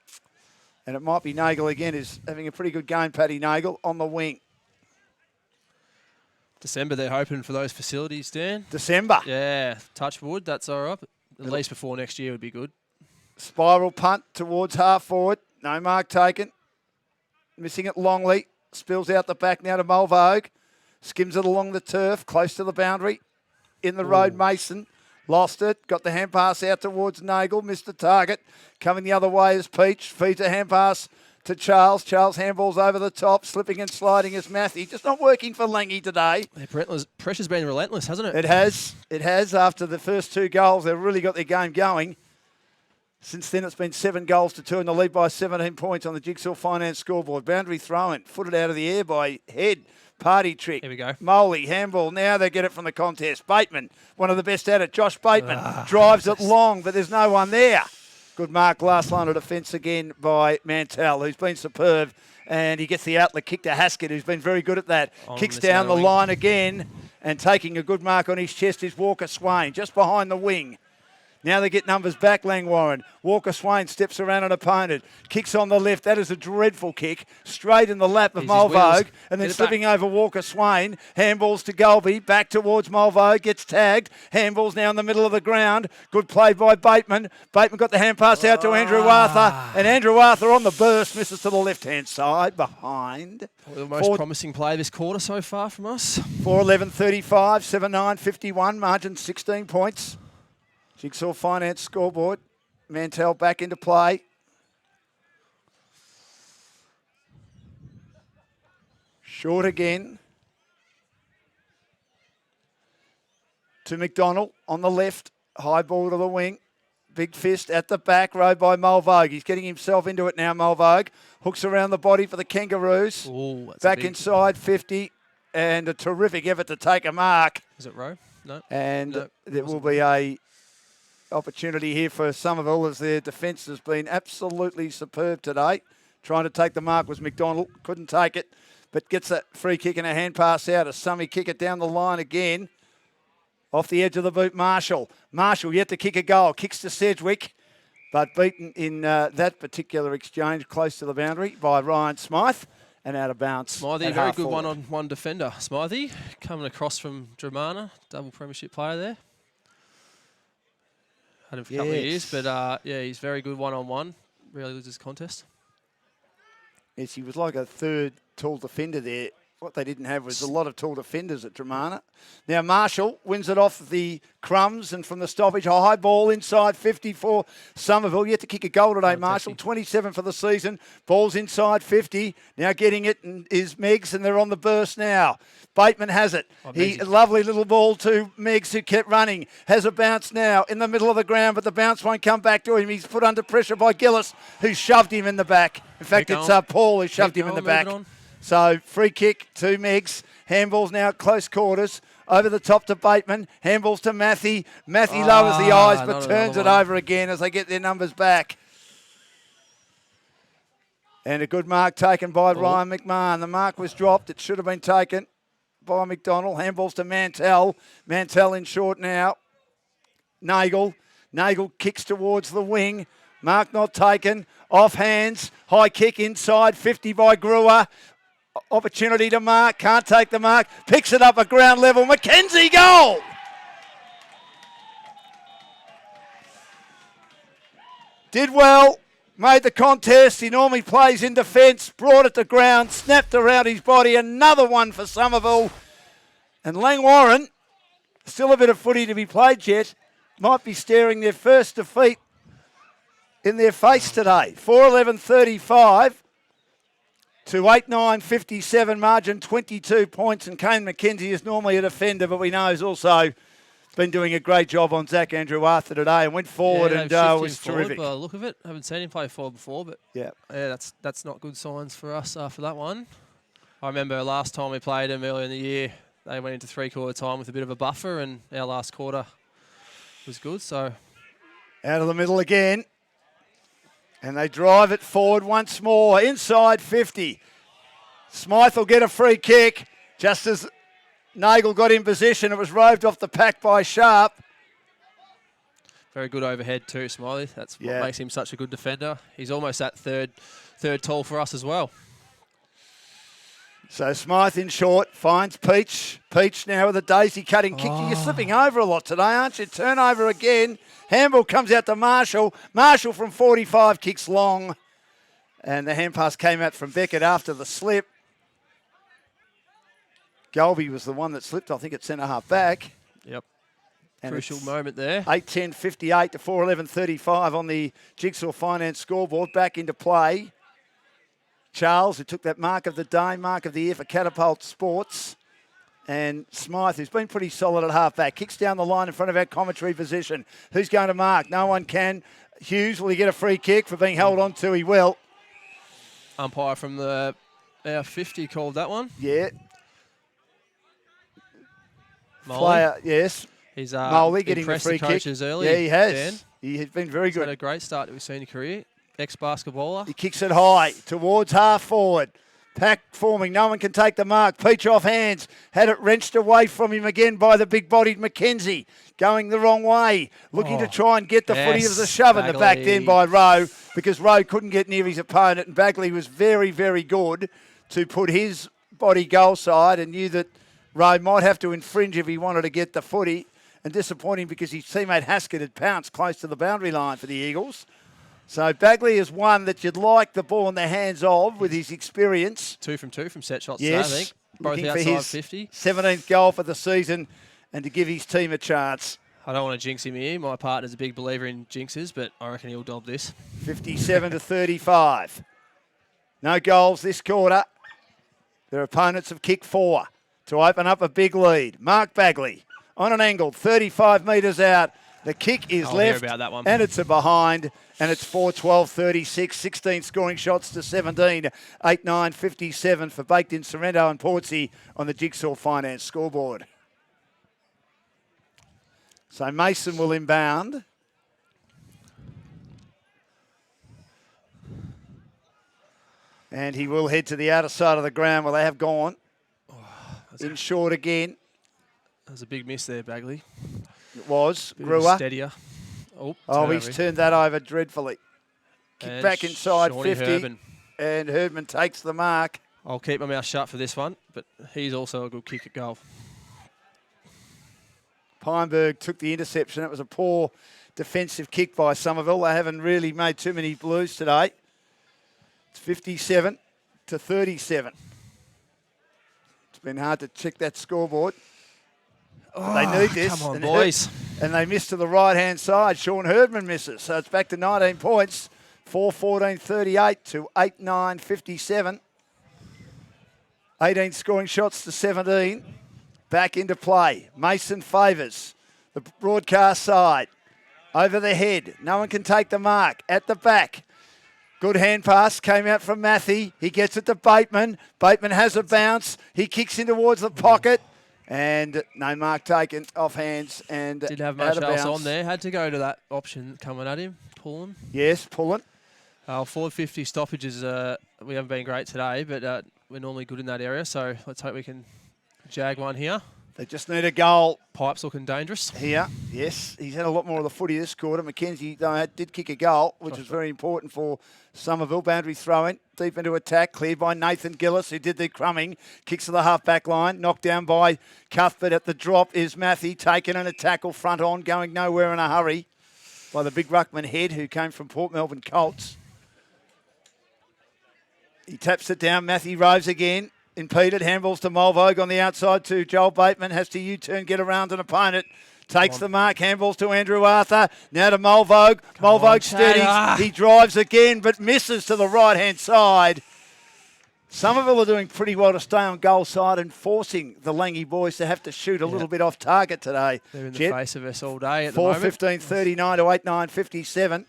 And it might be Nagel again, who's having a pretty good game, Paddy Nagel, on the wing. December, they're hoping for those facilities, Dan. December? Yeah, touch wood, that's all right. At least before next year would be good. Spiral punt towards half forward. No mark taken. Missing it Longley. Spills out the back now to Mulvogue. Skims it along the turf, close to the boundary. In the road, Mason. Lost it. Got the hand pass out towards Nagel. Missed the target. Coming the other way is Peach. Feeds a hand pass to Charles. Charles handballs over the top. Slipping and sliding is Matthew. Just not working for Langy today. Pressure's been relentless, hasn't it? It has. It has. After the first 2 goals, they've really got their game going. Since then, it's been 7 goals to 2 in the lead by 17 points on the Jigsaw Finance scoreboard. Boundary throw-in. Footed out of the air by Head. Party trick. Here we go. Moley, handball. Now they get it from the contest. Bateman, one of the best at it. Josh Bateman drives it long, but there's no one there. Good mark, last line of defence again by Mantell, who's been superb. And he gets the outlet kick to Haskett, who's been very good at that. Kicks down the line again, and taking a good mark on his chest is Walker Swain, just behind the wing. Now they get numbers back, Langwarrin. Walker Swain steps around an opponent. Kicks on the left. That is a dreadful kick. Straight in the lap of Mulvogue. And then slipping over Walker Swain. Handballs to Golby. Back towards Mulvogue. Gets tagged. Handballs now in the middle of the ground. Good play by Bateman. Bateman got the hand pass out to Andrew Arthur. And Andrew Arthur on the burst. Misses to the left-hand side. Behind. The most promising play this quarter so far from us. 4-11-35. 7-9-51. Margin 16 points. Jigsaw Finance scoreboard. Mantell back into play. Short again. To McDonald on the left. High ball to the wing. Big fist at the back. Rowed by Mulvogue. He's getting himself into it now, Mulvogue. Hooks around the body for the Kangaroos. Ooh, back inside 50. And a terrific effort to take a mark. Is it Rowe? No. And there will be a opportunity here for Somerville as their defence has been absolutely superb today. Trying to take the mark was McDonald. Couldn't take it, but gets a free kick and a hand pass out. A Summy kick it down the line again. Off the edge of the boot, Marshall. Marshall yet to kick a goal. Kicks to Sedgwick, but beaten in that particular exchange close to the boundary by Ryan Smythe and out of bounds. Smythe, very good one-on-one defender. Smythe coming across from Dramana, double premiership player there. Had him for a couple of years, but yeah, he's very good one-on-one. Really loses contest. Yes, he was like a third tall defender there What they didn't have was a lot of tall defenders at Dramana. Now Marshall wins it off the crumbs and from the stoppage. A high ball inside 50 for Somerville. Yet to kick a goal today, Marshall. 27 for the season. Ball's inside 50. Now getting it is Meggs, and they're on the burst now. Bateman has it. Lovely little ball to Meggs, who kept running. Has a bounce now in the middle of the ground, but the bounce won't come back to him. He's put under pressure by Gillis, who shoved him in the back. In fact, it's Paul who shoved him in the back. So free kick to Meggs. Handball's now at close quarters. Over the top to Bateman. Handballs to Matthew. Matthew lowers the eyes but turns it over again as they get their numbers back. And a good mark taken by Ryan McMahon. The mark was dropped. It should have been taken by McDonald. Handballs to Mantell. Mantell in short now. Nagel. Nagel kicks towards the wing. Mark not taken. Off hands. High kick inside 50 by Brewer. Opportunity to mark, can't take the mark, picks it up at ground level, Mackenzie goal! Did well, made the contest, he normally plays in defence, brought it to ground, snapped around his body, another one for Somerville. And Langwarrin, still a bit of footy to be played yet, might be staring their first defeat in their face today. 4-11-35. To 8-9-57 margin, 22 points, and Kane McKenzie is normally a defender, but we know he's also been doing a great job on Zach Andrew Arthur today and went forward and was terrific. By the look of it, haven't seen him play forward before, but yeah, that's not good signs for us after that one. I remember last time we played them earlier in the year, they went into three-quarter time with a bit of a buffer, and our last quarter was good. So out of the middle again. And they drive it forward once more, inside 50. Smythe will get a free kick. Just as Nagel got in position, it was roved off the pack by Sharp. Very good overhead too, Smiley. That's what makes him such a good defender. He's almost that third tall for us as well. So Smythe in short, finds Peach. Peach now with a daisy cutting kick. You're slipping over a lot today, aren't you? Turnover again. Handball comes out to Marshall. Marshall from 45 kicks long. And the hand pass came out from Beckett after the slip. Galby was the one that slipped, I think, at centre-half back. Yep. And crucial moment there. 8-10-58 to 4-11-35 on the Jigsaw Finance scoreboard. Back into play. Charles, who took that mark of the day, mark of the year for Catapult Sports. And Smythe, who's been pretty solid at half-back, kicks down the line in front of our commentary position. Who's going to mark? No one can. Hughes, will he get a free kick for being held on to? He will. Umpire from our 50 called that one. Yeah. Player, yes. He's Molly getting the free kick. Early, yeah, he has. Dan. He has been very good. He's had a great start to his senior career. Ex-basketballer. He kicks it high towards half forward. Pack forming. No one can take the mark. Peach off hands. Had it wrenched away from him again by the big-bodied Mackenzie. Going the wrong way. Looking to try and get the footy of the shove in the back then by Rowe, because Rowe couldn't get near his opponent, and Bagley was very, very good to put his body goal side and knew that Rowe might have to infringe if he wanted to get the footy. And disappointing because his teammate Haskett had pounced close to the boundary line for the Eagles. So Bagley is one that you'd like the ball in the hands of with his experience. 2 from 2 from set shots yes, today, I think. Both looking outside for his 50. 17th goal for the season and to give his team a chance. I don't want to jinx him here. My partner's a big believer in jinxes, but I reckon he'll dob this. 57 to 35. No goals this quarter. Their opponents have kicked 4 to open up a big lead. Mark Bagley on an angle, 35 metres out. The kick is left, about that one. And it's a behind, and it's 4-12-36, 16 scoring shots to 17, 8-9-57 for Baked in Sorrento and Portsea on the Jigsaw Finance scoreboard. So Mason will inbound. And he will head to the outer side of the ground where they have gone. In short again. There's a big miss there, Bagley. It was. Brewer. Steadier. Oh, he's turned that over dreadfully. Kick back inside Shawnee 50. Herdman. And Herdman takes the mark. I'll keep my mouth shut for this one, but he's also a good kick at goal. Pineberg took the interception. It was a poor defensive kick by Somerville. They haven't really made too many blues today. It's 57 to 37. been hard to check that scoreboard. They need this. Come on, boys. And they miss to the right-hand side. Sean Herdman misses. So it's back to 19 points. 4-14-38 to 8-9-57. 18 scoring shots to 17. Back into play. Mason favours the broadcast side. Over the head. No one can take the mark. At the back. Good hand pass. Came out from Matthew. He gets it to Bateman. Bateman has a bounce. He kicks in towards the pocket. And no mark taken off hands. And didn't have out much of else bounds. on there. Had to go to that option coming at him. Pulling. Yes, pulling. Forward 50 stoppages, we haven't been great today, but we're normally good in that area. So let's hope we can jag one here. They just need a goal. Pipe's looking dangerous. Here, yes. He's had a lot more of the footy this quarter. Mackenzie, though, did kick a goal, which was very important for Somerville. Boundary throw-in, deep into attack, cleared by Nathan Gillis, who did the crumbing. Kicks to the half-back line, knocked down by Cuthbert. At the drop is Matthew, taken and a tackle front on, going nowhere in a hurry by the big ruckman Head, who came from Port Melbourne Colts. He taps it down. Matthew roves again. Impeded. Handballs to Mulvogue on the outside to Joel Bateman. Has to U-turn, get around an opponent. Takes the mark. Handballs to Andrew Arthur. Now to Mulvogue. Mulvogue steadies. He drives again, but misses to the right-hand side. Somerville are doing pretty well to stay on goal side and forcing the Langy boys to have to shoot a little bit off target today. They're in the face of us all day at the moment. 4-15-39 to 8-9-57.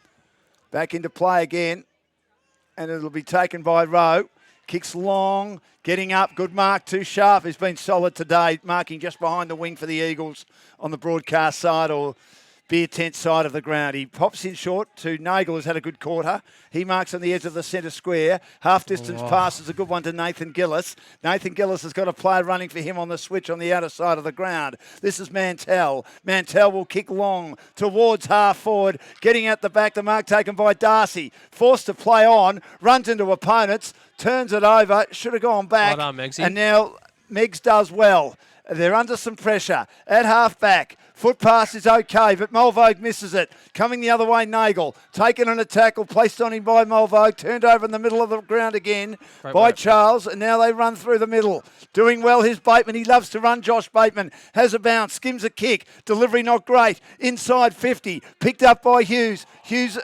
Back into play again. And it'll be taken by Rowe. Kicks long, getting up. Good mark to Sharp, who's been solid today, marking just behind the wing for the Eagles on the broadcast side or beer tent side of the ground. He pops in short to Nagel, who's had a good quarter. He marks on the edge of the centre square. Half-distance pass is a good one to Nathan Gillis. Nathan Gillis has got a player running for him on the switch on the outer side of the ground. This is Mantell. Mantell will kick long towards half forward. Getting out the back, the mark taken by Darcy. Forced to play on, runs into opponents, turns it over, should have gone back. Well done, Megsy. And now Megs does well. They're under some pressure. At half-back, foot pass is okay, but Mulvogue misses it. Coming the other way, Nagel. Taken on a tackle, placed on him by Mulvogue. Turned over in the middle of the ground again by Charles. And now they run through the middle. Doing well, here's Bateman. He loves to run, Josh Bateman. Has a bounce, skims a kick. Delivery not great. Inside 50. Picked up by Hughes. Hughes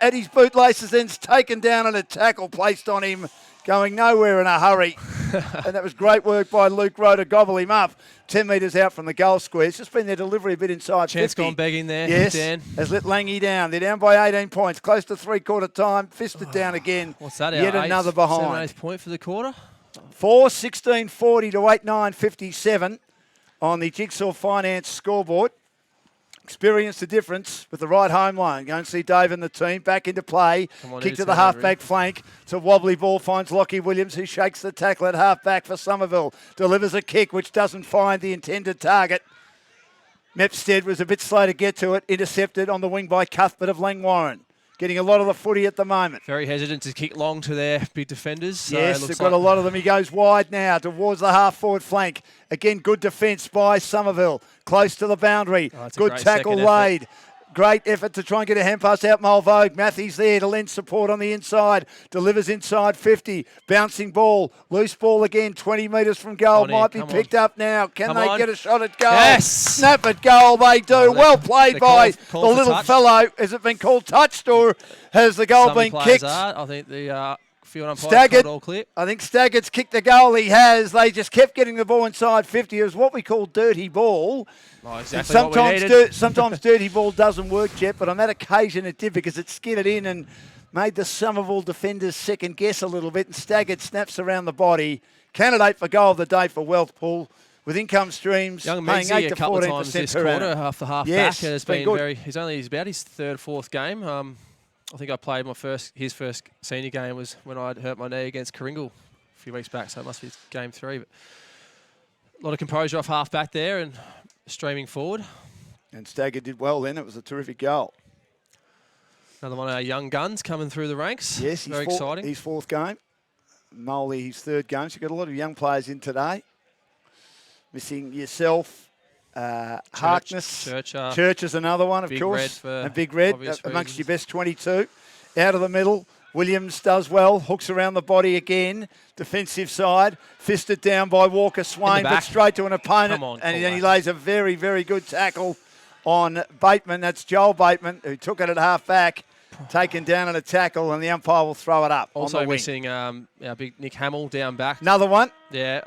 at his bootlaces, then's taken down and a tackle placed on him. Going nowhere in a hurry. And that was great work by Luke Rowe to gobble him up. 10 metres out from the goal square. It's just been their delivery a bit inside Chance 50. gone begging there, yes, Dan. has let Langy down. They're down by 18 points. Close to three-quarter time. Fisted down again. What's that? Yet another behind. 7/8 point for the quarter. 4-16-40 to 8-9-57 on the Jigsaw Finance scoreboard. Experienced the difference with the right home line. Go and see Dave and the team. Back into play. Kick to the half-back flank. It's a wobbly ball. Finds Lockie Williams, who shakes the tackle at half-back for Somerville. Delivers a kick, which doesn't find the intended target. Mepstead was a bit slow to get to it. Intercepted on the wing by Cuthbert of Langwarrin. Getting a lot of the footy at the moment. Very hesitant to kick long to their big defenders. So yes, they've got a lot of them. He goes wide now towards the half-forward flank. Again, good defence by Somerville. Close to the boundary. Good tackle laid. Great effort to try and get a hand pass out Mulvogue. Matthews there to lend support on the inside. Delivers inside 50. Bouncing ball. Loose ball again. 20 metres from goal. Might be picked up now. Can they get a shot at goal? Yes. Snap at goal. They do. Well played by the little fellow. Has it been called touched or has the goal been kicked? I think the field umpire all clear. I think Staggett's kicked the goal he has. They just kept getting the ball inside 50. It was what we call dirty ball. Oh, exactly what we needed. Sometimes dirty ball doesn't work, Jet, but on that occasion it did because it skidded in and made the Somerville defenders second guess a little bit, and Staggett snaps around the body. Candidate for goal of the day for Wealthpool. With income streams, Young paying Megsy 8 to 14% a couple of times this quarter, half the half back. Has been very. He's about his third, fourth game. I think I played his first senior game was when I hurt my knee against Coringal a few weeks back, so it must be game 3. But a lot of composure off half back there and streaming forward. And Stagger did well then. It was a terrific goal. Another one of our young guns coming through the ranks. Yes, very exciting. His fourth game. Moley, his third game. So you've got a lot of young players in today. Missing yourself, Harkness. Church is another one, of course. And Big Red amongst your best 22. Out of the middle. Williams does well, hooks around the body again, defensive side, fisted down by Walker Swain, but straight to an opponent, and then he lays a very, very good tackle on Bateman. That's Joel Bateman, who took it at half back, taken down at a tackle, and the umpire will throw it up. Also on the wing. missing our big Nick Hamill down back. Another one? Yeah,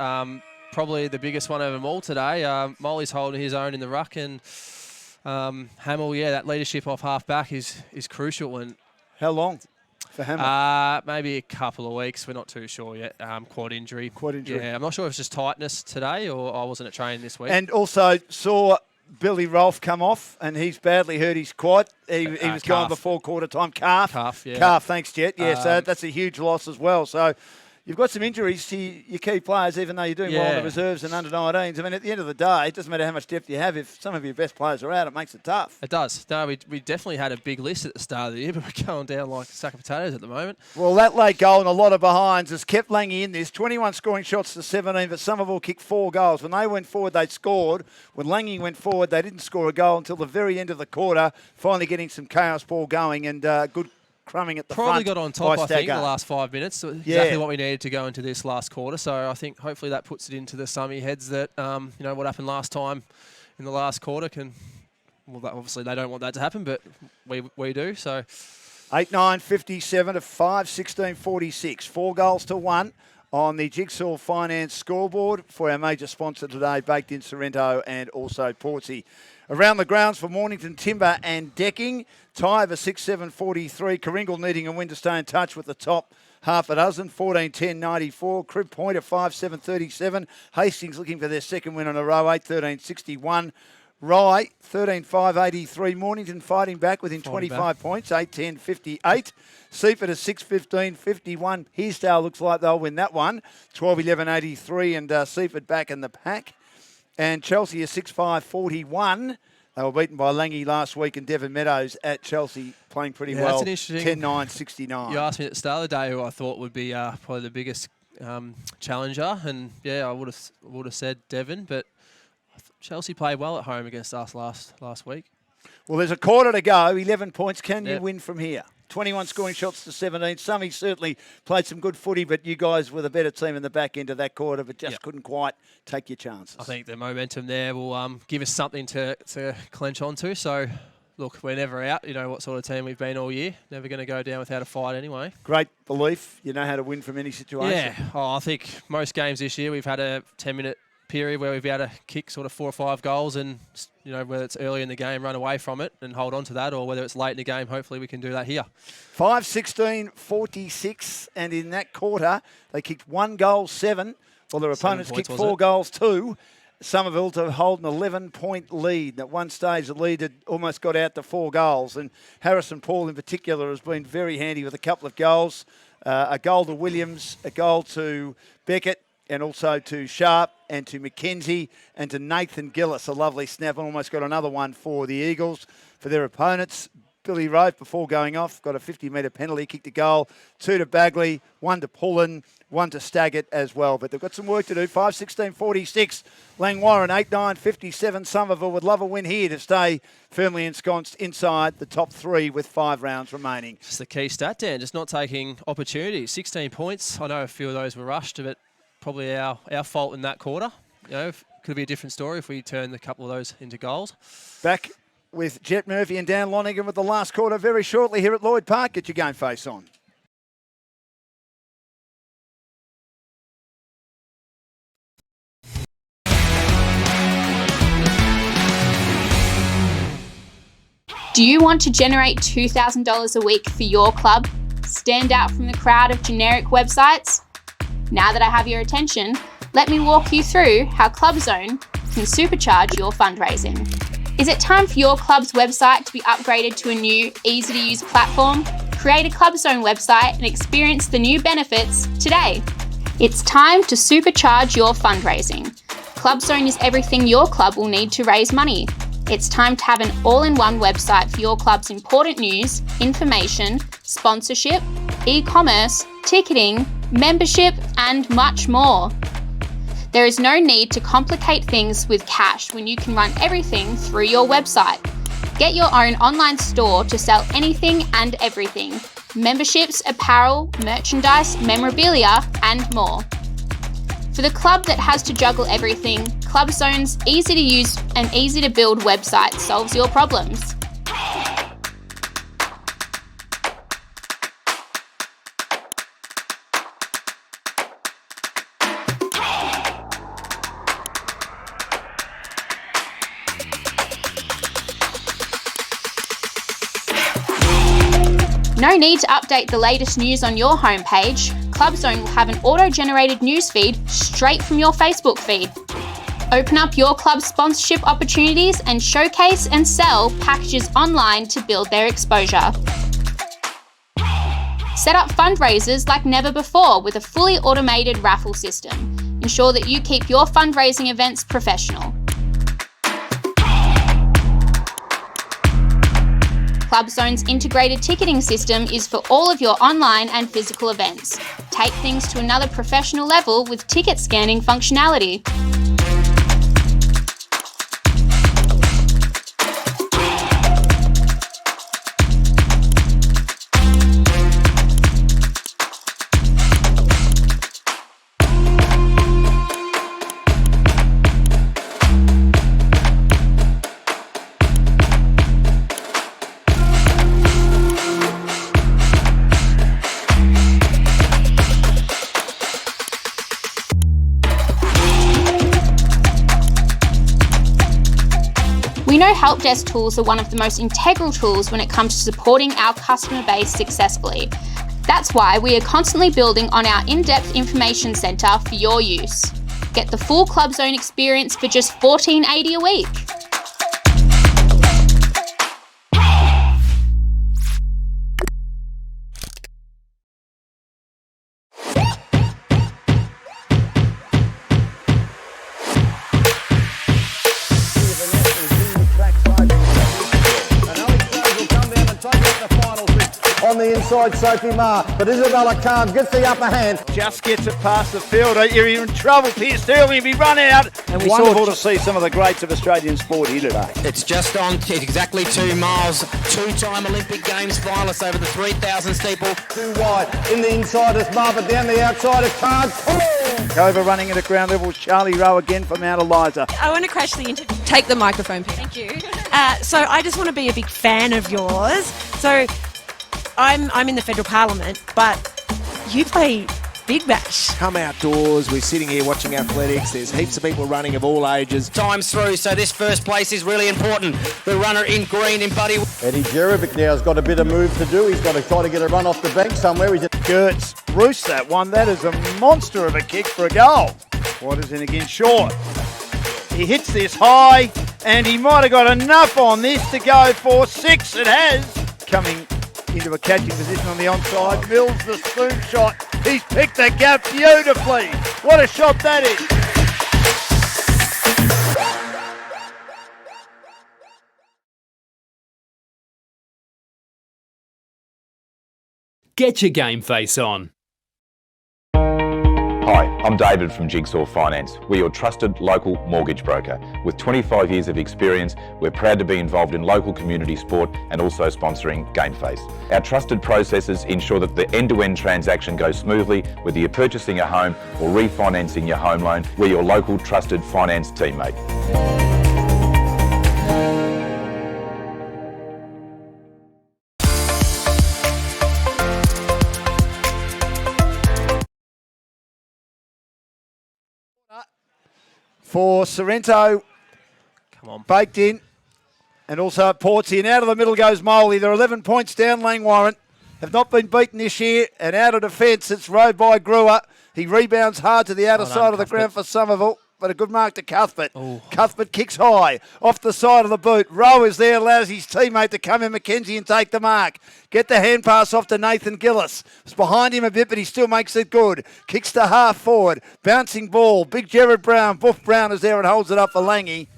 probably the biggest one of them all today. Molly's holding his own in the ruck, and Hamill, that leadership off half back is crucial. And how long for Hamill? Maybe a couple of weeks. We're not too sure yet. Quad injury. Quad injury. Yeah, I'm not sure if it's just tightness today or I wasn't at training this week. And also saw Billy Rolfe come off, and he's badly hurt his quad. He was gone before quarter time. Calf, yeah. Calf, thanks, Jet. Yeah, so that's a huge loss as well. So you've got some injuries to your key players, even though you're doing well in the reserves and under-19s. I mean, at the end of the day, it doesn't matter how much depth you have. If some of your best players are out, it makes it tough. It does. No, we definitely had a big list at the start of the year, but we're going down like a sack of potatoes at the moment. Well, that late goal and a lot of behinds has kept Langy in this. 21 scoring shots to 17, but Somerville kicked 4 goals. When they went forward, they scored. When Langy went forward, they didn't score a goal until the very end of the quarter, finally getting some chaos ball going and good crumbing at the front. Probably got on top, I think, the last 5 minutes. So exactly what we needed to go into this last quarter. So I think hopefully that puts it into the Summy heads that, what happened last time in the last quarter can... Well, obviously they don't want that to happen, but we do. So 8-9, 57 to 5-16, 46. 4 goals to 1 on the Jigsaw Finance scoreboard for our major sponsor today, Baked in Sorrento and also Portsea. Around the grounds for Mornington Timber and Decking, tie of a 6-7, 43. Karingal needing a win to stay in touch with the top half a dozen. 14-10, 94. Crib Point at 5-7, 37. Hastings looking for their second win in a row, 8-13, 61. Rye, 13-5, 83. Mornington fighting back within 25 points, 8-10, 58. Seaford at 6-15, 51. Heasdale looks like they'll win that one, 12-11, 83. And Seaford back in the pack. And Chelsea is 6-5, 41. They were beaten by Langy last week, and Devon Meadows at Chelsea playing pretty well. That's an interesting 10-9, 69. You asked me at the start of the day who I thought would be probably the biggest challenger, and I would have said Devon, but Chelsea played well at home against us last week. Well, there's a quarter to go, 11 points. Can you win from here? 21 scoring shots to 17. Summy certainly played some good footy, but you guys were the better team in the back end of that quarter, but just couldn't quite take your chances. I think the momentum there will give us something to clench onto. So, look, we're never out. You know what sort of team we've been all year. Never going to go down without a fight anyway. Great belief. You know how to win from any situation. Yeah. I think most games this year we've had a 10-minute period where we've been able to kick sort of 4 or 5 goals and, whether it's early in the game, run away from it and hold on to that, or whether it's late in the game, hopefully we can do that here. 5-16, 46, and in that quarter, they kicked 1 goal, 7, while their opponents kicked 4 goals, 2. Somerville to hold an 11-point lead. At one stage, the lead had almost got out to 4 goals, and Harrison Paul in particular has been very handy with a couple of goals. A goal to Williams, a goal to Beckett, and also to Sharp and to McKenzie and to Nathan Gillis. A lovely snap, and almost got another one for the Eagles. For their opponents, Billy Rofe, before going off, got a 50-metre penalty, kicked a goal. 2 to Bagley, 1 to Pullen, 1 to Staggett as well. But they've got some work to do. 5-16, 46. Langwarrin, 8-9, 57. Somerville would love a win here to stay firmly ensconced inside the top 3 with 5 rounds remaining. It's the key stat, Dan, just not taking opportunities. 16 points. I know a few of those were rushed, but probably our fault in that quarter. Could be a different story if we turn a couple of those into goals. Back with Jet Murphy and Dan Lonergan with the last quarter very shortly here at Lloyd Park. Get your game face on. Do you want to generate $2,000 a week for your club? Stand out from the crowd of generic websites? Now that I have your attention, let me walk you through how ClubZone can supercharge your fundraising. Is it time for your club's website to be upgraded to a new, easy-to-use platform? Create a ClubZone website and experience the new benefits today. It's time to supercharge your fundraising. ClubZone is everything your club will need to raise money. It's time to have an all-in-one website for your club's important news, information, sponsorship, e-commerce, ticketing, membership, and much more. There is no need to complicate things with cash when you can run everything through your website. Get your own online store to sell anything and everything. Memberships, apparel, merchandise, memorabilia, and more. For the club that has to juggle everything, Clubzone's easy to use and easy to build website solves your problems. No need to update the latest news on your homepage. Clubzone will have an auto-generated newsfeed straight from your Facebook feed. Open up your club's sponsorship opportunities and showcase and sell packages online to build their exposure. Set up fundraisers like never before with a fully automated raffle system. Ensure that you keep your fundraising events professional. Clubzone's integrated ticketing system is for all of your online and physical events. Take things to another professional level with ticket scanning functionality. We know help desk tools are one of the most integral tools when it comes to supporting our customer base successfully. That's why we are constantly building on our in-depth information centre for your use. Get the full Clubzone experience for just $14.80 a week. On the inside, Sophie Marr, but Isabella Calm gets the upper hand. Just gets it past the fielder. You're in trouble. Pierce Sterling be run out. And wonderful to see some of the greats of Australian sport here today. It's just on exactly 2 miles. 2-time Olympic Games finalist over the 3,000 steeple. Too wide. In the inside is Marr, but down the outside is Calm. Cover running it at ground level. Charlie Rowe again from Mount Eliza. I want to crash the interview. Take the microphone, please. Thank you. So I just want to be a big fan of yours. So I'm in the federal parliament, but you play Big Bash. Come outdoors, we're sitting here watching athletics, there's heaps of people running of all ages. Times through, so this first place is really important. The runner in green in Buddy. Eddie Jerovic now has got a bit of move to do. He's got to try to get a run off the bank somewhere. He's Gertz roosts that one. That is a monster of a kick for a goal. Waters in again, short. He hits this high, and he might have got enough on this to go for 6. It has. Coming into a catching position on the onside. Mills the spoon shot. He's picked the gap beautifully. What a shot that is. Get your game face on. Hi, I'm David from Jigsaw Finance. We're your trusted local mortgage broker. With 25 years of experience, we're proud to be involved in local community sport and also sponsoring Game Face. Our trusted processes ensure that the end-to-end transaction goes smoothly, whether you're purchasing a home or refinancing your home loan. We're your local trusted finance teammate. For Sorrento, come on, baked in, and also at Portsea. And out of the middle goes Moley. They're 11 points down. Langwarrin have not been beaten this year. And out of defence, it's rowed by Brewer. He rebounds hard to the outer side of the ground for Somerville. But a good mark to Cuthbert. Cuthbert kicks high off the side of the boot. Rowe is there, allows his teammate to come in, McKenzie, and take the mark. Get the hand pass off to Nathan Gillis. It's behind him a bit, but he still makes it good. Kicks to half forward. Bouncing ball. Big Jared Brown. Boof Brown is there and holds it up for Langy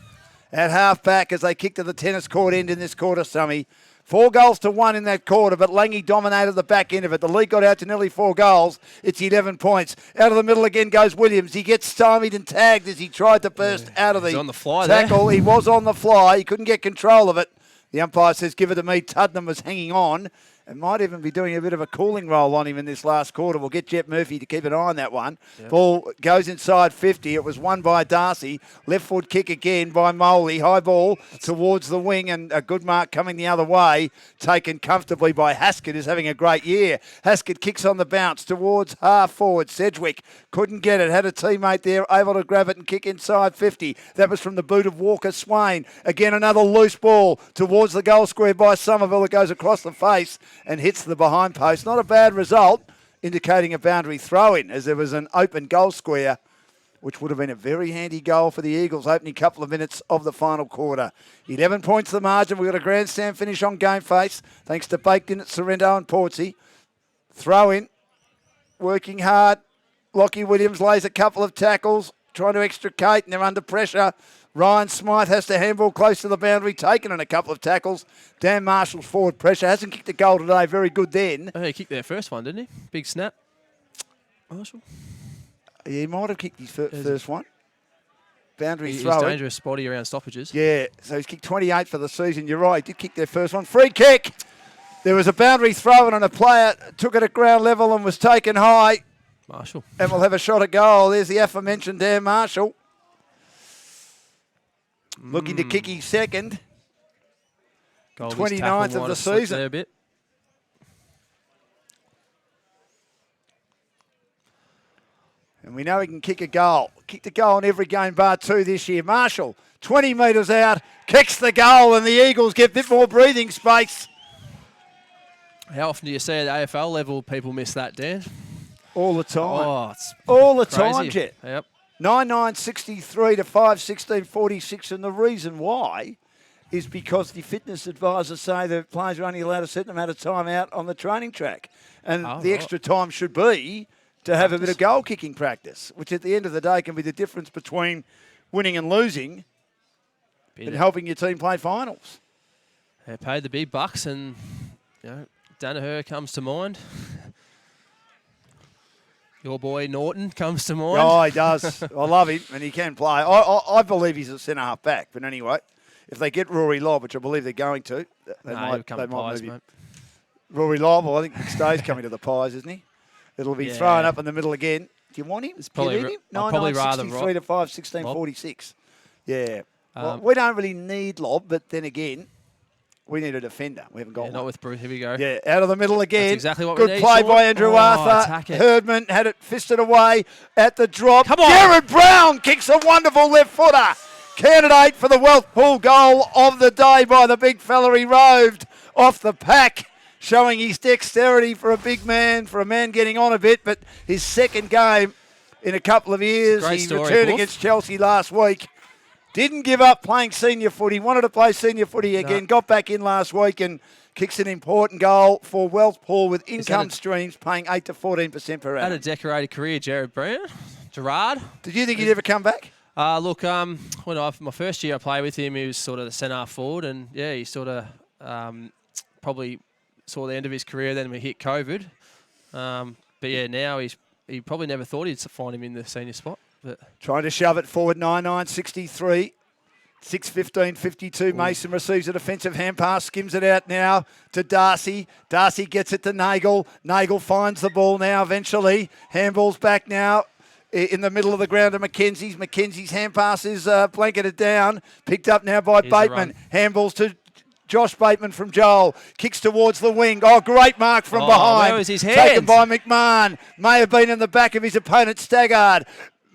at half back as they kick to the tennis court end in this quarter, Summy. 4 goals to 1 in that quarter, but Langy dominated the back end of it. The lead got out to nearly 4 goals. It's 11 points. Out of the middle again goes Williams. He gets stymied and tagged as he tried to burst out of the on the fly tackle. there. He was on the fly. He couldn't get control of it. The umpire says, give it to me. Tuddenham was hanging on and might even be doing a bit of a cooling roll on him in this last quarter. We'll get Jet Murphy to keep an eye on that one. Yep. Ball goes inside 50. It was won by Darcy. Left foot kick again by Moley. High ball towards the wing and a good mark coming the other way. Taken comfortably by Haskett, who's having a great year. Haskett kicks on the bounce towards half forward. Sedgwick couldn't get it. Had a teammate there able to grab it and kick inside 50. That was from the boot of Walker Swain. Again, another loose ball towards the goal square by Somerville. It goes across the face and hits the behind post. Not a bad result, indicating a boundary throw-in, as there was an open goal square, which would have been a very handy goal for the Eagles opening couple of minutes of the final quarter. 11 points the margin. We've got a grandstand finish on game face, thanks to Baked In at Sorrento and Portsea. Throw-in, working hard. Lockie Williams lays a couple of tackles, trying to extricate, and they're under pressure. Ryan Smythe has to handball close to the boundary, taken in a couple of tackles. Dan Marshall's forward pressure. Hasn't kicked a goal today. Very good then. Oh, he kicked their first one, didn't he? Big snap. Marshall. He might have kicked his first one. Boundary He's throw. dangerous spotty around stoppages. Yeah, so he's kicked 28 for the season. You're right, he did kick their first one. Free kick. There was a boundary throw and a player took it at ground level and was taken high. Marshall. And we'll have a shot at goal. There's the aforementioned Dan Marshall. Looking to kick his second. Goal 29th of the season. There a bit. And we know he can kick a goal. Kicked a goal in every game bar 2 this year. Marshall, 20 metres out, kicks the goal and the Eagles get a bit more breathing space. How often do you see at the AFL level people miss that, Dan? All the time. Oh, it's all the crazy. time, Jet. Yep. 9-9-63 to 5-16-46. And the reason why is because the fitness advisors say that players are only allowed a certain amount of time out on the training track. And the extra time should be to have a bit of goal kicking practice, which at the end of the day can be the difference between winning and losing and helping your team play finals. They paid the big bucks and, you know, Danaher comes to mind. Your boy Norton comes to mind. Oh, he does. I love him, and he can play. I believe he's a centre-half back. But anyway, if they get Rory Lobb, which I believe they're going to, they might move him. Rory Lobb, well, I think he stays coming to the Pies, isn't he? It'll be thrown up in the middle again. Do you want him? It's probably, Do you need him? I'd probably rather 9-9-63 to 5-16-46. Yeah. Well, we don't really need Lobb, but then again, we need a defender. We haven't got one. Not with Bruce. Here we go. Yeah, out of the middle again. That's exactly what Good we need. play by Andrew Arthur. Herdman had it fisted away at the drop. Come on. Jared Brown kicks a wonderful left footer. Candidate for the Wealthpool goal of the day by the big fella. He roved off the pack, showing his dexterity for a big man, for a man getting on a bit. But his second game in a couple of years. He returned against Chelsea last week. Didn't give up playing senior footy. Wanted to play senior footy again. Got back in last week and kicks an important goal for Wealthpool with income streams paying 8 to 14% per annum. Had a decorated career, Jared Brown. Gerard. Did you think he'd ever come back? Look, when my first year I played with him, he was sort of the centre forward, and yeah, he sort of probably saw the end of his career. Then we hit COVID, but yeah, now he probably never thought he'd find him in the senior spot. But trying to shove it forward, 9-9-63. 6-15-52. Mason receives a defensive hand pass, skims it out now to Darcy. Darcy gets it to Nagel. Nagel finds the ball now eventually. Handball's back now in the middle of the ground to Mackenzie's. Mackenzie's hand pass is blanketed down. Picked up now by Bateman. Handballs to Josh Bateman from Joel. Kicks towards the wing. Oh, great mark from behind. Where was his hand? Taken by McMahon. May have been in the back of his opponent, Staggard.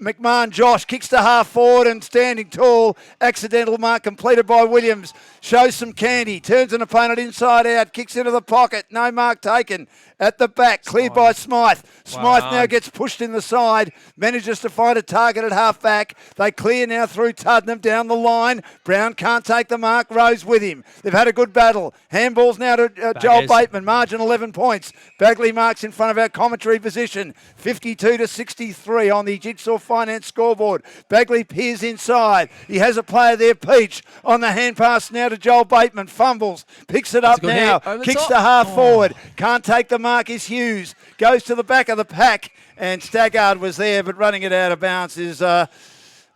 McMahon, Josh, kicks to half forward and standing tall. Accidental mark completed by Williams. Shows some candy. Turns an opponent inside out. Kicks into the pocket. No mark taken. At the back, cleared by Smythe. Smythe now gets pushed in the side. Manages to find a target at half back. They clear now through Tuddenham down the line. Brown can't take the mark. Rose with him. They've had a good battle. Handballs now to Joel Bateman. Margin 11 points. Bagley marks in front of our commentary position. 52 to 63 on the Jigsaw Finance scoreboard. Bagley peers inside. He has a player there, Peach, on the hand pass now to Joel Bateman. Fumbles. Picks it up now. Kicks to half forward. Can't take the mark is Hughes. Goes to the back of the pack. And Staggard was there, but running it out of bounds is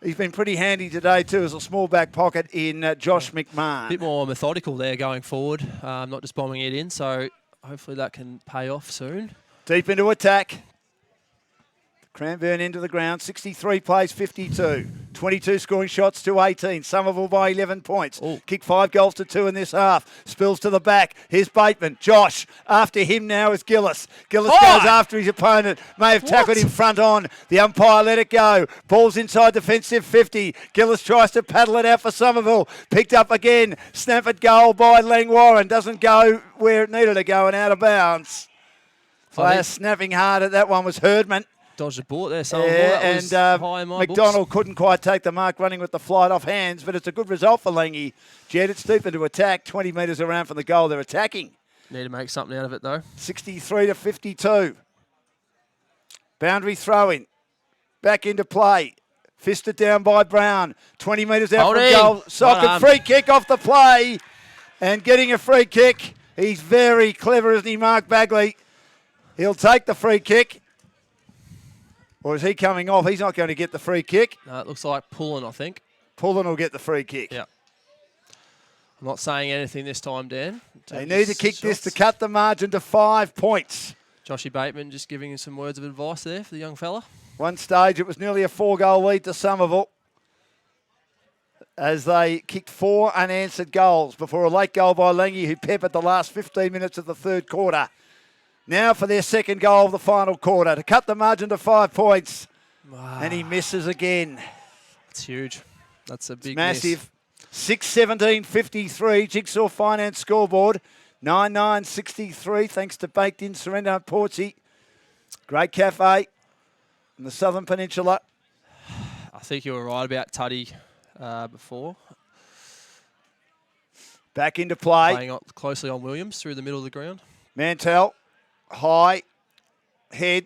He's been pretty handy today too as a small back pocket in Josh McMahon. A bit more methodical there going forward, not just bombing it in. So hopefully that can pay off soon. Deep into attack. Cranbourne into the ground. 63 plays 52. 22 scoring shots to 18. Somerville by 11 points. Ooh. Kick 5 goals to 2 in this half. Spills to the back. Here's Bateman. Josh. After him now is Gillis. Gillis goes after his opponent. May have tackled him front on. The umpire let it go. Ball's inside defensive 50. Gillis tries to paddle it out for Somerville. Picked up again. Snap at goal by Langwarrin. Doesn't go where it needed to go and out of bounds. Player snapping hard at that one was Herdman. Dodged a bullet there. And McDonald couldn't quite take the mark running with the flight off hands, but it's a good result for Langy. Jed, it's deep into attack, 20 metres around from the goal. They're attacking. Need to make something out of it, though. 63 to 52. Boundary throw-in. Back into play. Fisted down by Brown. 20 metres out from goal. Socket free kick off the play. And getting a free kick. He's very clever, isn't he, Mark Bagley? He'll take the free kick. Or is he coming off? He's not going to get the free kick. No, it looks like Pullen, I think. Pullen will get the free kick. Yeah. I'm not saying anything this time, Dan. They need to kick this to cut the margin to 5 points. Joshy Bateman just giving him some words of advice there for the young fella. One stage, it was nearly a 4-goal lead to Somerville as they kicked 4 unanswered goals before a late goal by Langy, who peppered the last 15 minutes of the third quarter. Now for their second goal of the final quarter to cut the margin to 5 points. Wow. And he misses again. That's huge. That's a big massive. 6-17-53, Jigsaw Finance scoreboard. 9-9-63, thanks to Baked In Sorrento Portsea. Great cafe in the Southern Peninsula. I think you were right about Tuddy before. Back into play. Playing closely on Williams through the middle of the ground. Mantell. High, head,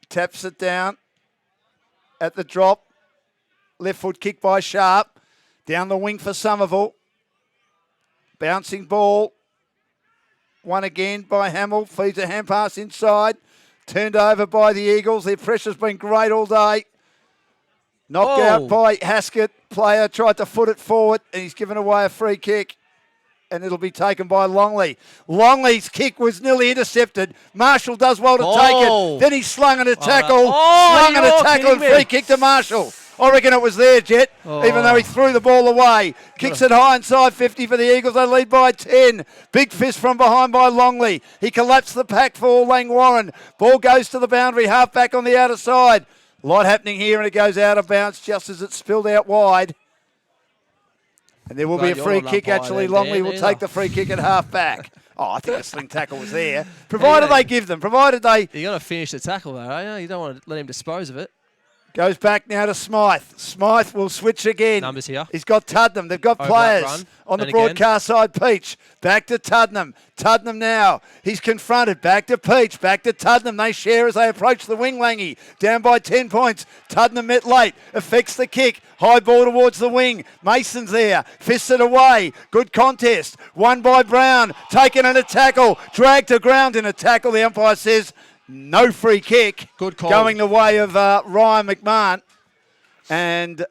taps it down at the drop. Left foot kick by Sharp. Down the wing for Somerville. Bouncing ball. One again by Hamill. Feeds a hand pass inside. Turned over by the Eagles. Their pressure's been great all day. Knocked out by Haskett. Player tried to foot it forward and he's given away a free kick. And it'll be taken by Longley. Longley's kick was nearly intercepted. Marshall does well to take it. Then he slung in a tackle. Slung in a tackle and free kick to Marshall. I reckon it was there, Jet, even though he threw the ball away. Kicks it high inside 50 for the Eagles. They lead by 10. Big fist from behind by Longley. He collapsed the pack for Langwarrin. Ball goes to the boundary, half back on the outer side. A lot happening here, and it goes out of bounds just as it spilled out wide. And there will be a free kick, actually. Longley will take the free kick at half back. Oh, I think a sling tackle was there. Provided they give them. Provided they... You got to finish the tackle, though. You don't want to let him dispose of it. Goes back now to Smythe. Smythe will switch again. Numbers here. He's got Tuddenham. They've got players on the broadcast side. Peach. Back to Tuddenham. Tuddenham now. He's confronted. Back to Peach. Back to Tuddenham. They share as they approach the wing, Langy. Down by 10 points. Tuddenham met late. Affects the kick. High ball towards the wing. Mason's there. Fists it away. Good contest. Won by Brown. Taken in a tackle. Dragged to ground in a tackle. The umpire says... no free kick. Good call. Going the way of Ryan McMahon. And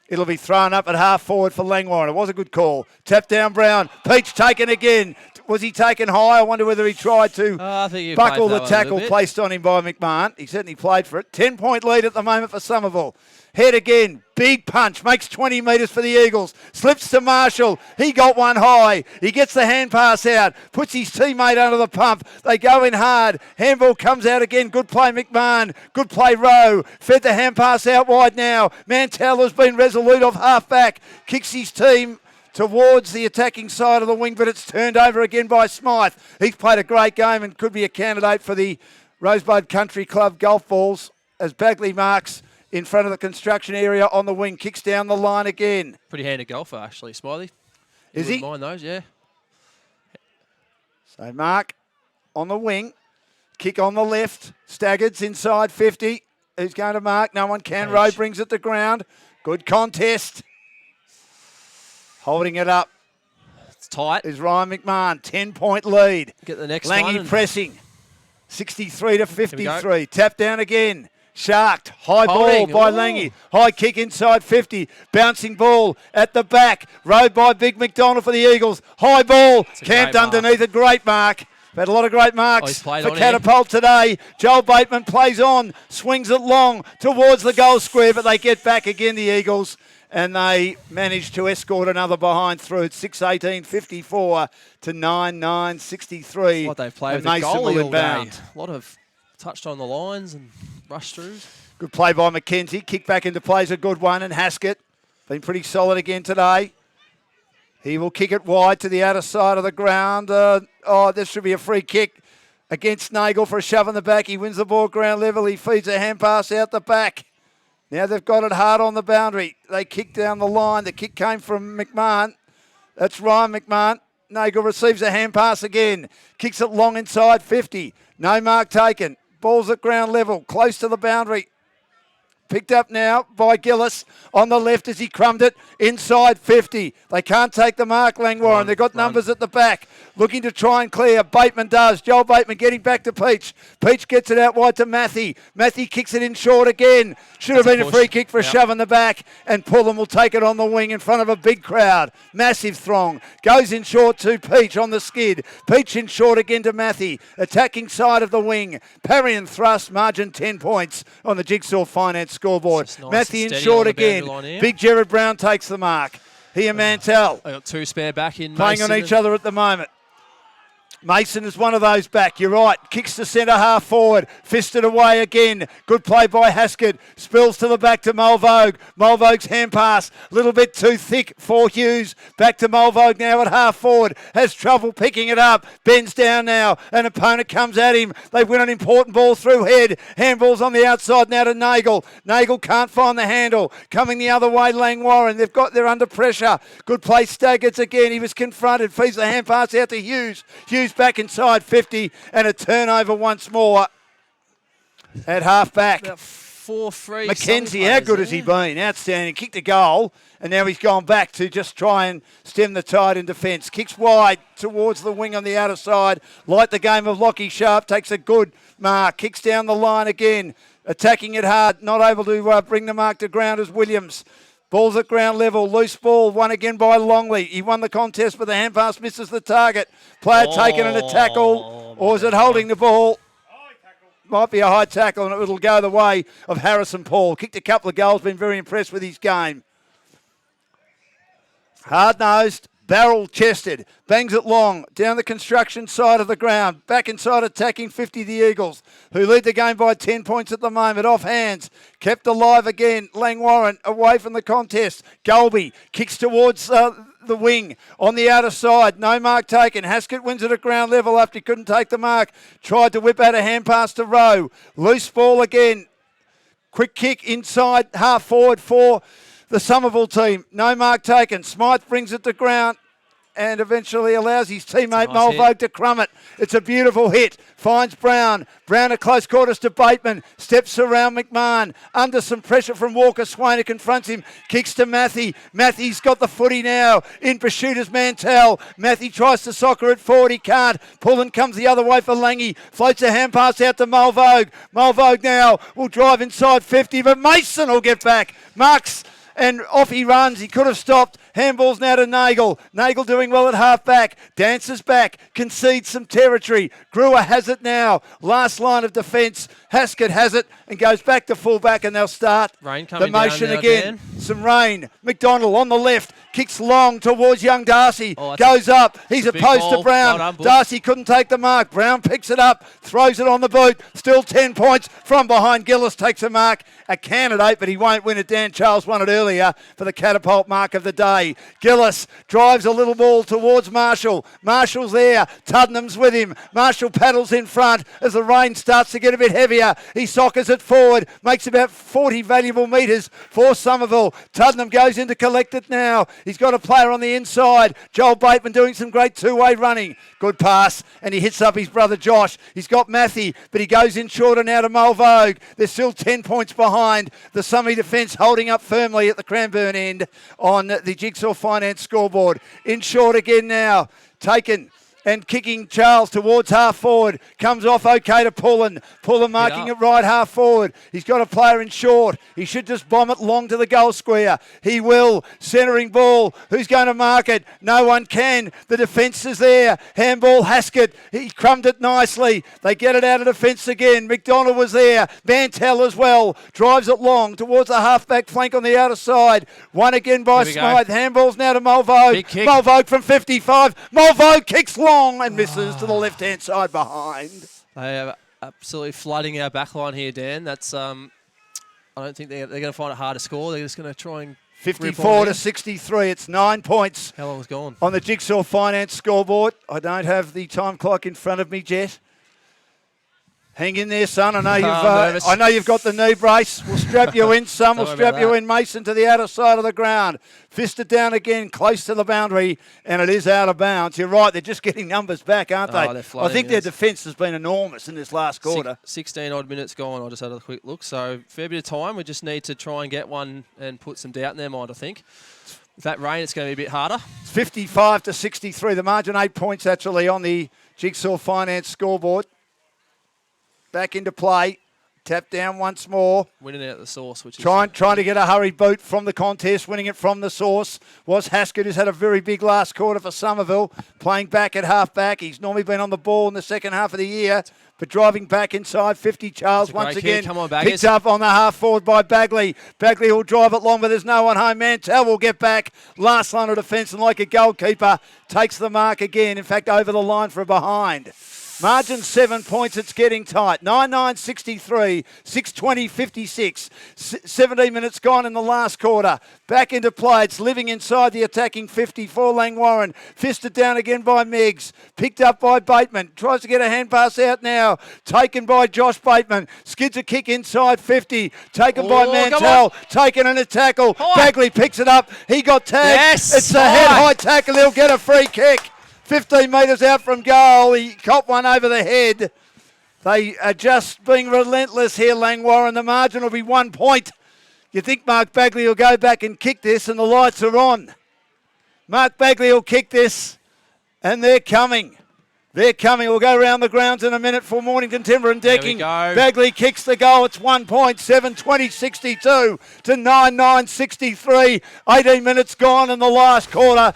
it'll be thrown up at half forward for Langwarrin. It was a good call. Tap down Brown. Peach taken again. Was he taken high? I wonder whether he tried to buckle the tackle placed on him by McMahon. He certainly played for it. 10-point lead at the moment for Somerville. Head again. Big punch. Makes 20 metres for the Eagles. Slips to Marshall. He got one high. He gets the hand pass out. Puts his teammate under the pump. They go in hard. Handball comes out again. Good play, McMahon. Good play, Rowe. Fed the hand pass out wide now. Mantell has been resolute off half back. Kicks his team towards the attacking side of the wing, but it's turned over again by Smythe. He's played a great game and could be a candidate for the Rosebud Country Club golf balls as Bagley marks in front of the construction area on the wing. Kicks down the line again. Pretty handy golfer, actually, Smiley. Is he? Mind those, yeah. So Mark on the wing. Kick on the left. Staggards inside 50. Who's going to mark? No one can. Rowe brings it to ground. Good contest. Holding it up. It's tight. Is Ryan McMahon. 10-point lead. Get the next Langy one. pressing. 63 to 53. Tap down again. Sharked. High Holding. ball by Ooh. Langy. High kick inside 50. Bouncing ball at the back. Rode by Big McDonald for the Eagles. High ball. Camped great mark. underneath. A great mark. We've had a lot of great marks he's played for on Catapult today. Joel Bateman plays on. Swings it long towards the goal square, but they get back again, the Eagles. And they manage to escort another behind through. It's 6:18:54 to 9:9:63. What they've played And with the Mason will goalie all day. inbound. A lot of touched on the lines and rush throughs. Good play by McKenzie. Kick back into play is a good one. And Haskett, been pretty solid again today. He will kick it wide to the outer side of the ground. This should be a free kick against Nagel for a shove in the back. He wins the ball ground level. He feeds a hand pass out the back. Now they've got it hard on the boundary. They kick down the line. The kick came from McMahon. That's Ryan McMahon. Nagel receives a hand pass again. Kicks it long inside 50. No mark taken. Ball's at ground level, close to the boundary. Picked up now by Gillis on the left as he crumbed it inside 50. They can't take the mark, Langwarrin. They've got numbers at the back. Looking to try and clear. Bateman does. Joel Bateman getting back to Peach. Peach gets it out wide to Matthew. Matthew kicks it in short again. Should have been a free kick for a shove in the back. And Pullum will take it on the wing in front of a big crowd. Massive throng. Goes in short to Peach on the skid. Peach in short again to Matthew. Attacking side of the wing. Parry and thrust. Margin 10 points on the Jigsaw Finance scoreboard. Nice Matthew in steady short on the boundary again. line here. Big Jared Brown takes the mark. He and Mantell They got two spare back in. playing Mason on each other at the moment. Mason is one of those back. You're right. Kicks to centre half forward. Fisted away again. Good play by Haskett. Spills to the back to Mulvogue. Mulvogue's hand pass. A little bit too thick for Hughes. Back to Mulvogue now at half forward. Has trouble picking it up. Bends down now. An opponent comes at him. They win an important ball through head. Handball's on the outside now to Nagel. Nagel can't find the handle. Coming the other way, Langwarrin. They're under pressure. Good play, Staggers again. He was confronted. Feeds the hand pass out to Hughes. Hughes back inside 50 and a turnover once more at half back. About 4-3. McKenzie, how good has he been? Outstanding. Kicked a goal and now he's gone back to just try and stem the tide in defence. Kicks wide towards the wing on the outer side. Like the game of Lockie Sharp, takes a good mark. Kicks down the line again. Attacking it hard. Not able to bring the mark to ground as Williams. Ball's at ground level. Loose ball. Won again by Longley. He won the contest, but the hand pass misses the target. Player taken in a tackle. Or is it holding the ball? Might be a high tackle, and it'll go the way of Harrison Paul. Kicked a couple of goals. Been very impressed with his game. Hard-nosed. Barrel-chested. Bangs it long. Down the construction side of the ground. Back inside attacking 50, the Eagles, who lead the game by 10 points at the moment. Off hands. Kept alive again. Langwarrin away from the contest. Golby kicks towards the wing on the outer side. No mark taken. Haskett wins it at ground level after he couldn't take the mark. Tried to whip out a hand pass to Rowe. Loose ball again. Quick kick inside half forward for the Somerville team. No mark taken. Smythe brings it to ground and eventually allows his teammate Mulvogue to crumb it. It's a beautiful hit. Finds Brown. Brown at close quarters to Bateman. Steps around McMahon. Under some pressure from Walker Swain who confronts him. Kicks to Matthew. Matthew's got the footy now. In pursuit is Mantell. Matthew tries to soccer it forward. He can't. Pullen comes the other way for Langy. Floats a hand pass out to Mulvogue. Mulvogue now will drive inside 50, but Mason will get back. Marks. And off he runs. He could have stopped. Handballs now to Nagel. Nagel doing well at half back. Dances back. Concedes some territory. Brewer has it now. Last line of defence. Haskett has it and goes back to full back, and they'll start the motion again. Some rain. McDonald on the left. Kicks long towards young Darcy. Goes up. He's opposed to Brown. Darcy couldn't take the mark. Brown picks it up. Throws it on the boot. Still 10 points from behind. Gillis takes a mark. A candidate, but he won't win it. Dan Charles won it earlier for the catapult mark of the day. Gillis drives a little ball towards Marshall. Marshall's there. Tuddenham's with him. Marshall paddles in front as the rain starts to get a bit heavier. He soccers it forward. Makes about 40 valuable metres for Somerville. Tuddenham goes in to collect it now. He's got a player on the inside. Joel Bateman doing some great two-way running. Good pass, and he hits up his brother Josh. He's got Matthew, but he goes in shorter now to Mulvogue. They're still 10 points behind. The Summy defence holding up firmly at the Cranbourne end on the Jigsaw Finance scoreboard. In short again now. Taken and kicking Charles towards half forward. Comes off okay to Pullen. Pullen marking it right half forward. He's got a player in short. He should just bomb it long to the goal square. He will. Centering ball. Who's going to mark it? No one can. The defence is there. Handball Haskett. He crumbed it nicely. They get it out of defence again. McDonald was there. Mantell as well. Drives it long towards the half-back flank on the outer side. Won again by Smythe. Handballs now to Mulvogue. Mulvogue from 55. Mulvogue kicks long and misses to the left-hand side behind. They are absolutely flooding our backline here, Dan. That's I don't think they're going to find it hard to score. They're just going to try and 54 to 63. It's 9 points. How long was gone? On the Jigsaw Finance scoreboard. I don't have the time clock in front of me, Jet. Hang in there, son. I know you've got the knee brace. We'll strap you in, son. We'll strap you in, Mason, to the outer side of the ground. Fisted down again, close to the boundary, and it is out of bounds. You're right. They're just getting numbers back, aren't they? I think their defence has been enormous in this last quarter. 16 odd minutes gone. I just had a quick look. So fair bit of time. We just need to try and get one and put some doubt in their mind, I think. With that rain, it's going to be a bit harder. It's 55 to 63. The margin 8 points actually on the Jigsaw Finance scoreboard. Back into play. Tap down once more. Winning out the source, which is... Trying to get a hurried boot from the contest. Winning it from the source was Haskett, who's had a very big last quarter for Somerville. Playing back at half-back. He's normally been on the ball in the second half of the year. But driving back inside, 50 Charles once again. Come on, picked up on the half forward by Bagley. Bagley will drive it long, but there's no one home. Mantell will get back. Last line of defence, and like a goalkeeper, takes the mark again. In fact, over the line for a behind. Margin 7 points, it's getting tight. 9-9-63, 6-20-56. 17 minutes gone in the last quarter. Back into play, it's living inside the attacking 50 for Langwarrin. Fisted down again by Meggs. Picked up by Bateman. Tries to get a hand pass out now. Taken by Josh Bateman. Skids a kick inside 50. Taken by Mantell. Taken in a tackle. Bagley picks it up. He got tagged. Yes. It's a head-high tackle. He'll get a free kick. 15 metres out from goal. He copped one over the head. They are just being relentless here, Langwarrin. The margin will be 1 point. You think Mark Bagley will go back and kick this, and the lights are on. Mark Bagley will kick this, and they're coming. They're coming. We'll go around the grounds in a minute for Mornington Timber and Decking. Bagley kicks the goal. It's 1 point. 7-20-62 to 9-9-63. 18 minutes gone in the last quarter.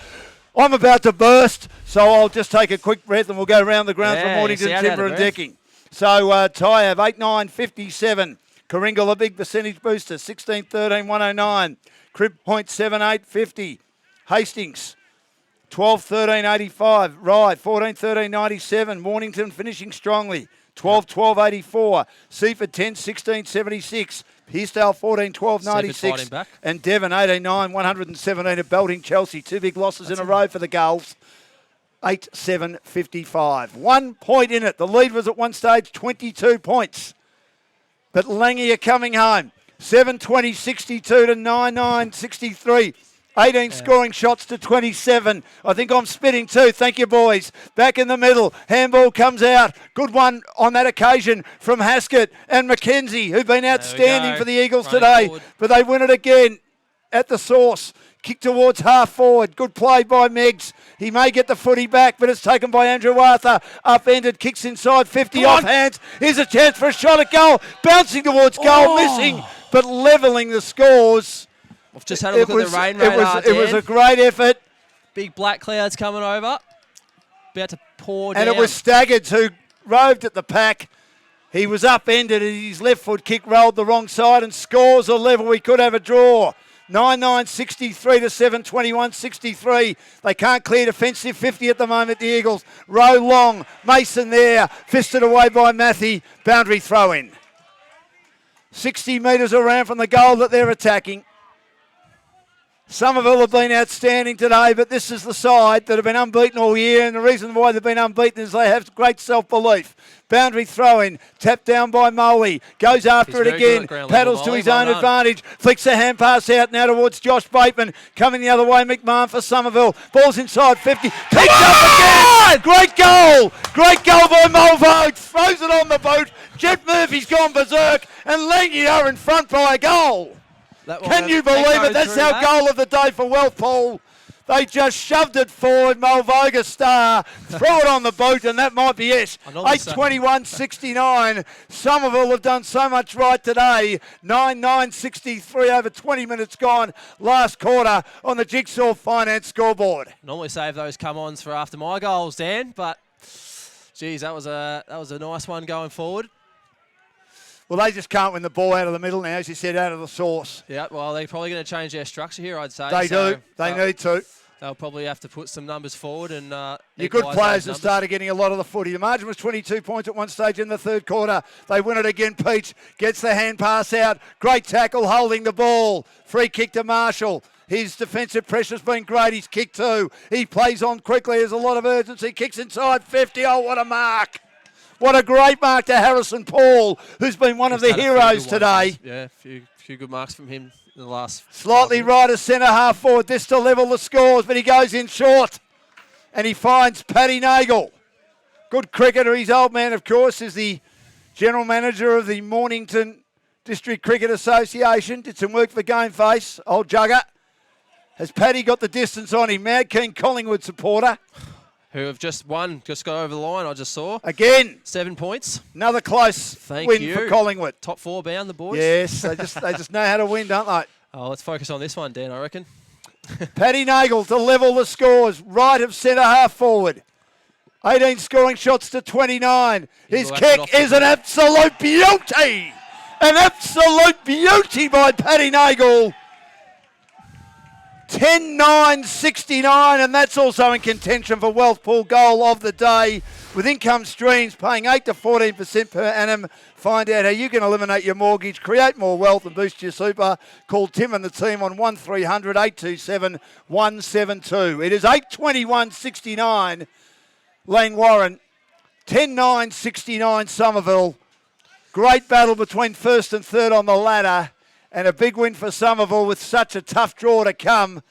I'm about to burst, so I'll just take a quick breath and we'll go around the grounds for Mornington Timber and Decking. So Tyab 8-9-57. Coringal a big percentage booster 16-13-109. Crib 0.78-50. Hastings 12-13-85. Rye 14-13-97. Mornington finishing strongly 12-12-84. Seaford 10-16-76. Pearstale 14-12-96. And Devon 18-9-117 at Belting Chelsea. Two big losses in a row for the Gulls. 8-7-55. 1 point in it. The lead was at one stage 22 points. But Langy are coming home. 7-20-62 to 9-9-63. 18 scoring shots to 27. I think I'm spitting too. Thank you, boys. Back in the middle. Handball comes out. Good one on that occasion from Haskett and McKenzie, who've been outstanding for the Eagles today. Forward. But they win it again at the source. Kick towards half forward. Good play by Meggs. He may get the footy back, but it's taken by Andrew Arthur. Upended, kicks inside 50 off hands. Here's a chance for a shot at goal. Bouncing towards goal, missing, but levelling the scores. I've just had a look at the rain radar, It was a great effort. Big black clouds coming over. About to pour down. And it was Staggards who roved at the pack. He was upended and his left foot kick rolled the wrong side and scores a level. We could have a draw. 9-9-63 to 7-21-63. They can't clear defensive 50 at the moment, the Eagles. Row long. Mason there. Fisted away by Matthew. Boundary throw in. 60 metres around from the goal that they're attacking. Somerville have been outstanding today, but this is the side that have been unbeaten all year, and the reason why they've been unbeaten is they have great self-belief. Boundary throw-in, tapped down by Moley, goes after it again, paddles to his own advantage, flicks a hand pass out now towards Josh Bateman, coming the other way, McMahon for Somerville, ball's inside 50, picked up again, great goal by Mulvogue, throws it on the boot, Jet Murphy's gone berserk, and Langy are in front by a goal. Can you believe it? That's our goal of the day for Wealth Pool. They just shoved it forward. Mulvoga Star. Throw it on the boot, and that might be it. 8:21.69. Somerville have done so much right today. 9:9.63 over 20 minutes gone. Last quarter on the Jigsaw Finance scoreboard. Normally save those come-ons for after my goals, Dan, but geez, that was a nice one going forward. Well, they just can't win the ball out of the middle now, as you said, out of the source. Yeah, well, they're probably going to change their structure here, I'd say. They do. They need to. They'll probably have to put some numbers forward and your good players have started getting a lot of the footy. The margin was 22 points at one stage in the third quarter. They win it again. Peach gets the hand pass out. Great tackle holding the ball. Free kick to Marshall. His defensive pressure's been great. He's kicked two. He plays on quickly. There's a lot of urgency. Kicks inside 50. Oh, what a mark. What a great mark to Harrison Paul, who's been one of the heroes today. Yeah, a few good marks from him in the last. Slightly right of centre half forward. This to level the scores, but he goes in short. And he finds Paddy Nagel. Good cricketer. His old man, of course, is the general manager of the Mornington District Cricket Association. Did some work for Gameface, old jugger. Has Paddy got the distance on him? Mad Keen Collingwood supporter. Who have just won, just got over the line, I just saw. Again. 7 points. Another close win for Collingwood. Top four bound, the boys. Yes, they just know how to win, don't they? Oh, let's focus on this one, Dan, I reckon. Paddy Nagel to level the scores. Right of centre half forward. 18 scoring shots to 29. His kick is an absolute beauty. An absolute beauty by Paddy Nagel. 10.9.69, and that's also in contention for Wealth Pool goal of the day, with income streams paying 8 to 14% per annum. Find out how you can eliminate your mortgage, create more wealth and boost your super. Call Tim and the team on 1300 827 172. It is 8:21.69 Langwarrin, 10.9.69 Somerville. Great battle between first and third on the ladder. And a big win for Somerville with such a tough draw to come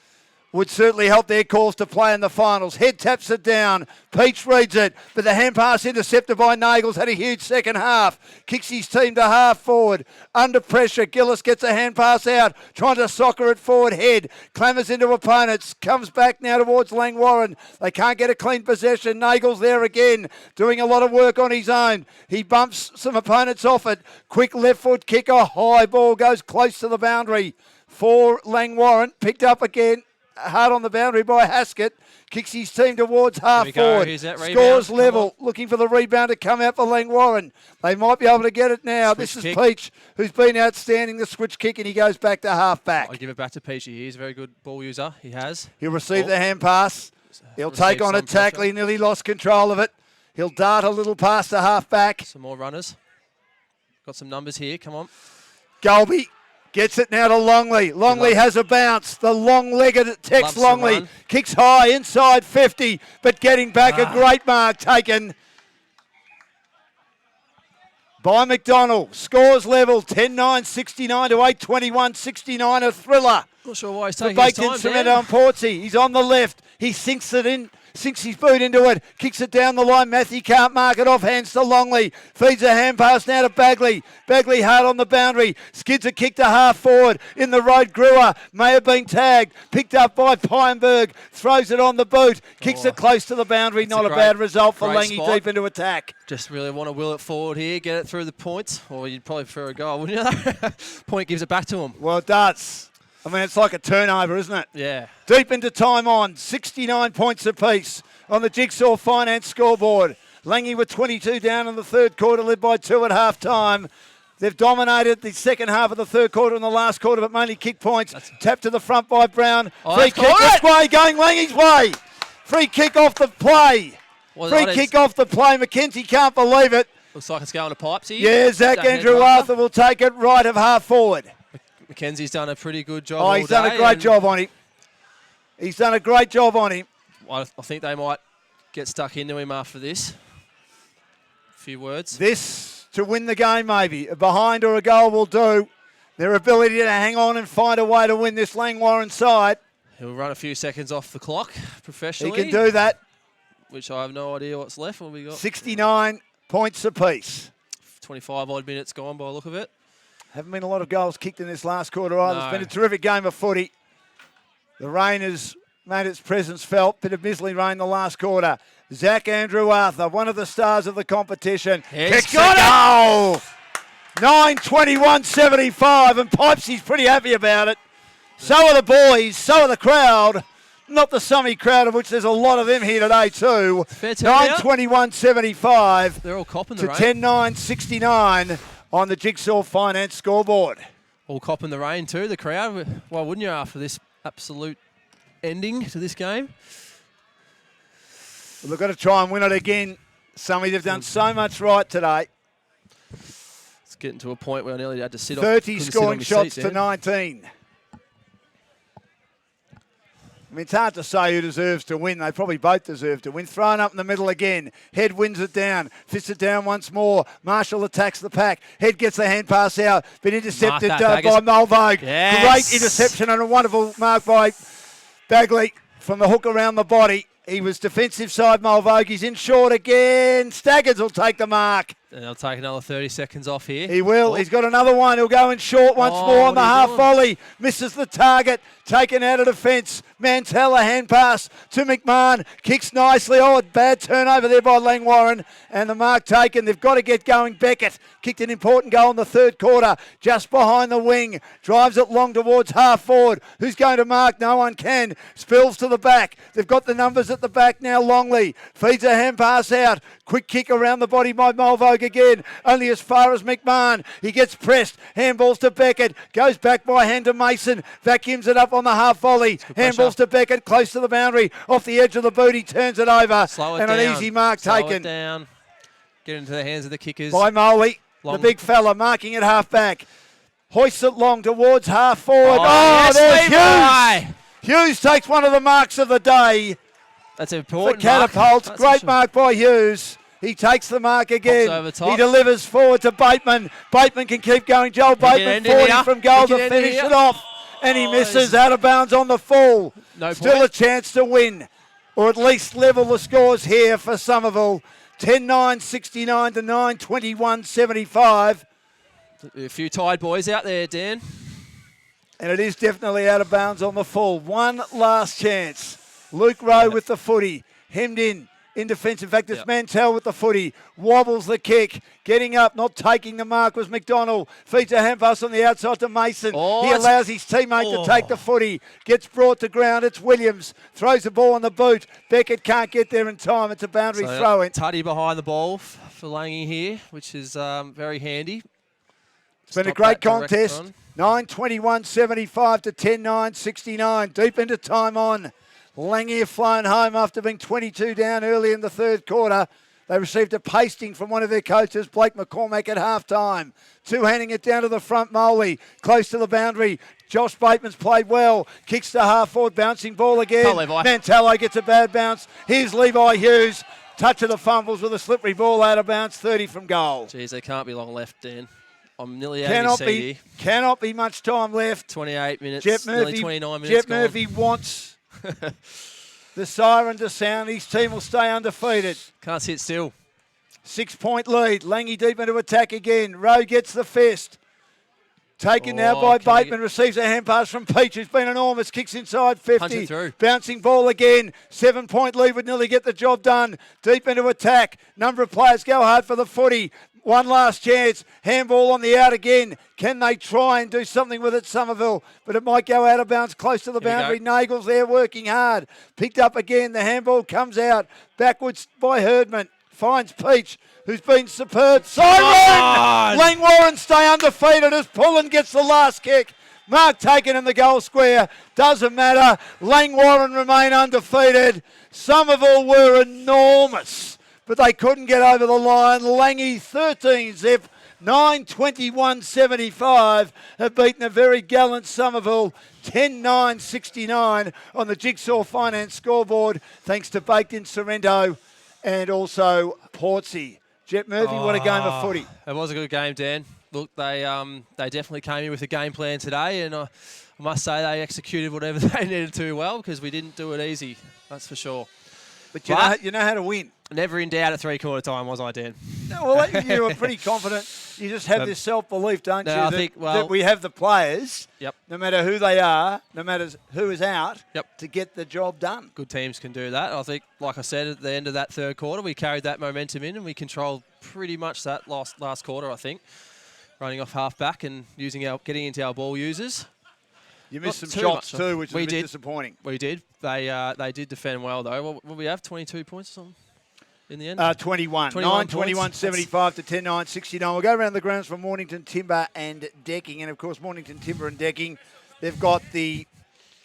would certainly help their cause to play in the finals. Head taps it down. Peach reads it, but the hand pass intercepted by Nagels. Had a huge second half. Kicks his team to half forward. Under pressure, Gillis gets a hand pass out, trying to soccer it forward. Head clambers into opponents. Comes back now towards Langwarrin. They can't get a clean possession. Nagels there again, doing a lot of work on his own. He bumps some opponents off it. Quick left foot kick. A high ball goes close to the boundary for Langwarrin. Picked up again. Hard on the boundary by Haskett. Kicks his team towards half forward. Scores level. Looking for the rebound to come out for Langwarrin. They might be able to get it now. This is Peach, who's been outstanding, the switch kick, and he goes back to half back. I give it back to Peachy. He's a very good ball user. He has. He'll receive the hand pass. He'll take on a tackle. He nearly lost control of it. He'll dart a little past the half back. Some more runners. Got some numbers here. Come on. Golby gets it now to Longley. Longley has a bounce. The long-legged Tex Longley kicks high inside 50, but getting back a great mark taken by McDonald. Scores level 10.9.69 to 8.21.69. A thriller. Not sure why he's taking his time, Cemento and Portsea. He's on the left. He sinks it in. Sinks his boot into it, kicks it down the line. Matthew can't mark it off, hands to Longley. Feeds a hand pass now to Bagley. Bagley hard on the boundary. Skids a kick to half forward. In the road, Brewer may have been tagged. Picked up by Pineberg. Throws it on the boot. Kicks it close to the boundary. Not a bad result for Langy deep into attack. Just really want to will it forward here, get it through the points. Or you'd probably prefer a goal, wouldn't you? Point gives it back to him. Well, it does. I mean, it's like a turnover, isn't it? Yeah. Deep into time on, 69 points apiece on the Jigsaw Finance scoreboard. Langy with 22 down in the third quarter, led by 2 at half time. They've dominated the second half of the third quarter and the last quarter, but mainly kick points. Tapped to the front by Brown. Free kick this way, going Langy's way. Free kick off the play. Free kick off the play. Mackenzie can't believe it. Looks like it's going to Pipesy. Yeah, Zach Andrew Arthur will take it right of half forward. Mackenzie's done a pretty good job. Oh, he's done a great job on him. He's done a great job on him. I think they might get stuck into him after this. A few words. This to win the game, maybe. A behind or a goal will do. Their ability to hang on and find a way to win this Langwarrin side. He'll run a few seconds off the clock professionally. He can do that. Which I have no idea what's left. What have we got? 69 points apiece. 25 odd minutes gone by the look of it. Haven't been a lot of goals kicked in this last quarter either. No. It's been a terrific game of footy. The rain has made its presence felt. Bit of mizzling rain the last quarter. Zach Andrew Arthur, one of the stars of the competition. He's got a goal! 9:21.75, and Pipesy's pretty happy about it. So are the boys, so are the crowd. Not the Summy crowd, of which there's a lot of them here today too. 9:21.75. They're all copping the to rain. 10:9.69 on the Jigsaw Finance scoreboard. All copping the rain too, the crowd. Why wouldn't you after this absolute ending to this game? Well, they've got to try and win it again. Summy, they've done so much right today. It's getting to a point where I nearly had to sit 30 on, scoring sit on my shots seat to then. 19. I mean, it's hard to say who deserves to win. They probably both deserve to win. Thrown up in the middle again. Head wins it down. Fists it down once more. Marshall attacks the pack. Head gets the hand pass out. Been intercepted by Mulvogue. Yes. Great interception and a wonderful mark by Bagley from the hook around the body. He was defensive side Mulvogue. He's in short again. Staggers will take the mark. And they'll take another 30 seconds off here. He will. He's got another one. He'll go in short once more on the half volley. Misses the target. Taken out of defence. Mantell, a hand pass to McMahon. Kicks nicely. Oh, a bad turnover there by Langwarrin. And the mark taken. They've got to get going. Beckett kicked an important goal in the third quarter. Just behind the wing. Drives it long towards half forward. Who's going to mark? No one can. Spills to the back. They've got the numbers at the back now. Longley feeds a hand pass out. Quick kick around the body by Mulvogue again. Only as far as McMahon. He gets pressed. Handballs to Beckett. Goes back by hand to Mason. Vacuums it up on the half volley. Handballs to Beckett. Close to the boundary. Off the edge of the boot. He turns it over. Slow it and down. an easy mark Slow taken. it down. Get into the hands of the kickers. By Moley. The big fella marking it half back. Hoists it long towards half forward. Yes, there's Levi. Hughes. Hughes takes one of the marks of the day. That's The important. catapult. Mark. Great mark by Hughes. He takes the mark again. Pops over top. He delivers forward to Bateman. Bateman can keep going. Joel Bateman 40 from goal to finish it off. And he misses out of bounds on the full. No Still point. a chance to win. Or at least level the scores here for Somerville. 10-9-69 to 9-21-75. A few tired boys out there, Dan. And it is definitely out of bounds on the full. One last chance. Luke Rowe with the footy. Hemmed in defence. In fact, it's Mantell with the footy. Wobbles the kick. Getting up, not taking the mark was McDonald. Feeds a hand pass on the outside to Mason. He allows his teammate to take the footy. Gets brought to ground. It's Williams. Throws the ball on the boot. Beckett can't get there in time. It's a boundary throw in. Tuddy behind the ball for Langy here, which is very handy. It's been a great contest. 9-21-75 to 10-9-69. Deep into time on. Langy have flown home after being 22 down early in the third quarter. They received a pasting from one of their coaches, Blake McCormack, at half-time. Two-handing it down to the front, Moley. Close to the boundary. Josh Bateman's played well. Kicks to half-forward, bouncing ball again. Mantello gets a bad bounce. Here's Levi Hughes. Touch of the fumbles with a slippery ball out of bounds, 30 from goal. Jeez, there can't be long left, Dan. I'm nearly out of CD. Cannot be much time left. 28 minutes, Jet Murphy, nearly 29 minutes Jet gone. Murphy wants the siren to sound. His team will stay undefeated. Can't sit still. 6-point lead. Langy deep into attack again. Rowe gets the fist. Taken now by Bateman. Receives a hand pass from Peach, who's been enormous. Kicks inside 50. Punch it through. Bouncing ball again. 7-point lead would nearly get the job done. Deep into attack. Number of players go hard for the footy. One last chance. Handball on the out again. Can they try and do something with it, Somerville? But it might go out of bounds close to the boundary. Nagel's there working hard. Picked up again. The handball comes out. Backwards by Herdman. Finds Peach, who's been superb. Siren! Langwarrin stay undefeated as Pullen gets the last kick. Mark taken in the goal square. Doesn't matter. Langwarrin remain undefeated. Somerville were enormous, but they couldn't get over the line. Langy 13-zip, 9-21-75 have beaten a very gallant Somerville 10-9-69 on the Jigsaw Finance scoreboard, thanks to Baked In Sorrento and also Portsea. Jet Murphy, what a game of footy. It was a good game, Dan. Look, they definitely came in with a game plan today, and I must say they executed whatever they needed to well, because we didn't do it easy, that's for sure. But you know how to win. Never in doubt at three-quarter time, was I, Dan? No, well, you were pretty confident. You just have this self-belief, don't No, you, I that, think, well, that we have the players, Yep. no matter who they are, no matter who is out, Yep. to get the job done. Good teams can do that. I think, like I said, at the end of that third quarter, we carried that momentum in and we controlled pretty much that last quarter, I think, running off half-back and getting into our ball users. You missed Not some too shots much. too, which was a bit did. disappointing. We did. They did defend well, though. What we have, 22 points or something in the end? 21. 9-21, 75 to 10-9, 69. We'll go around the grounds for Mornington Timber and Decking. And, of course, Mornington Timber and Decking, they've got the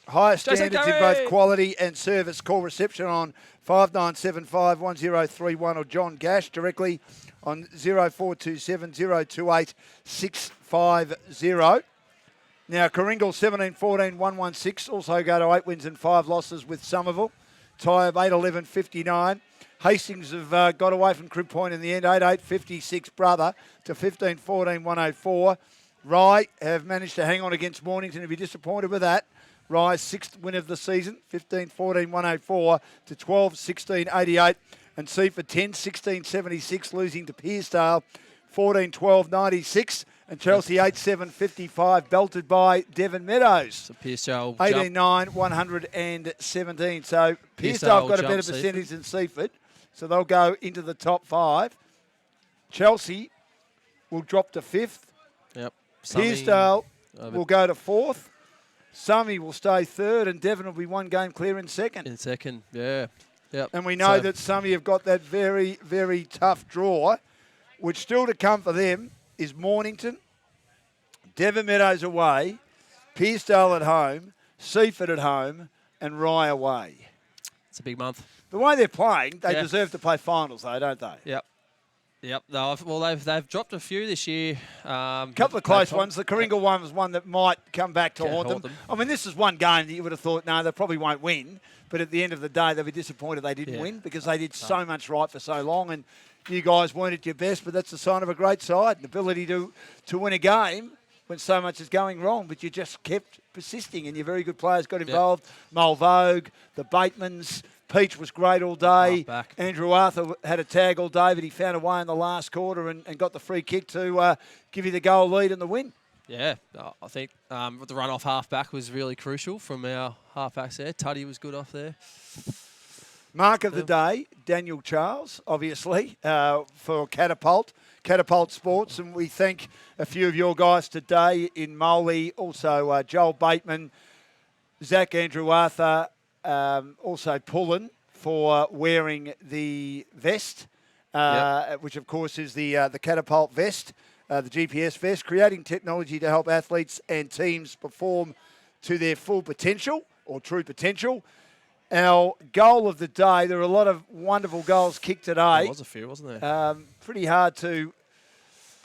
highest Jason standards in Curry! both quality and service. Call reception on 5975 1031 or John Gash directly on 0427 028 650. Now, Coringal 17-14, 116. Also go to 8 wins and 5 losses with Somerville. Tie of 8-11, 59. Hastings have got away from Crib Point in the end, 8-8, 56 brother to 15-14, 104. Rye have managed to hang on against Mornington. You'll be disappointed with that. Rye's 6th win of the season, 15-14, 104 to 12-16, 88. And Seaford 10-16, 76, losing to Pearsdale, 14-12, 96. And Chelsea 8-7, 55, belted by Devon Meadows. So Pearsdale 18-9, 117. So Pearsdale got a better percentage than Seaford. So they'll go into the top 5. Chelsea will drop to 5th. Yep. Pearsdale will go to 4th. Summy will stay 3rd, and Devon will be 1 game clear in 2nd. In 2nd, yeah. Yep. And we know that Summy have got that very, very tough draw, which still to come for them is Mornington, Devon Meadows away, Pearsdale at home, Seaford at home, and Rye away. It's a big month. The way they're playing, they deserve to play finals, though, don't they? Yep. Yep. They've dropped a few this year. Couple of close ones. The Coringal one was one that might come back to haunt them. I mean, this is one game that you would have thought, no, they probably won't win. But at the end of the day, they'll be disappointed they didn't win because they did so much right for so long. And you guys weren't at your best, but that's a sign of a great side. The ability to win a game when so much is going wrong, but you just kept persisting and your very good players got involved. Mulvogue, the Batemans, Peach was great all day. Andrew Arthur had a tag all day, but he found a way in the last quarter and got the free kick to give you the goal lead and the win. Yeah, I think the run off half-back was really crucial from our half-backs there. Tuddy was good off there. Mark of the day, Daniel Charles, obviously, for Catapult Sports. And we thank a few of your guys today in Moley, also Joel Bateman, Zach Andrew Arthur, also Pullen for wearing the vest, which of course is the Catapult vest, the GPS vest, creating technology to help athletes and teams perform to their full potential or true potential. Our goal of the day, there were a lot of wonderful goals kicked today. There was a few, wasn't there? Pretty hard to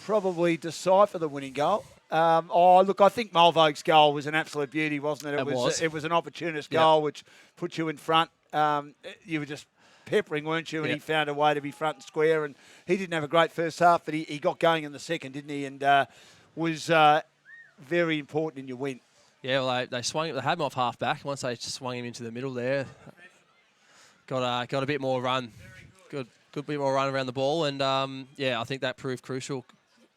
probably decipher the winning goal. Look, I think Mulvogue's goal was an absolute beauty, wasn't it? It was an opportunist goal which put you in front. You were just peppering, weren't you? And he found a way to be front and square. And he didn't have a great first half, but he got going in the second, didn't he? And was very important in your win. Yeah, well, they swung it. They had him off half back. Once they swung him into the middle there, got a bit more run. Good bit more run around the ball, and I think that proved crucial.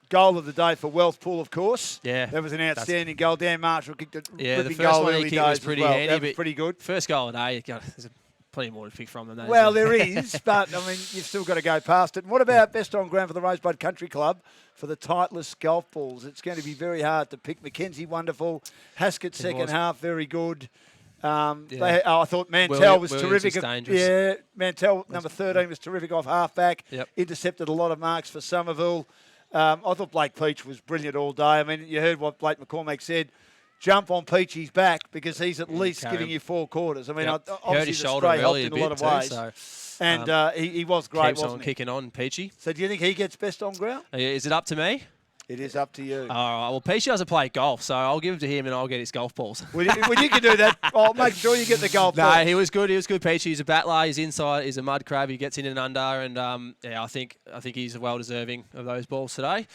Goal of the day for Wealthpool, of course. Yeah, that was an outstanding goal. Dan Marshall kicked a the first goal one early he kicked was pretty handy. That was pretty good. First goal of the day, there's plenty more to pick from than that. Well, there is, but I mean, you've still got to go past it. And what about best on ground for the Rosebud Country Club for the Titleist golf balls? It's going to be very hard to pick. Mackenzie, wonderful. Haskett, second half, very good. I thought Mantell was terrific. Yeah, Mantell, number 13, was terrific off halfback. Yep. Intercepted a lot of marks for Somerville. I thought Blake Peach was brilliant all day. I mean, you heard what Blake McCormack said. Jump on Peachy's back because he's at least giving you 4 quarters. I mean, obviously the spray helped in a lot of ways. So, and he was great, keeps wasn't on he? kicking on, Peachy. So do you think he gets best on ground? Is it up to me? It is up to you. All right. Well, Peachy doesn't play golf, so I'll give it to him and I'll get his golf balls. When you can do that, I'll make sure you get the golf balls. No, he was good. He was good, Peachy. He's a battler. He's inside. He's a mud crab. He gets in and under, and I think he's well deserving of those balls today.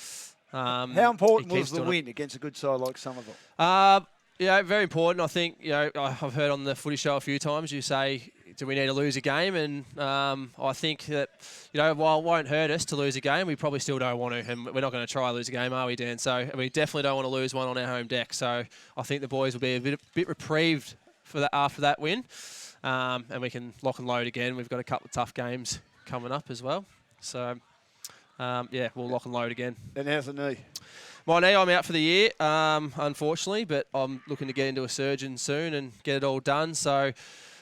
How important was the win against a good side like Somerville? Very important. I think I've heard on the footy show a few times you say do we need to lose a game? And I think that, while it won't hurt us to lose a game, we probably still don't want to. And we're not going to try to lose a game, are we, Dan? So we definitely don't want to lose one on our home deck. So I think the boys will be a bit reprieved for that after that win. And we can lock and load again. We've got a couple of tough games coming up as well. So, we'll lock and load again. And how's the knee? My knee, I'm out for the year, unfortunately, but I'm looking to get into a surgeon soon and get it all done. So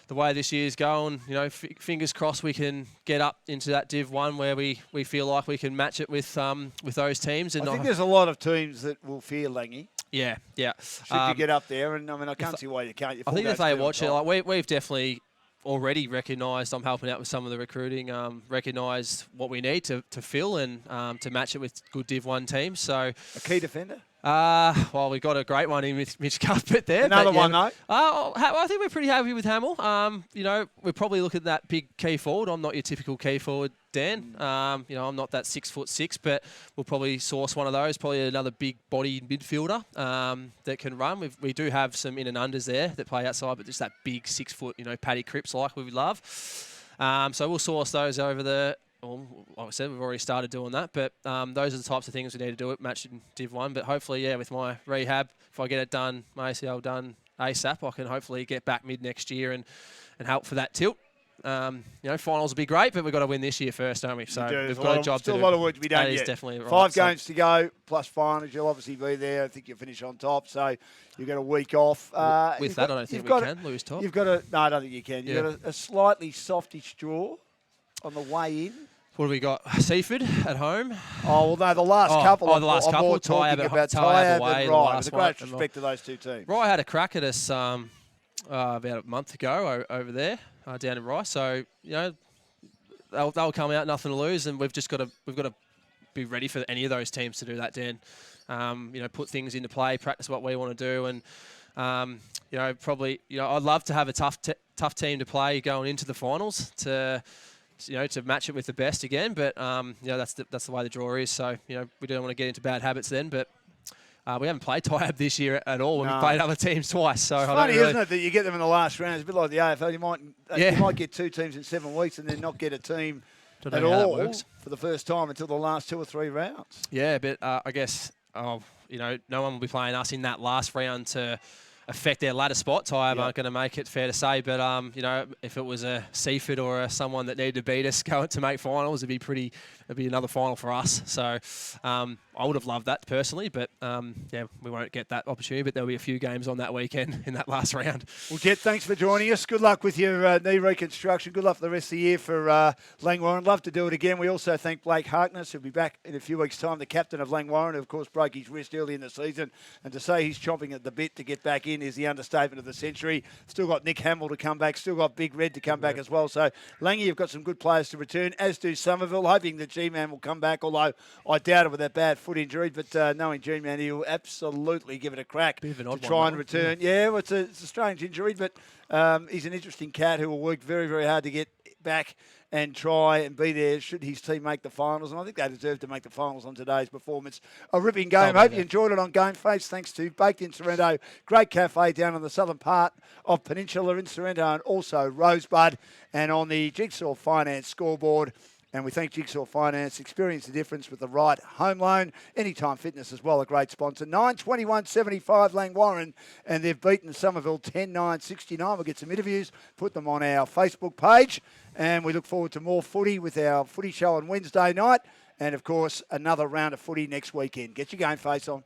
the way this year's going, fingers crossed we can get up into that Div1 where we feel like we can match it with those teams. And I think there's a lot of teams that will fear Langy. Yeah. Should you get up there, and I can't see why you can't. I think if they watch it, we've definitely already recognised, I'm helping out with some of the recruiting, recognised what we need to fill and to match it with good Div1 teams. So a key defender? Well, we got a great one in with Mitch Cuthbert there. Another one, though? I think we're pretty happy with Hamill. We're probably looking at that big key forward. I'm not your typical key forward, Dan. I'm not that 6'6", but we'll probably source one of those. Probably another big body midfielder that can run. We do have some in and unders there that play outside, but just that big 6 foot, Paddy Cripps like we love. So we'll source those over the. Well, like I said, we've already started doing that, but those are the types of things we need to do it, match in Div1. But hopefully, with my rehab, if I get it done, my ACL done ASAP, I can hopefully get back mid next year and help for that tilt. Finals will be great, but we've got to win this year first, don't we? So we've got a job to do. Still a lot of work to be done That yet. is definitely right. 5 games to go, plus finals. You'll obviously be there. I think you'll finish on top, so you've got a week off. With that, I don't think we can lose top. No, I don't think you can. You've got a slightly softish draw on the way in. What have we got? Seaford at home. Oh, well, no, the last couple. The last couple. More talking about Tyab and Rye. With the greatest respect to those two teams. Rye had a crack at us about a month ago over there down in Rye. So they'll come out, nothing to lose, and we've got to be ready for any of those teams to do that, Dan. Put things into play, practice what we want to do, and I'd love to have a tough team to play going into the finals to match it with the best again, but that's the way the draw is. So we don't want to get into bad habits then. But we haven't played Tyab this year at all. We've played other teams twice. So it's funny, isn't it, that you get them in the last round? It's a bit like the AFL. You might get 2 teams in 7 weeks and then not get a team at all for the first time until the last 2 or 3 rounds. Yeah, but I guess no one will be playing us in that last round to affect their ladder spot. Tyab aren't going to make it, fair to say. But, if it was a Seaford or someone that needed to beat us going to make finals, it'd be another final for us. So I would have loved that personally, but we won't get that opportunity. But there'll be a few games on that weekend in that last round. Well, Jet, thanks for joining us. Good luck with your knee reconstruction. Good luck for the rest of the year for Langwarrin. Love to do it again. We also thank Blake Harkness, who'll be back in a few weeks' time, the captain of Langwarrin, who, of course, broke his wrist early in the season. And to say he's chomping at the bit to get back in is the understatement of the century. Still got Nick Hamill to come back. Still got Big Red to come back as well. So, Langy, you've got some good players to return, as do Somerville, hoping that G-Man will come back, although I doubt it with that bad foot injury. But knowing G-Man, he'll absolutely give it a crack to try and return. Yeah, well, it's a strange injury, but he's an interesting cat who will work very, very hard to get back and try and be there should his team make the finals. And I think they deserve to make the finals on today's performance. A ripping game. Hope you enjoyed it on Game Face. Thanks to Baked in Sorrento, great cafe down on the southern part of Peninsula in Sorrento, and also Rosebud, and on the Jigsaw Finance scoreboard. And we thank Jigsaw Finance. Experience the difference with the right home loan. Anytime Fitness as well, a great sponsor. 921.75 Langwarrin, and they've beaten Somerville 10-9-69. We'll get some interviews, put them on our Facebook page, and we look forward to more footy with our footy show on Wednesday night, and of course another round of footy next weekend. Get your Game Face on.